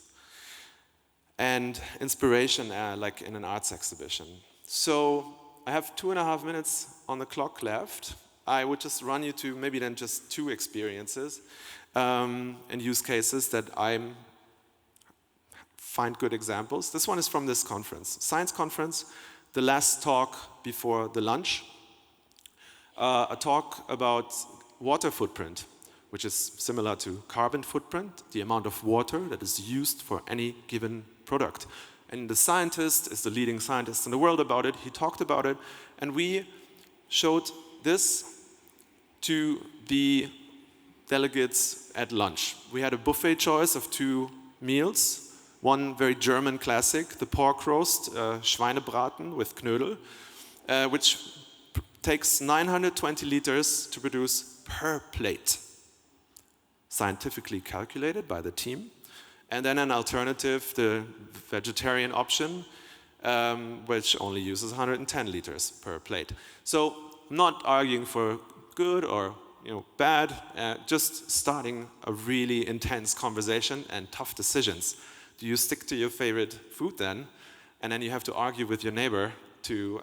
and inspiration like in an arts exhibition. So I have 2.5 minutes on the clock left. I would just run you to maybe then just 2 experiences and use cases that I find good examples. This one is from this conference, science conference, the last talk before the lunch, a talk about water footprint, which is similar to carbon footprint, the amount of water that is used for any given product. And the scientist is the leading scientist in the world about it. He talked about it, and we showed this to the delegates at lunch. We had a buffet choice of 2 meals. One very German classic, the pork roast, Schweinebraten with Knödel, which takes 920 liters to produce per plate. Scientifically calculated by the team. And then an alternative, the vegetarian option, which only uses 110 liters per plate. So I'm not arguing for good or bad, just starting a really intense conversation and tough decisions. Do you stick to your favorite food then? And then you have to argue with your neighbor to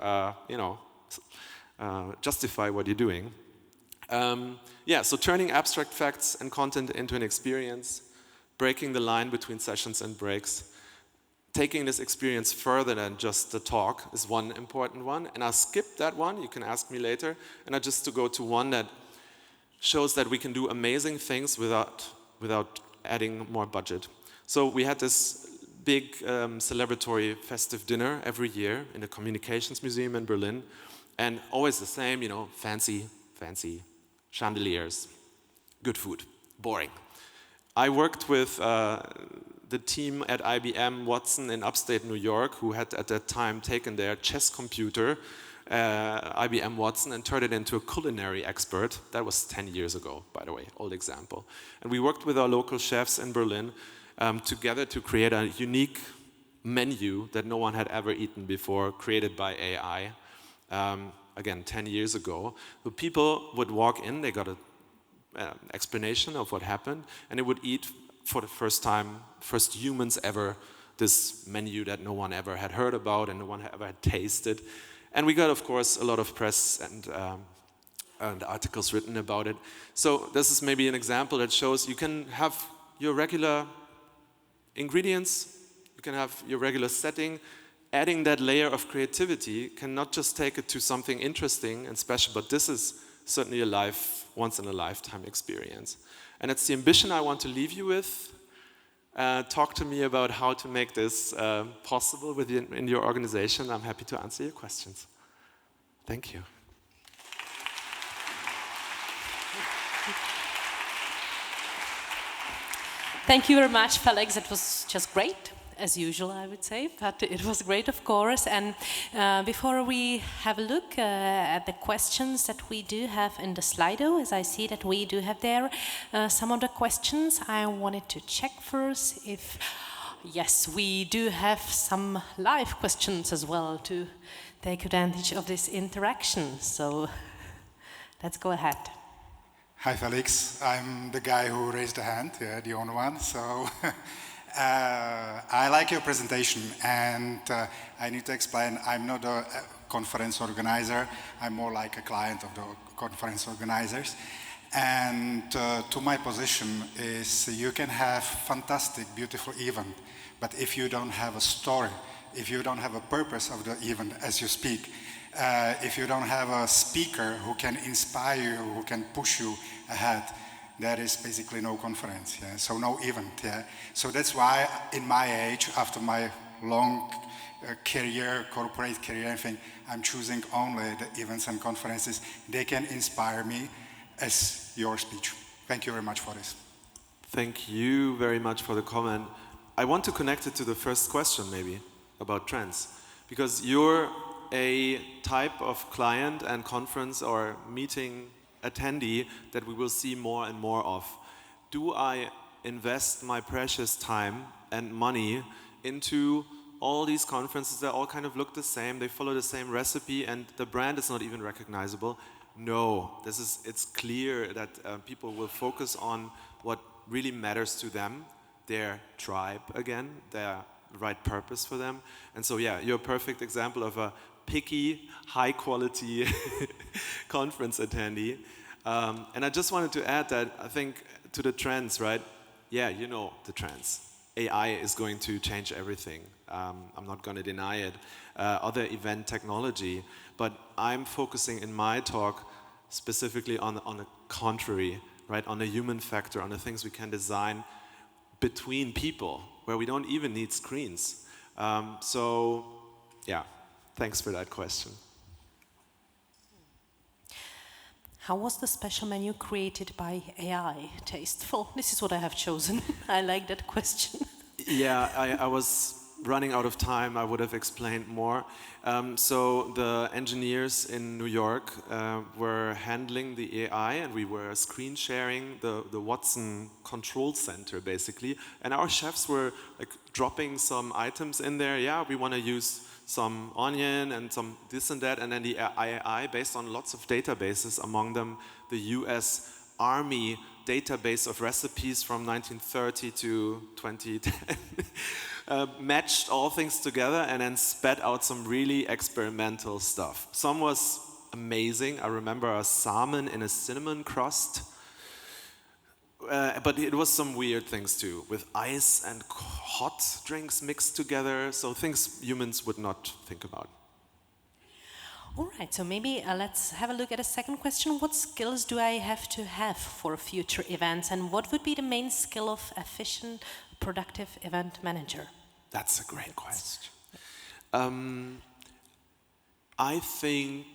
justify what you're doing. So turning abstract facts and content into an experience, breaking the line between sessions and breaks, taking this experience further than just the talk is one important one. And I'll skip that one, you can ask me later, and I'll just to go to one that shows that we can do amazing things without adding more budget. So we had this big celebratory festive dinner every year in the Communications Museum in Berlin, and always the same, fancy chandeliers, good food, boring. I worked with the team at IBM Watson in upstate New York, who had at that time taken their chess computer, IBM Watson, and turned it into a culinary expert. That was 10 years ago, by the way, old example. And we worked with our local chefs in Berlin together to create a unique menu that no one had ever eaten before, created by AI. Again, 10 years ago. The people would walk in, they got an explanation of what happened, and they would eat for the first time, first humans ever, this menu that no one ever had heard about and no one ever had tasted. And we got, of course, a lot of press and articles written about it. So this is maybe an example that shows you can have your regular ingredients, you can have your regular setting. Adding that layer of creativity can not just take it to something interesting and special, but this is certainly a once-in-a-lifetime experience. And it's the ambition I want to leave you with. Talk to me about how to make this possible in your organization. I'm happy to answer your questions. Thank you. Thank you very much, Felix. It was just great. as usual, I would say, but it was great, of course. And before we have a look at the questions that we do have in the Slido, as I see that we do have there some of the questions, I wanted to check first if, yes, we do have some live questions as well to take advantage of this interaction. So let's go ahead. Hi, Felix. I'm the guy who raised the hand, yeah, the only one. So I like your presentation, and I need to explain, I'm not a conference organizer. I'm more like a client of the conference organizers. And to my position is you can have fantastic, beautiful event, but if you don't have a story, if you don't have a purpose of the event as you speak, if you don't have a speaker who can inspire you, who can push you ahead, there is basically no conference, yeah? So no event. Yeah? So that's why in my age, after my long career, corporate career, I think I'm choosing only the events and conferences. They can inspire me as your speech. Thank you very much for this. Thank you very much for the comment. I want to connect it to the first question maybe about trends, because you're a type of client and conference or meeting attendee that we will see more and more of. Do I invest my precious time and money into all these conferences that all kind of look the same, they follow the same recipe, and the brand is not even recognizable? No, it's clear that people will focus on what really matters to them, their tribe again, their right purpose for them. And so yeah, you're a perfect example of a picky, high quality conference attendee. And I just wanted to add that I think to the trends, right? Yeah, you know the trends. AI is going to change everything. I'm not going to deny it. Other event technology. But I'm focusing in my talk specifically on the contrary, right? On the human factor, on the things we can design between people, where we don't even need screens. So, yeah, thanks for that question. How was the special menu created by AI tasteful? This is what I have chosen. I like that question. Yeah, I was running out of time. I would have explained more. So the engineers in New York were handling the AI, and we were screen sharing the Watson control center, basically. And our chefs were like dropping some items in there. Yeah, we want to use some onion and some this and that, and then the AI, based on lots of databases, among them the US Army database of recipes from 1930 to 2010, matched all things together and then spat out some really experimental stuff. Some was amazing. I remember a salmon in a cinnamon crust. But it was some weird things too, with ice and hot drinks mixed together, so things humans would not think about. All right, so maybe let's have a look at a second question. What skills do I have to have for future events, and what would be the main skill of efficient, productive event manager? That's a great question. I think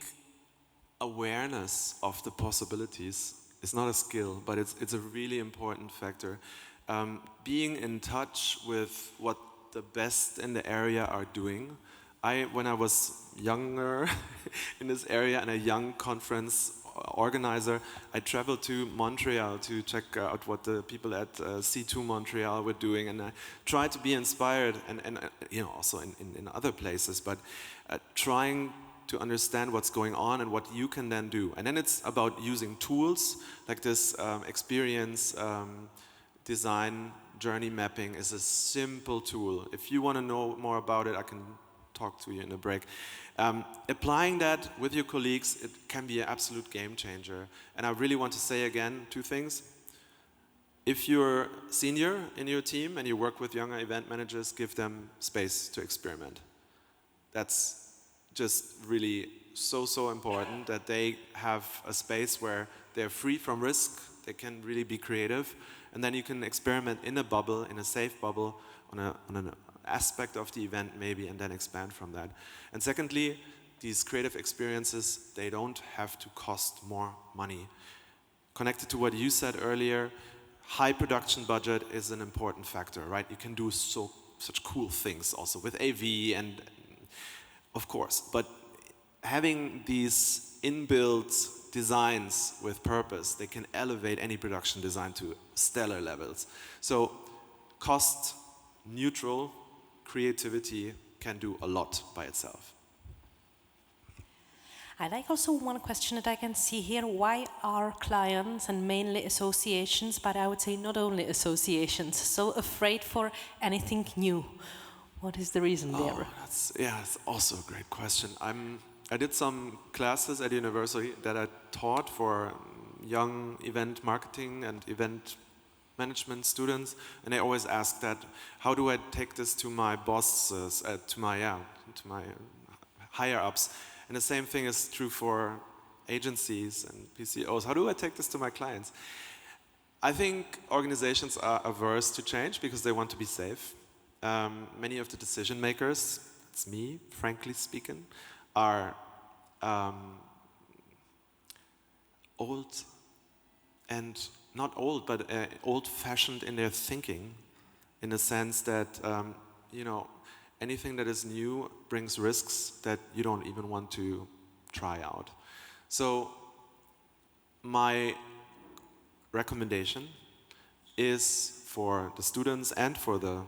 awareness of the possibilities is not a skill, but it's a really important factor. Being in touch with what the best in the area are doing. When I was younger in this area and a young conference organizer, I traveled to Montreal to check out what the people at C2 Montreal were doing, and I tried to be inspired, and you know, also in other places, but trying to understand what's going on and what you can then do. And then it's about using tools like this experience design journey mapping is a simple tool. If you want to know more about it, I can talk to you in a break. Applying that with your colleagues, it can be an absolute game changer. And I really want to say again 2 things. If you're senior in your team and you work with younger event managers, give them space to experiment. That's just really so important, that they have a space where they're free from risk, they can really be creative, and then you can experiment in a bubble, in a safe bubble, on an aspect of the event maybe, and then expand from that. And secondly, these creative experiences, they don't have to cost more money. Connected to what you said earlier, high production budget is an important factor, right? You can do so such cool things also with AV and of course, but having these inbuilt designs with purpose, they can elevate any production design to stellar levels. So cost neutral creativity can do a lot by itself. I like also one question that I can see here. Why are clients and mainly associations, but I would say not only associations, so afraid for anything new? What is the reason there? That's also a great question. I did some classes at university that I taught for young event marketing and event management students, and I always ask that, how do I take this to my bosses, to my higher ups? And the same thing is true for agencies and PCOs. How do I take this to my clients? I think organizations are averse to change because they want to be safe. Many of the decision makers, it's me, frankly speaking, are old and not old, but old-fashioned in their thinking, in the sense that anything that is new brings risks that you don't even want to try out. So my recommendation is for the students and for the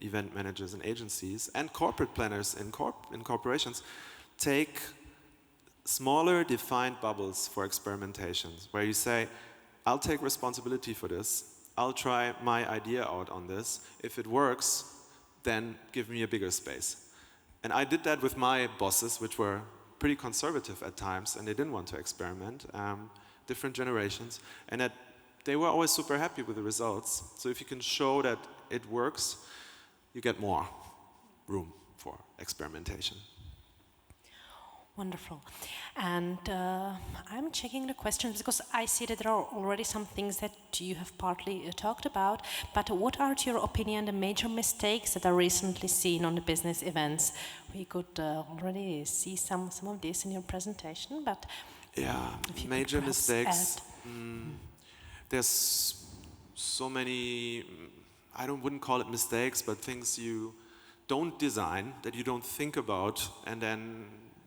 event managers and agencies and corporate planners in corporations, take smaller defined bubbles for experimentations where you say, I'll take responsibility for this, I'll try my idea out on this. If it works, then give me a bigger space. And I did that with my bosses, which were pretty conservative at times, and they didn't want to experiment, different generations, and that they were always super happy with the results. So if you can show that it works, you get more room for experimentation. Wonderful. And I'm checking the questions because I see that there are already some things that you have partly talked about, but what are, to your opinion, the major mistakes that are recently seen on the business events? We could already see some of this in your presentation, but major mistakes. There's so many, wouldn't call it mistakes, but things you don't design, that you don't think about, and then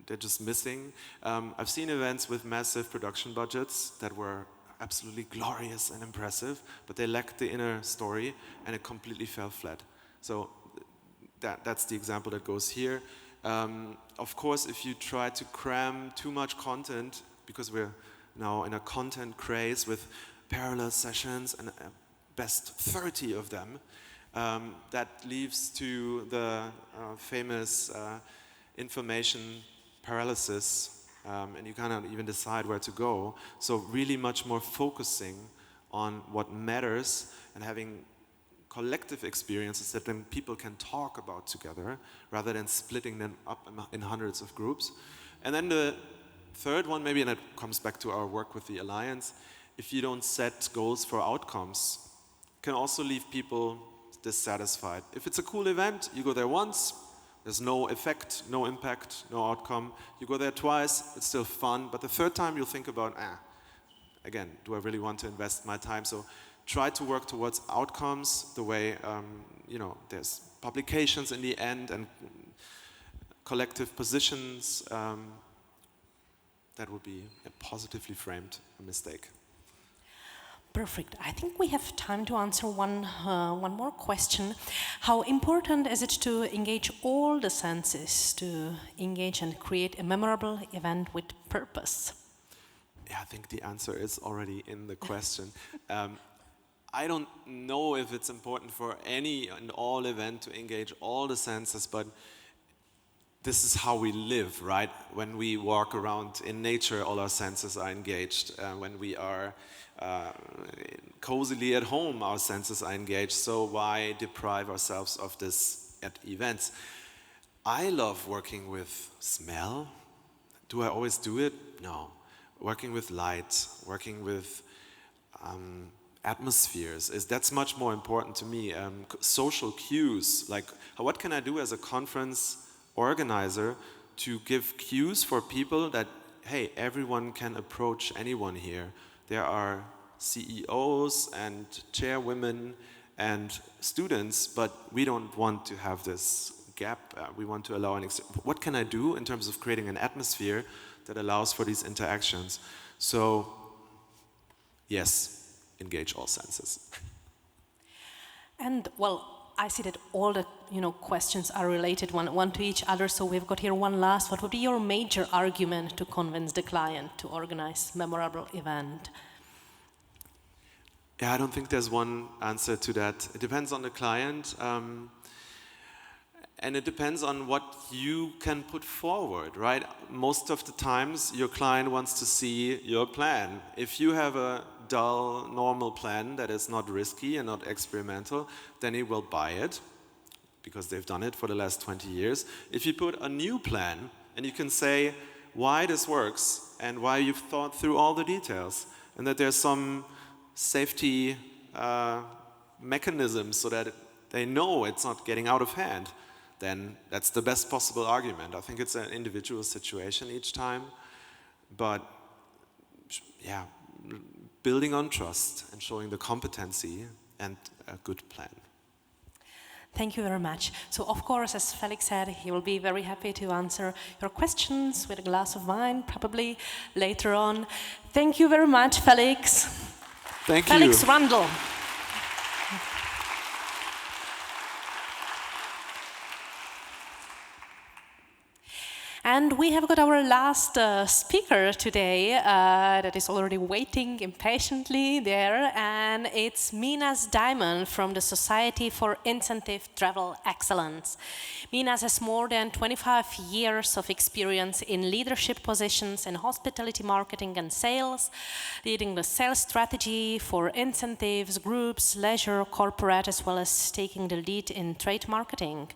they're just missing. I've seen events with massive production budgets that were absolutely glorious and impressive, but they lacked the inner story and it completely fell flat. So that's the example that goes here. Of course, if you try to cram too much content, because we're now in a content craze with parallel sessions and best 30 of them, that leads to the famous information paralysis, and you cannot even decide where to go. So really much more focusing on what matters and having collective experiences that then people can talk about together rather than splitting them up in hundreds of groups. And then the third one, maybe, and it comes back to our work with the Alliance, if you don't set goals for outcomes, can also leave people dissatisfied. If it's a cool event, you go there once, there's no effect, no impact, no outcome. You go there twice, it's still fun, but the third time you'll think about, again, do I really want to invest my time? So try to work towards outcomes the way, there's publications in the end and collective positions. That would be a positively framed mistake. Perfect. I think we have time to answer one more question. How important is it to engage all the senses, to engage and create a memorable event with purpose? Yeah, I think the answer is already in the question. I don't know if it's important for any and all event to engage all the senses, but this is how we live, right? When we walk around in nature, all our senses are engaged. When we are cozily at home, our senses are engaged. So why deprive ourselves of this at events? I love working with smell. Do I always do it? No. Working with light, working with atmospheres, that's much more important to me. Social cues, like what can I do as a conference organizer to give cues for people that, hey, everyone can approach anyone here. There are CEOs and chairwomen and students, but we don't want to have this gap. We want to allow what can I do in terms of creating an atmosphere that allows for these interactions? So, yes, engage all senses. And well, I see that all the questions are related one to each other. So we've got here one last. What would be your major argument to convince the client to organize memorable event? Yeah, I don't think there's one answer to that. It depends on the client, and it depends on what you can put forward, right? Most of the times, your client wants to see your plan. If you have a dull, normal plan that is not risky and not experimental, then he will buy it, because they've done it for the last 20 years. If you put a new plan, and you can say why this works, and why you've thought through all the details, and that there's some safety mechanisms so that they know it's not getting out of hand, then that's the best possible argument. I think it's an individual situation each time, but yeah, building on trust and showing the competency and a good plan. Thank you very much. So of course, as Felix said, he will be very happy to answer your questions with a glass of wine, probably later on. Thank you very much, Felix. Thank you. Felix Randl. And we have got our last speaker today that is already waiting impatiently there, and it's Minas Diamond from the Society for Incentive Travel Excellence. Minas has more than 25 years of experience in leadership positions in hospitality marketing and sales, leading the sales strategy for incentives, groups, leisure, corporate, as well as taking the lead in trade marketing.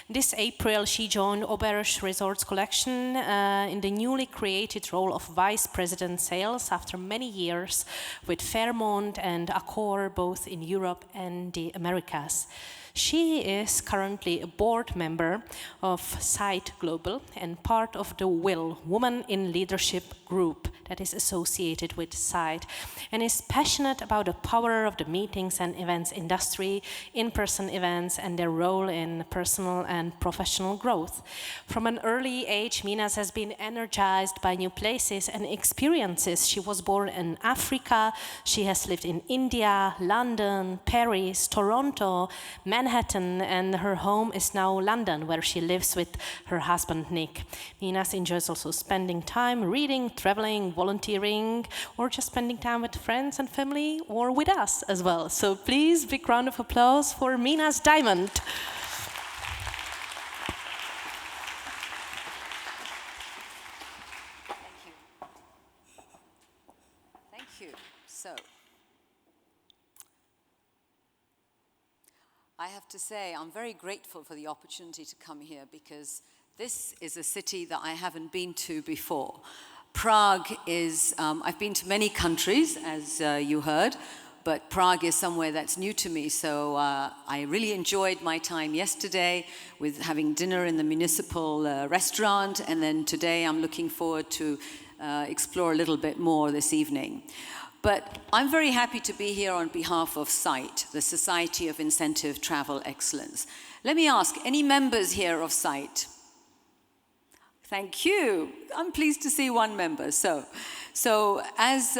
This April, she joined Auberge Resorts Collection in the newly created role of Vice President Sales after many years with Fairmont and Accor, both in Europe and the Americas. She is currently a board member of Site Global and part of the WIL, Women in Leadership group that is associated with Site, and is passionate about the power of the meetings and events industry, in-person events, and their role in personal and professional growth. From an early age, Minas has been energized by new places and experiences. She was born in Africa. She has lived in India, London, Paris, Toronto, Manhattan, and her home is now London, where she lives with her husband, Nick. Minas enjoys also spending time reading, traveling, volunteering, or just spending time with friends and family, or with us as well. So please, big round of applause for Minas Diamond. Thank you. So, I have to say, I'm very grateful for the opportunity to come here because this is a city that I haven't been to before. Prague is, I've been to many countries, as you heard, but Prague is somewhere that's new to me. So I really enjoyed my time yesterday with having dinner in the municipal restaurant, and then today I'm looking forward to explore a little bit more this evening. But I'm very happy to be here on behalf of SITE, the Society of Incentive Travel Excellence. Let me ask, any members here of SITE? Thank you. I'm pleased to see one member. So as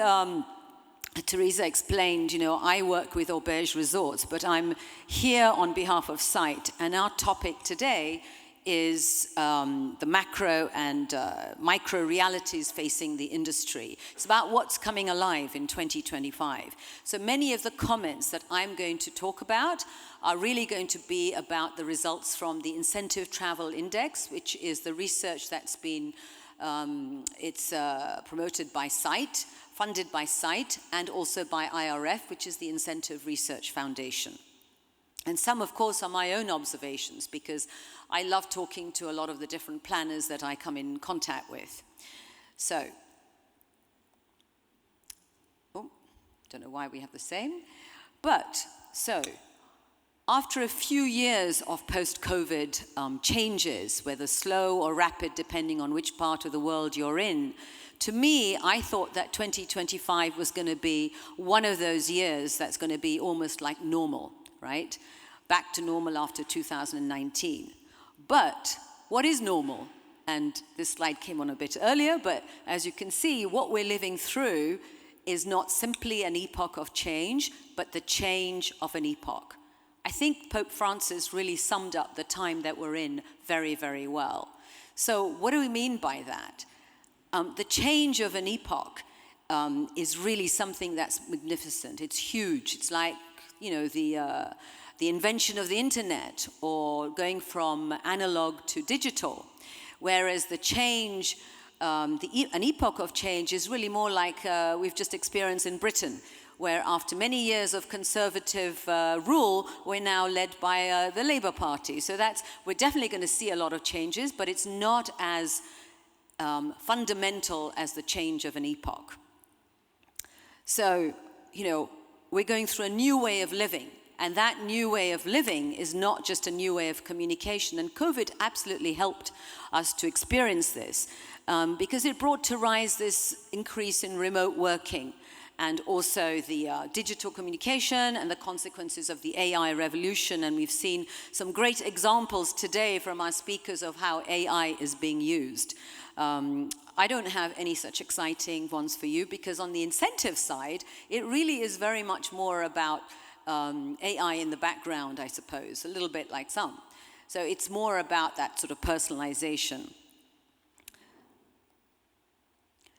Teresa explained, you know, I work with Auberge Resorts, but I'm here on behalf of SITE, and our topic today is the macro and micro realities facing the industry. It's about what's coming alive in 2025. So many of the comments that I'm going to talk about are really going to be about the results from the Incentive Travel Index, which is the research that's been, promoted by SITE, funded by SITE, and also by IRF, which is the Incentive Research Foundation. And some, of course, are my own observations because I love talking to a lot of the different planners that I come in contact with. So, don't know why we have the same. But, so, after a few years of post-COVID changes, whether slow or rapid, depending on which part of the world you're in, to me, I thought that 2025 was going to be one of those years that's going to be almost like normal. right? Back to normal after 2019. But what is normal? And this slide came on a bit earlier, but as you can see, what we're living through is not simply an epoch of change, but the change of an epoch. I think Pope Francis really summed up the time that we're in very, very well. So what do we mean by that? The change of an epoch is really something that's magnificent. It's huge. It's like, you know, the invention of the internet or going from analog to digital. Whereas the change, an epoch of change is really more like we've just experienced in Britain, where after many years of conservative rule, we're now led by the Labour Party. So we're definitely going to see a lot of changes, but it's not as fundamental as the change of an epoch. So, you know, we're going through a new way of living. And that new way of living is not just a new way of communication. And COVID absolutely helped us to experience this because it brought to rise this increase in remote working and also the digital communication and the consequences of the AI revolution. And we've seen some great examples today from our speakers of how AI is being used. I don't have any such exciting ones for you because on the incentive side, it really is very much more about AI in the background, I suppose, a little bit like some. So it's more about that sort of personalization.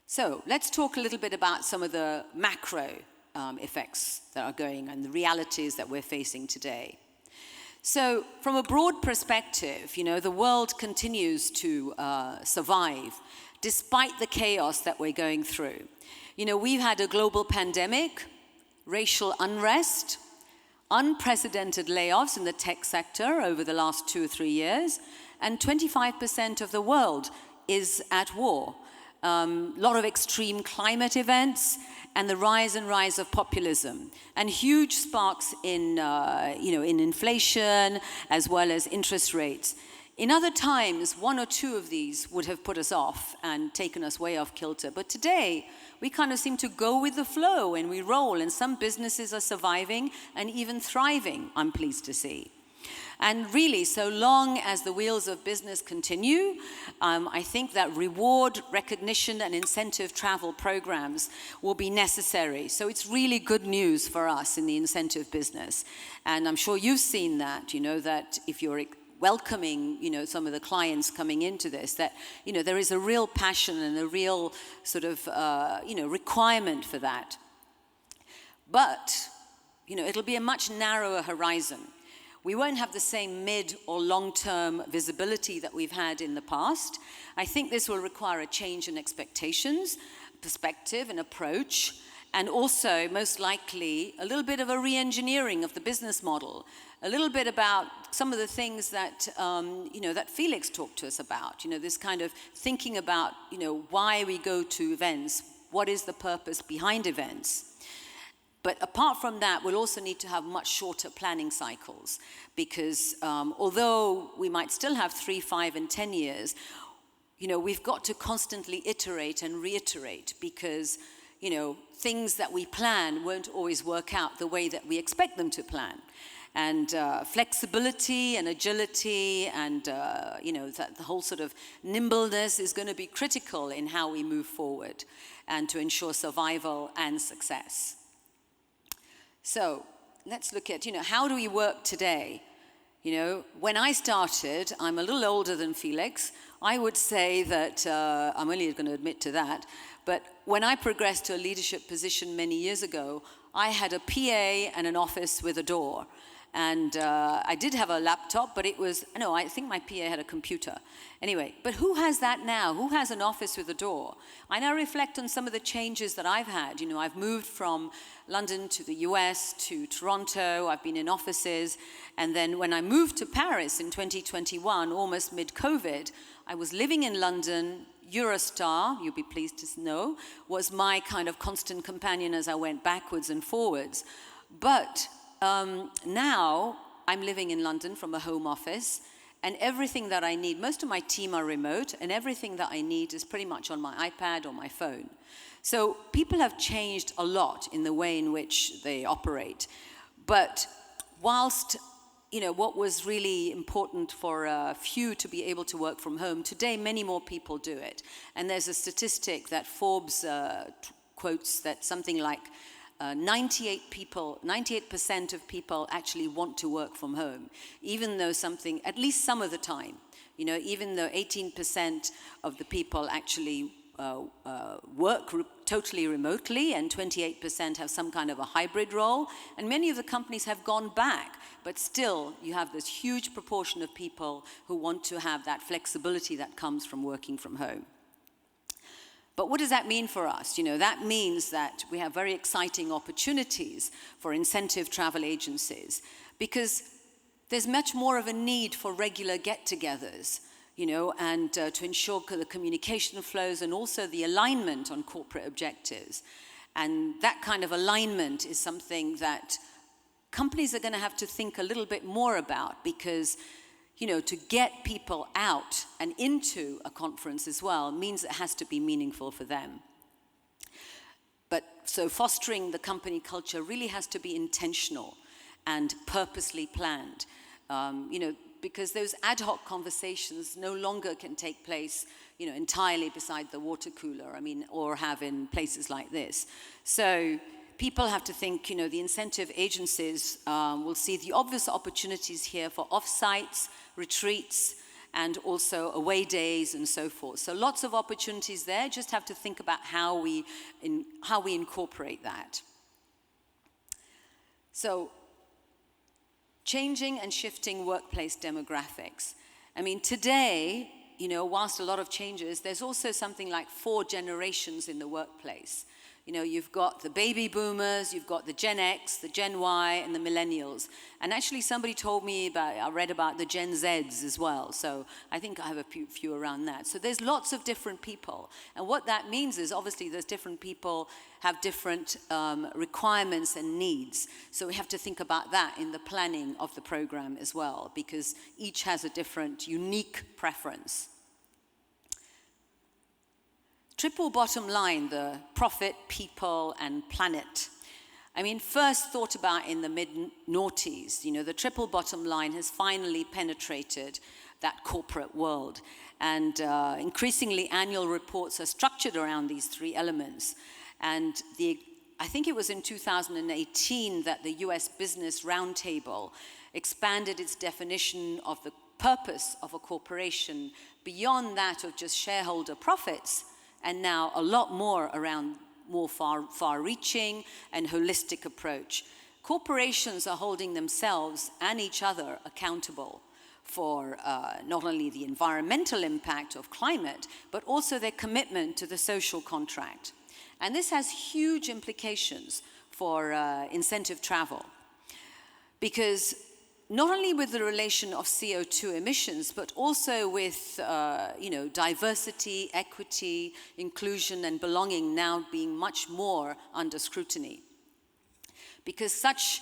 So let's talk a little bit about some of the macro effects that are going and the realities that we're facing today. So from a broad perspective, you know, the world continues to survive despite the chaos that we're going through. You know, we've had a global pandemic, racial unrest, unprecedented layoffs in the tech sector over the last 2 or 3 years, and 25% of the world is at war. A lot of extreme climate events and the rise of populism and huge sparks in, you know, in inflation as well as interest rates. In other times, 1 or 2 of these would have put us off and taken us way off kilter. But today, we kind of seem to go with the flow and we roll, and some businesses are surviving and even thriving, I'm pleased to see. And really, so long as the wheels of business continue, I think that reward, recognition, and incentive travel programs will be necessary. So it's really good news for us in the incentive business. And I'm sure you've seen that, you know, that if you're welcoming, you know, some of the clients coming into this, that, you know, there is a real passion and a real sort of, you know, requirement for that. But, you know, it'll be a much narrower horizon. We won't have the same mid or long-term visibility that we've had in the past. I think this will require a change in expectations, perspective and approach, and also, most likely, a little bit of a re-engineering of the business model, a little bit about some of the things that, you know, that Felix talked to us about, you know, this kind of thinking about, you know, why we go to events, what is the purpose behind events. But apart from that, we'll also need to have much shorter planning cycles because although we might still have 3, 5, and 10 years, you know, we've got to constantly iterate and reiterate because, you know, things that we plan won't always work out the way that we expect them to plan. And flexibility and agility and, you know, that the whole sort of nimbleness is going to be critical in how we move forward and to ensure survival and success. So let's look at, you know, how do we work today? You know, when I started, I'm a little older than Felix. I would say that, I'm only going to admit to that, but when I progressed to a leadership position many years ago, I had a PA and an office with a door. And I did have a laptop, but it was, no, I think my PA had a computer. Anyway, but who has that now? Who has an office with a door? I now reflect on some of the changes that I've had. You know, I've moved from London to the US to Toronto. I've been in offices. And then when I moved to Paris in 2021, almost mid-COVID, I was living in London. Eurostar, you'll be pleased to know, was my kind of constant companion as I went backwards and forwards. But now I'm living in London from a home office, and everything that I need, most of my team are remote, and everything that I need is pretty much on my iPad or my phone. So people have changed a lot in the way in which they operate. But whilst what was really important for a few to be able to work from home, today many more people do it. And there's a statistic that Forbes quotes that something like 98% of people actually want to work from home, even though at least some of the time, even though 18% of the people actually work totally remotely, and 28% have some kind of a hybrid role, and many of the companies have gone back, but still you have this huge proportion of people who want to have that flexibility that comes from working from home. But what does that mean for us? That means that we have very exciting opportunities for incentive travel agencies, because there's much more of a need for regular get-togethers, and to ensure the communication flows and also the alignment on corporate objectives. And that kind of alignment is something that companies are going to have to think a little bit more about, because to get people out and into a conference as well means it has to be meaningful for them. But so fostering the company culture really has to be intentional and purposely planned, because those ad hoc conversations no longer can take place, entirely beside the water cooler, or have in places like this. So people have to think, the incentive agencies will see the obvious opportunities here for off-sites, retreats, and also away days and so forth. So lots of opportunities there, just have to think about how we incorporate that. So, changing and shifting workplace demographics. Today, whilst a lot of changes, there's also something like 4 generations in the workplace. You've got the baby boomers, you've got the Gen X, the Gen Y, and the millennials. And actually somebody told me I read about the Gen Zs as well. So I think I have a few around that. So there's lots of different people. And what that means is obviously there's different people have different requirements and needs. So we have to think about that in the planning of the program as well, because each has a different, unique preference. Triple bottom line, the profit, people, and planet. First thought about in the mid-noughties, the triple bottom line has finally penetrated that corporate world. And increasingly annual reports are structured around these 3 elements. And I think it was in 2018 that the US Business Roundtable expanded its definition of the purpose of a corporation beyond that of just shareholder profits, and now a lot more around more far-reaching and holistic approach. Corporations are holding themselves and each other accountable for not only the environmental impact of climate, but also their commitment to the social contract. And this has huge implications for incentive travel, because not only with the relation of CO2 emissions, but also with diversity, equity, inclusion, and belonging now being much more under scrutiny. Because such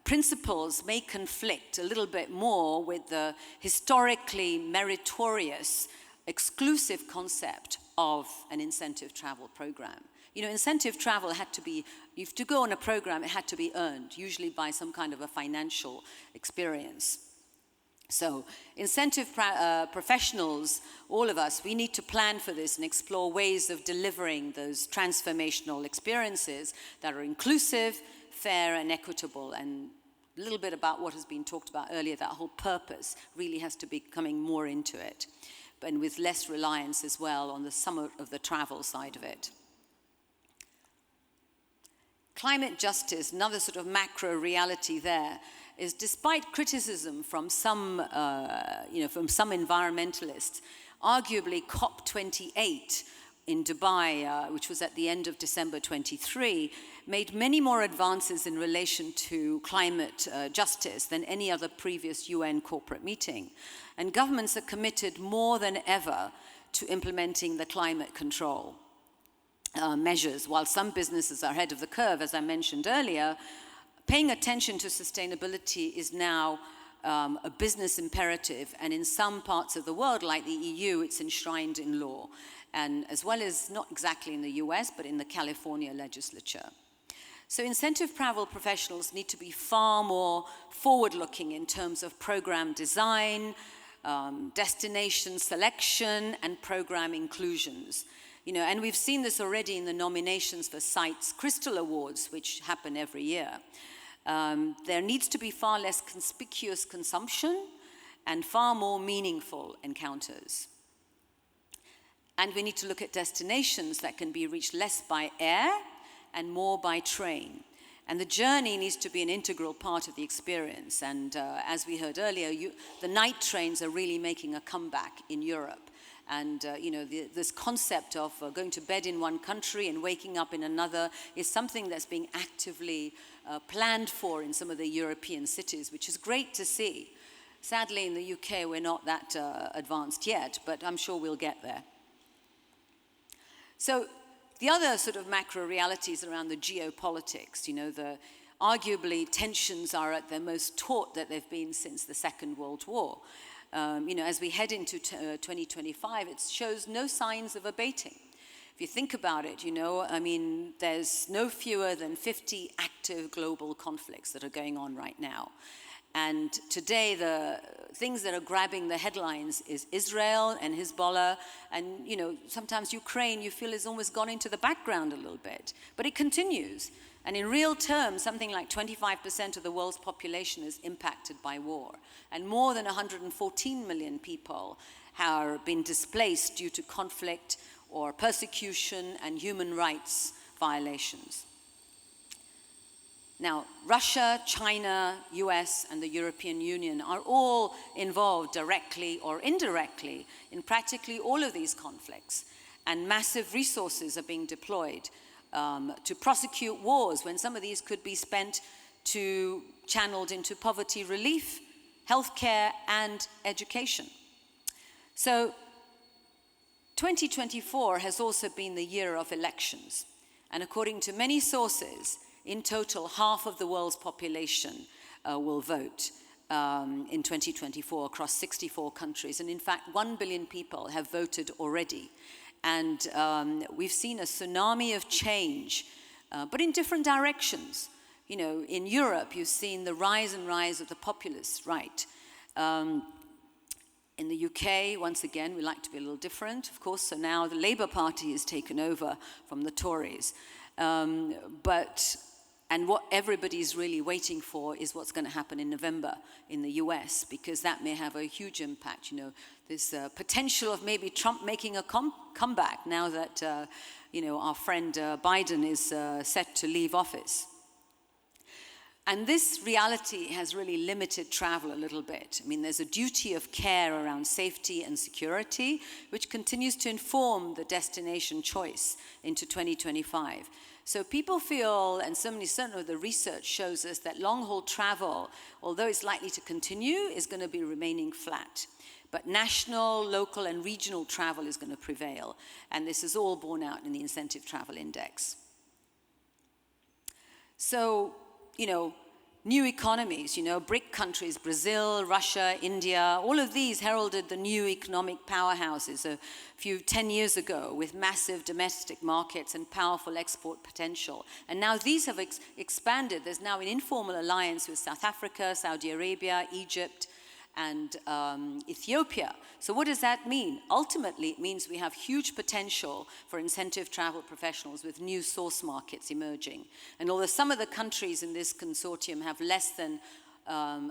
principles may conflict a little bit more with the historically meritorious, exclusive concept of an incentive travel program. Incentive travel had to be, if to go on a program, it had to be earned, usually by some kind of a financial experience. So incentive professionals, all of us, we need to plan for this and explore ways of delivering those transformational experiences that are inclusive, fair, and equitable. And a little bit about what has been talked about earlier, that whole purpose really has to be coming more into it, and with less reliance as well on the sum of the travel side of it. Climate justice, another sort of macro reality there, is despite criticism from some environmentalists, arguably COP28 in Dubai, which was at the end of December 23, made many more advances in relation to climate justice than any other previous UN corporate meeting. And governments are committed more than ever to implementing the climate control measures, while some businesses are ahead of the curve, as I mentioned earlier. Paying attention to sustainability is now a business imperative, and in some parts of the world, like the EU, it's enshrined in law, and as well as not exactly in the US, but in the California legislature. So incentive travel professionals need to be far more forward-looking in terms of program design, destination selection, and program inclusions. And we've seen this already in the nominations for CITES Crystal Awards, which happen every year. There needs to be far less conspicuous consumption and far more meaningful encounters. And we need to look at destinations that can be reached less by air and more by train. And the journey needs to be an integral part of the experience. And as we heard earlier, the night trains are really making a comeback in Europe. And this concept of going to bed in one country and waking up in another is something that's being actively planned for in some of the European cities, which is great to see. Sadly, in the UK, we're not that advanced yet, but I'm sure we'll get there. So the other sort of macro realities around the geopolitics, arguably tensions are at their most taut that they've been since the Second World War. As we head into 2025, it shows no signs of abating. If you think about it, there's no fewer than 50 active global conflicts that are going on right now. And today, the things that are grabbing the headlines is Israel and Hezbollah, and sometimes Ukraine, you feel, has almost gone into the background a little bit. But it continues. And in real terms, something like 25% of the world's population is impacted by war. And more than 114 million people have been displaced due to conflict or persecution and human rights violations. Now, Russia, China, US, and the European Union are all involved directly or indirectly in practically all of these conflicts. And massive resources are being deployed to prosecute wars when some of these could be channeled into poverty relief, healthcare, and education. So 2024 has also been the year of elections. And according to many sources, in total, half of the world's population will vote in 2024 across 64 countries. And in fact, 1 billion people have voted already. And we've seen a tsunami of change, but in different directions. In Europe, you've seen the rise of the populist right. In the UK, once again, we like to be a little different, of course. So now the Labour Party has taken over from the Tories. And what everybody's really waiting for is what's going to happen in November in the US, because that may have a huge impact. There's potential of maybe Trump making a comeback now that, our friend Biden is set to leave office. And this reality has really limited travel a little bit. There's a duty of care around safety and security, which continues to inform the destination choice into 2025. So people feel, and certainly the research shows us, that long-haul travel, although it's likely to continue, is going to be remaining flat. But national, local, and regional travel is going to prevail. And this is all borne out in the Incentive Travel Index. So, new economies, BRIC countries, Brazil, Russia, India, all of these heralded the new economic powerhouses 10 years ago with massive domestic markets and powerful export potential. And now these have expanded. There's now an informal alliance with South Africa, Saudi Arabia, Egypt, and Ethiopia. So what does that mean? Ultimately, it means we have huge potential for incentive travel professionals with new source markets emerging. And although some of the countries in this consortium have less than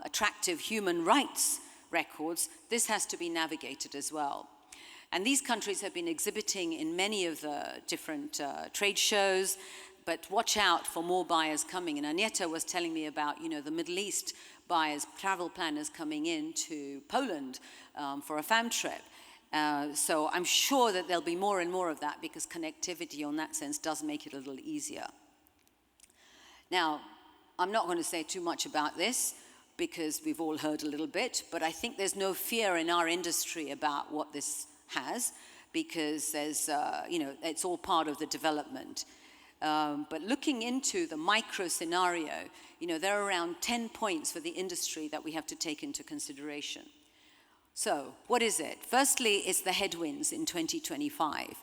attractive human rights records, this has to be navigated as well. And these countries have been exhibiting in many of the different trade shows, but watch out for more buyers coming. And Anieta was telling me about, the Middle East buyers, travel planners coming into Poland for a fam trip. So I'm sure that there'll be more and more of that, because connectivity in that sense does make it a little easier. Now, I'm not going to say too much about this, because we've all heard a little bit, but I think there's no fear in our industry about what this has, because there's, it's all part of the development. But looking into the micro scenario, there are around 10 points for the industry that we have to take into consideration. So, what is it? Firstly, it's the headwinds in 2025.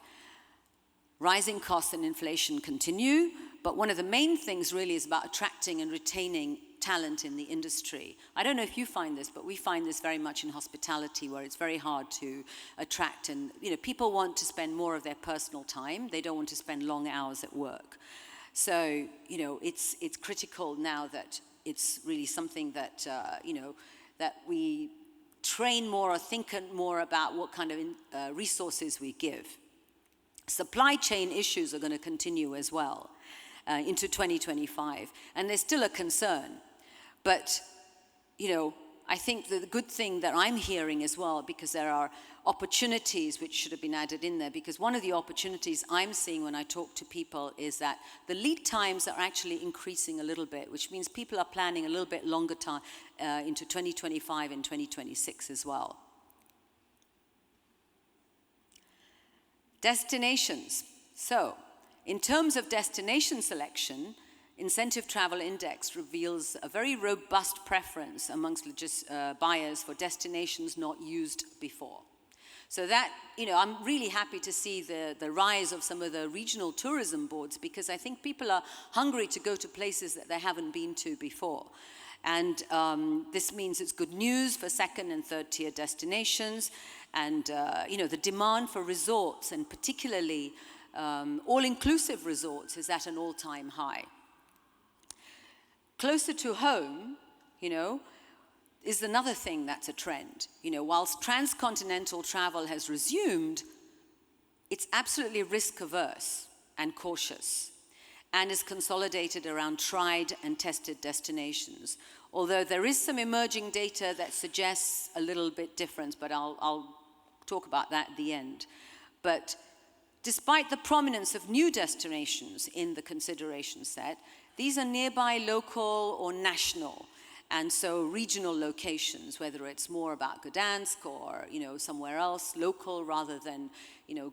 Rising costs and inflation continue. But one of the main things really is about attracting and retaining talent in the industry. I don't know if you find this, but we find this very much in hospitality, where it's very hard to attract. And people want to spend more of their personal time. They don't want to spend long hours at work. So it's critical now that it's really something that that we train more or think more about what kind of resources we give. Supply chain issues are going to continue as well into 2025, and there's still a concern. But, I think the good thing that I'm hearing as well, because there are opportunities which should have been added in there, because one of the opportunities I'm seeing when I talk to people is that the lead times are actually increasing a little bit, which means people are planning a little bit longer time into 2025 and 2026 as well. Destinations. So, in terms of destination selection, Incentive Travel Index reveals a very robust preference amongst buyers for destinations not used before. So that, I'm really happy to see the rise of some of the regional tourism boards, because I think people are hungry to go to places that they haven't been to before. And this means it's good news for second and third tier destinations. And, the demand for resorts, and particularly all-inclusive resorts, is at an all-time high. Closer to home, is another thing that's a trend. Whilst transcontinental travel has resumed, it's absolutely risk-averse and cautious, and is consolidated around tried and tested destinations. Although there is some emerging data that suggests a little bit different, but I'll talk about that at the end. But despite the prominence of new destinations in the consideration set, these are nearby local or national, and so regional locations, whether it's more about Gdansk or somewhere else, local, rather than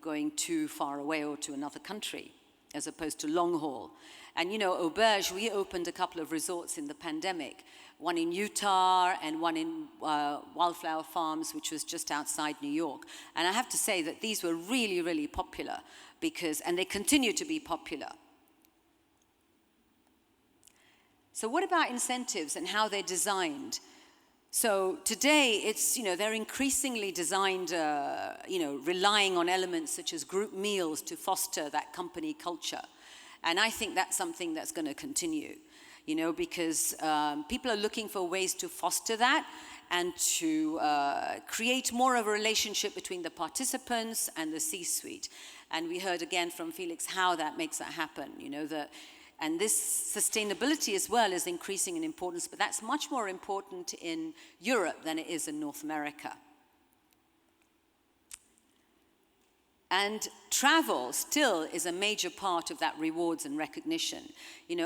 going too far away or to another country, as opposed to long haul. And Auberge, we opened a couple of resorts in the pandemic, one in Utah and one in Wildflower Farms, which was just outside New York. And I have to say that these were really, really popular, and they continue to be popular. So what about incentives and how they're designed? So today, they're increasingly designed, relying on elements such as group meals to foster that company culture. And I think that's something that's going to continue, because people are looking for ways to foster that and to create more of a relationship between the participants and the C-suite. And we heard again from Felix how that makes that happen, and this sustainability as well is increasing in importance, but that's much more important in Europe than it is in North America. And travel still is a major part of that rewards and recognition.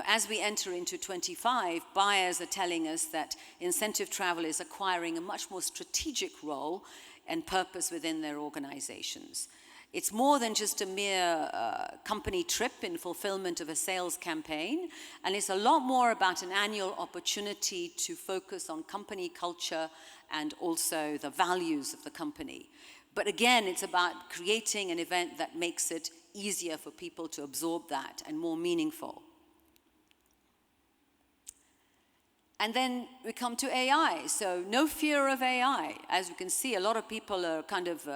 As we enter into 25, buyers are telling us that incentive travel is acquiring a much more strategic role and purpose within their organizations. It's more than just a mere company trip in fulfillment of a sales campaign, and it's a lot more about an annual opportunity to focus on company culture and also the values of the company. But again, it's about creating an event that makes it easier for people to absorb that and more meaningful. And then we come to AI. So no fear of AI. As you can see, a lot of people are kind of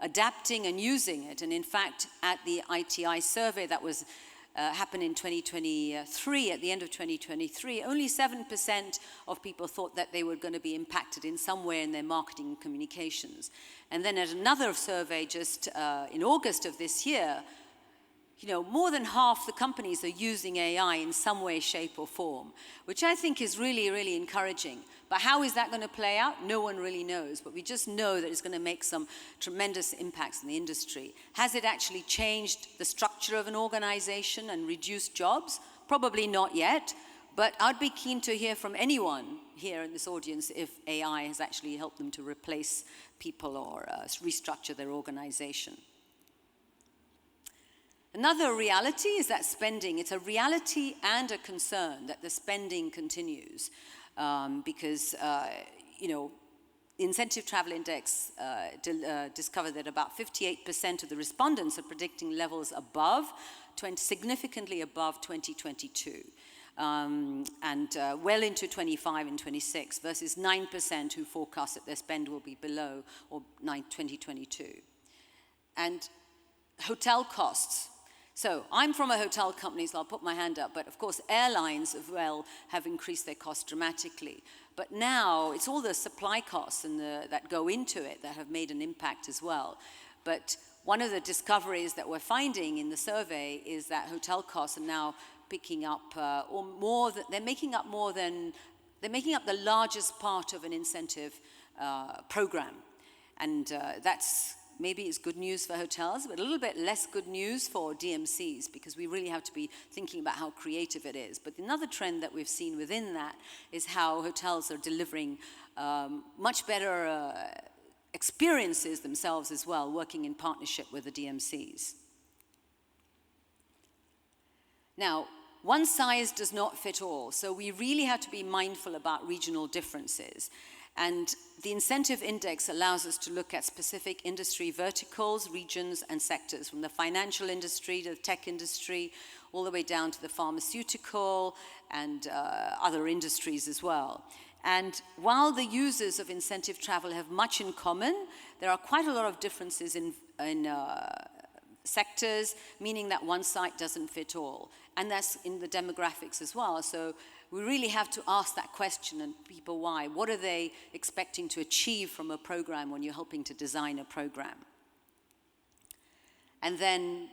adapting and using it. And in fact, at the ITI survey that was happened in 2023, at the end of 2023, only 7% of people thought that they were going to be impacted in some way in their marketing and communications. And then at another survey just in August of this year, more than half the companies are using AI in some way, shape, or form, which I think is really, really encouraging. But how is that going to play out? No one really knows, but we just know that it's going to make some tremendous impacts in the industry. Has it actually changed the structure of an organization and reduced jobs? Probably not yet, but I'd be keen to hear from anyone here in this audience if AI has actually helped them to replace people or restructure their organization. Another reality is that spending, it's a reality and a concern that the spending continues because, Incentive Travel Index discovered that about 58% of the respondents are predicting levels above, significantly above 2022. And well into 25 and 26 versus 9% who forecast that their spend will be below or 2022. And hotel costs. So I'm from a hotel company, so I'll put my hand up, but of course airlines as well have increased their costs dramatically. But now it's all the supply costs and that go into it that have made an impact as well. But one of the discoveries that we're finding in the survey is that hotel costs are now picking up they're making up the largest part of an incentive program. And that's maybe it's good news for hotels, but a little bit less good news for DMCs, because we really have to be thinking about how creative it is. But another trend that we've seen within that is how hotels are delivering much better experiences themselves as well, working in partnership with the DMCs. Now, one size does not fit all, so we really have to be mindful about regional differences. And the incentive index allows us to look at specific industry verticals, regions, and sectors, from the financial industry to the tech industry, all the way down to the pharmaceutical and other industries as well. And while the users of incentive travel have much in common, there are quite a lot of differences in sectors, meaning that one site doesn't fit all. And that's in the demographics as well. So we really have to ask that question, and people why. What are they expecting to achieve from a program when you're helping to design a program? And then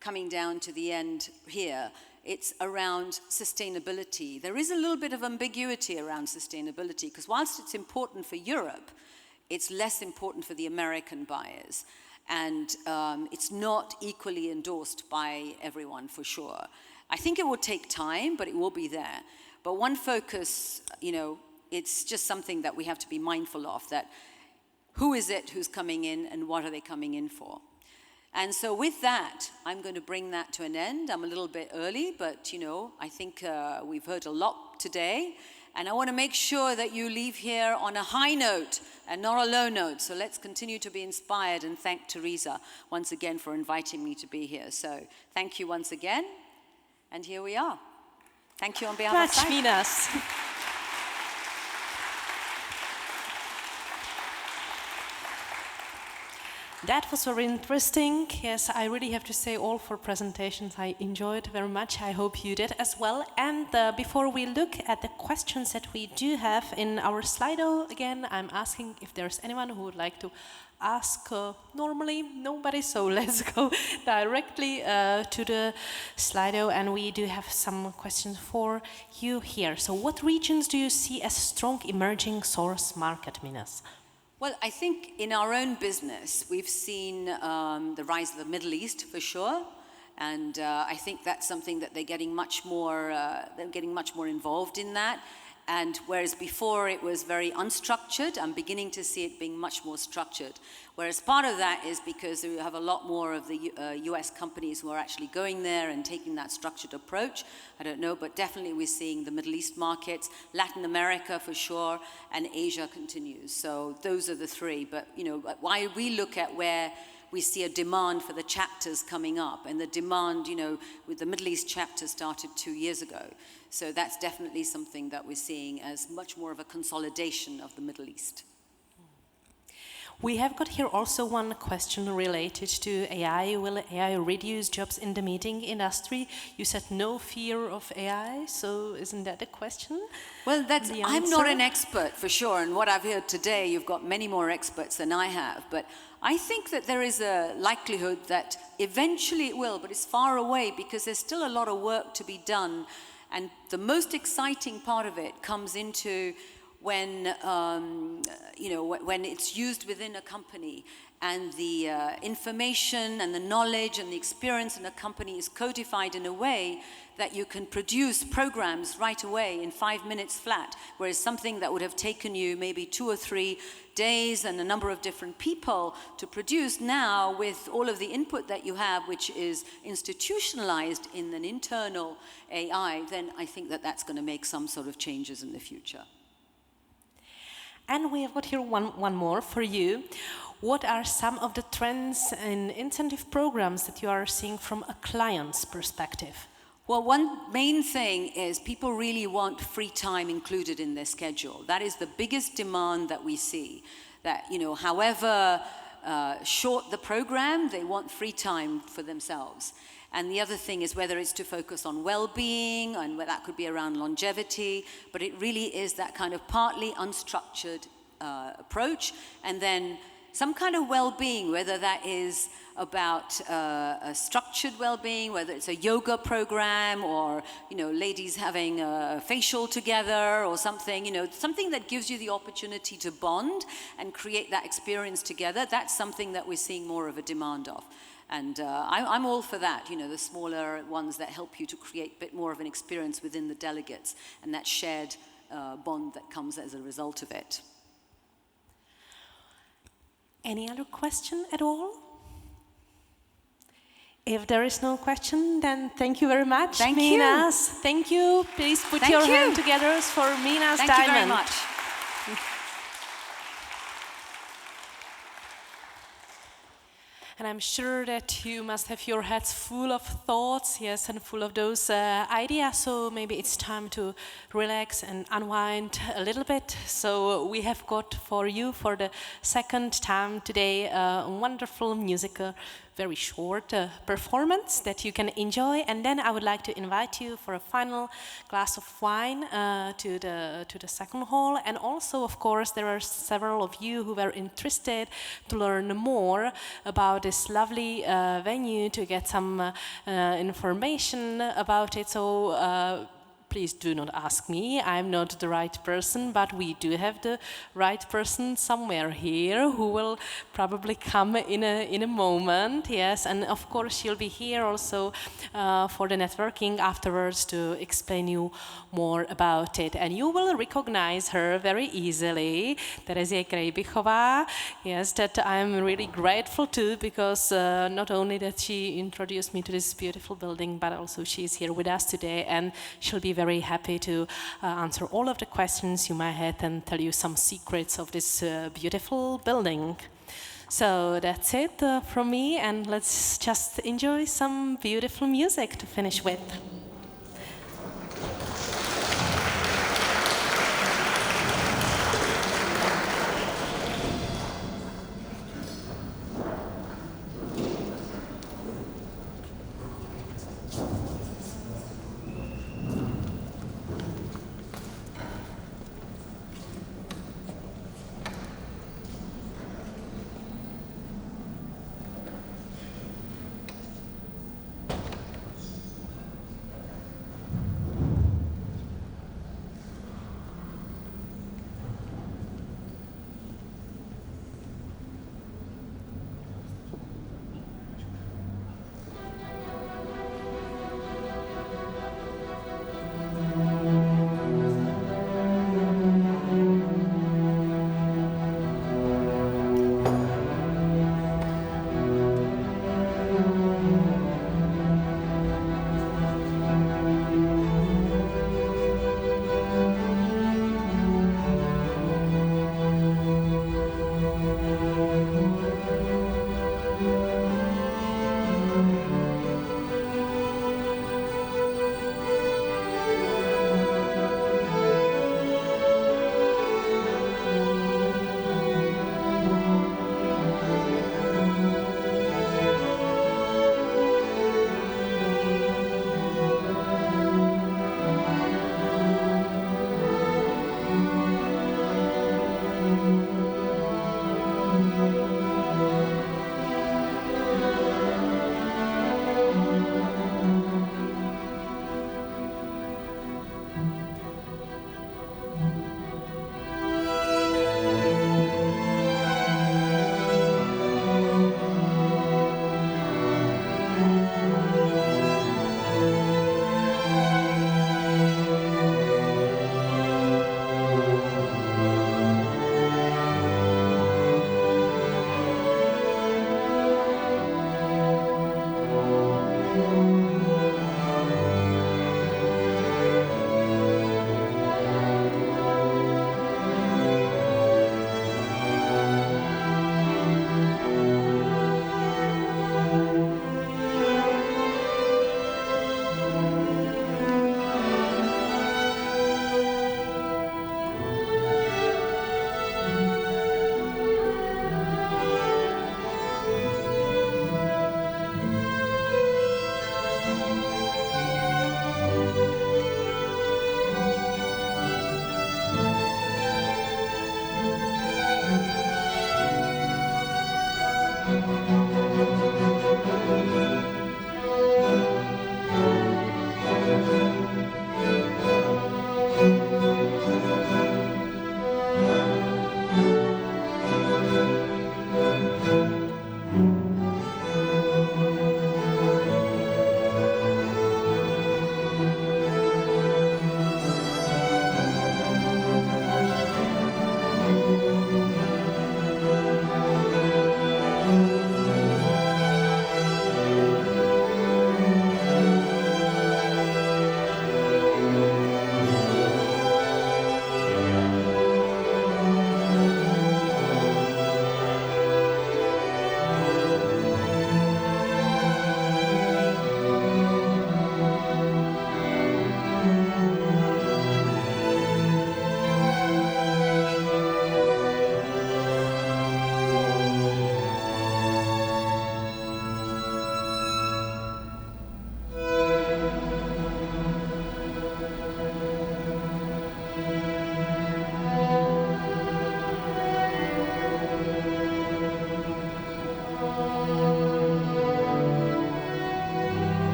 coming down to the end here, it's around sustainability. There is a little bit of ambiguity around sustainability, because whilst it's important for Europe, it's less important for the American buyers. And it's not equally endorsed by everyone, for sure. I think it will take time, but it will be there. But one focus, it's just something that we have to be mindful of, that who is it who's coming in and what are they coming in for? And so with that, I'm going to bring that to an end. I'm a little bit early, but I think we've heard a lot today. And I want to make sure that you leave here on a high note and not a low note. So let's continue to be inspired, and thank Teresa once again for inviting me to be here. So thank you once again. And here we are. Thank you on behalf of Minas. That was very interesting. Yes, I really have to say, all four presentations I enjoyed very much. I hope you did as well. And before we look at the questions that we do have in our Slido, again, I'm asking if there's anyone who would like to ask. Normally, nobody, so let's go directly to the Slido, and we do have some questions for you here. So what regions do you see as strong emerging source market, Minas? Well, I think in our own business, we've seen the rise of the Middle East for sure, and I think that's something that they're getting much more involved in that. And whereas before it was very unstructured, I'm beginning to see it being much more structured. Whereas part of that is because we have a lot more of the US companies who are actually going there and taking that structured approach. I don't know, but definitely we're seeing the Middle East markets, Latin America for sure, and Asia continues. So those are the three. But why we look at where we see a demand for the chapters coming up, and the demand, with the Middle East chapter started 2 years ago. So that's definitely something that we're seeing as much more of a consolidation of the Middle East. We have got here also one question related to AI. Will AI reduce jobs in the meeting industry? You said no fear of AI, so isn't that a question? Well, I'm not an expert for sure, and what I've heard today, you've got many more experts than I have, but I think that there is a likelihood that eventually it will, but it's far away because there's still a lot of work to be done. And the most exciting part of it comes into when it's used within a company, and the information and the knowledge and the experience in a company is codified in a way that you can produce programs right away in 5 minutes flat, whereas something that would have taken you maybe 2 or 3 days and a number of different people to produce, now with all of the input that you have, which is institutionalized in an internal AI, then I think that that's going to make some sort of changes in the future. And we have got here one more for you. What are some of the trends in incentive programs that you are seeing from a client's perspective? Well, one main thing is people really want free time included in their schedule. That is the biggest demand that we see. That, you know, however short the program, they want free time for themselves. And the other thing is whether it's to focus on well-being, and that could be around longevity, but it really is that kind of partly unstructured approach, and then some kind of well-being, whether that is about a structured well-being, whether it's a yoga program or, you know, ladies having a facial together or something, you know, something that gives you the opportunity to bond and create that experience together. That's something that we're seeing more of a demand of. And I'm all for that, you know, the smaller ones that help you to create a bit more of an experience within the delegates and that shared bond that comes as a result of it. Any other question at all? If there is no question, then thank you very much, Thank Minas. you. Thank you. Please put Thank your you. hand together for Minas Thank Diamond. you very much. And I'm sure that you must have your heads full of thoughts, yes, and full of those ideas. So maybe it's time to relax and unwind a little bit. So we have got for you, for the second time today, a wonderful musical, very short performance that you can enjoy. And then I would like to invite you for a final glass of wine to the second hall. And also, of course, there are several of you who were interested to learn more about this lovely venue, to get some information about it. So please do not ask me, I'm not the right person, but we do have the right person somewhere here who will probably come in a moment, yes, and of course she'll be here also for the networking afterwards to explain you more about it. And you will recognize her very easily, Terezie Krejbichová, yes, that I'm really grateful to, because not only that she introduced me to this beautiful building, but also she's here with us today, and she'll be very happy to answer all of the questions you might have and tell you some secrets of this beautiful building. So that's it from me, and let's just enjoy some beautiful music to finish with.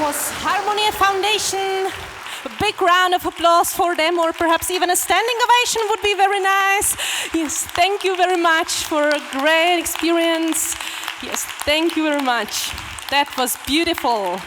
was Harmonia Foundation. A big round of applause for them, or perhaps even a standing ovation would be very nice. Yes, thank you very much for a great experience. Yes, thank you very much. That was beautiful.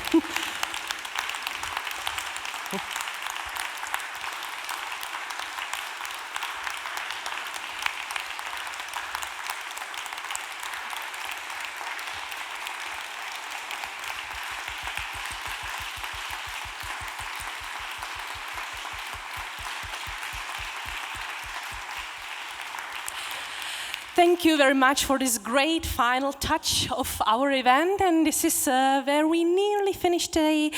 Thank you very much for this great final touch of our event, and this is where we nearly finished today.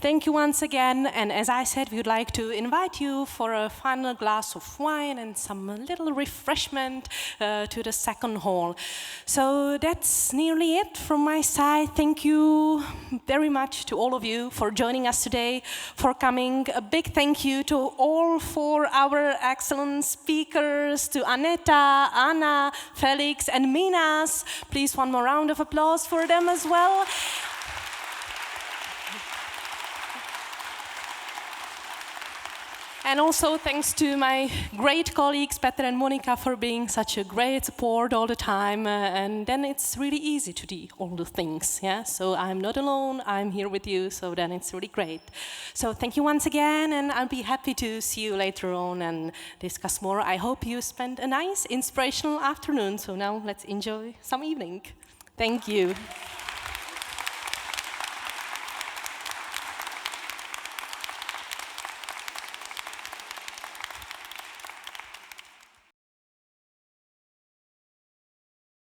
Thank you once again, and as I said, we would like to invite you for a final glass of wine and some little refreshment to the second hall. So that's nearly it from my side. Thank you very much to all of you for joining us today, for coming. A big thank you to all for our excellent speakers, to Aneta, Anna, Felix and Minas. Please, one more round of applause for them as well. And also thanks to my great colleagues, Petra and Monica, for being such a great support all the time. And then it's really easy to do all the things, yeah? So I'm not alone, I'm here with you, so then it's really great. So thank you once again, and I'll be happy to see you later on and discuss more. I hope you spent a nice, inspirational afternoon. So now let's enjoy some evening. Thank you.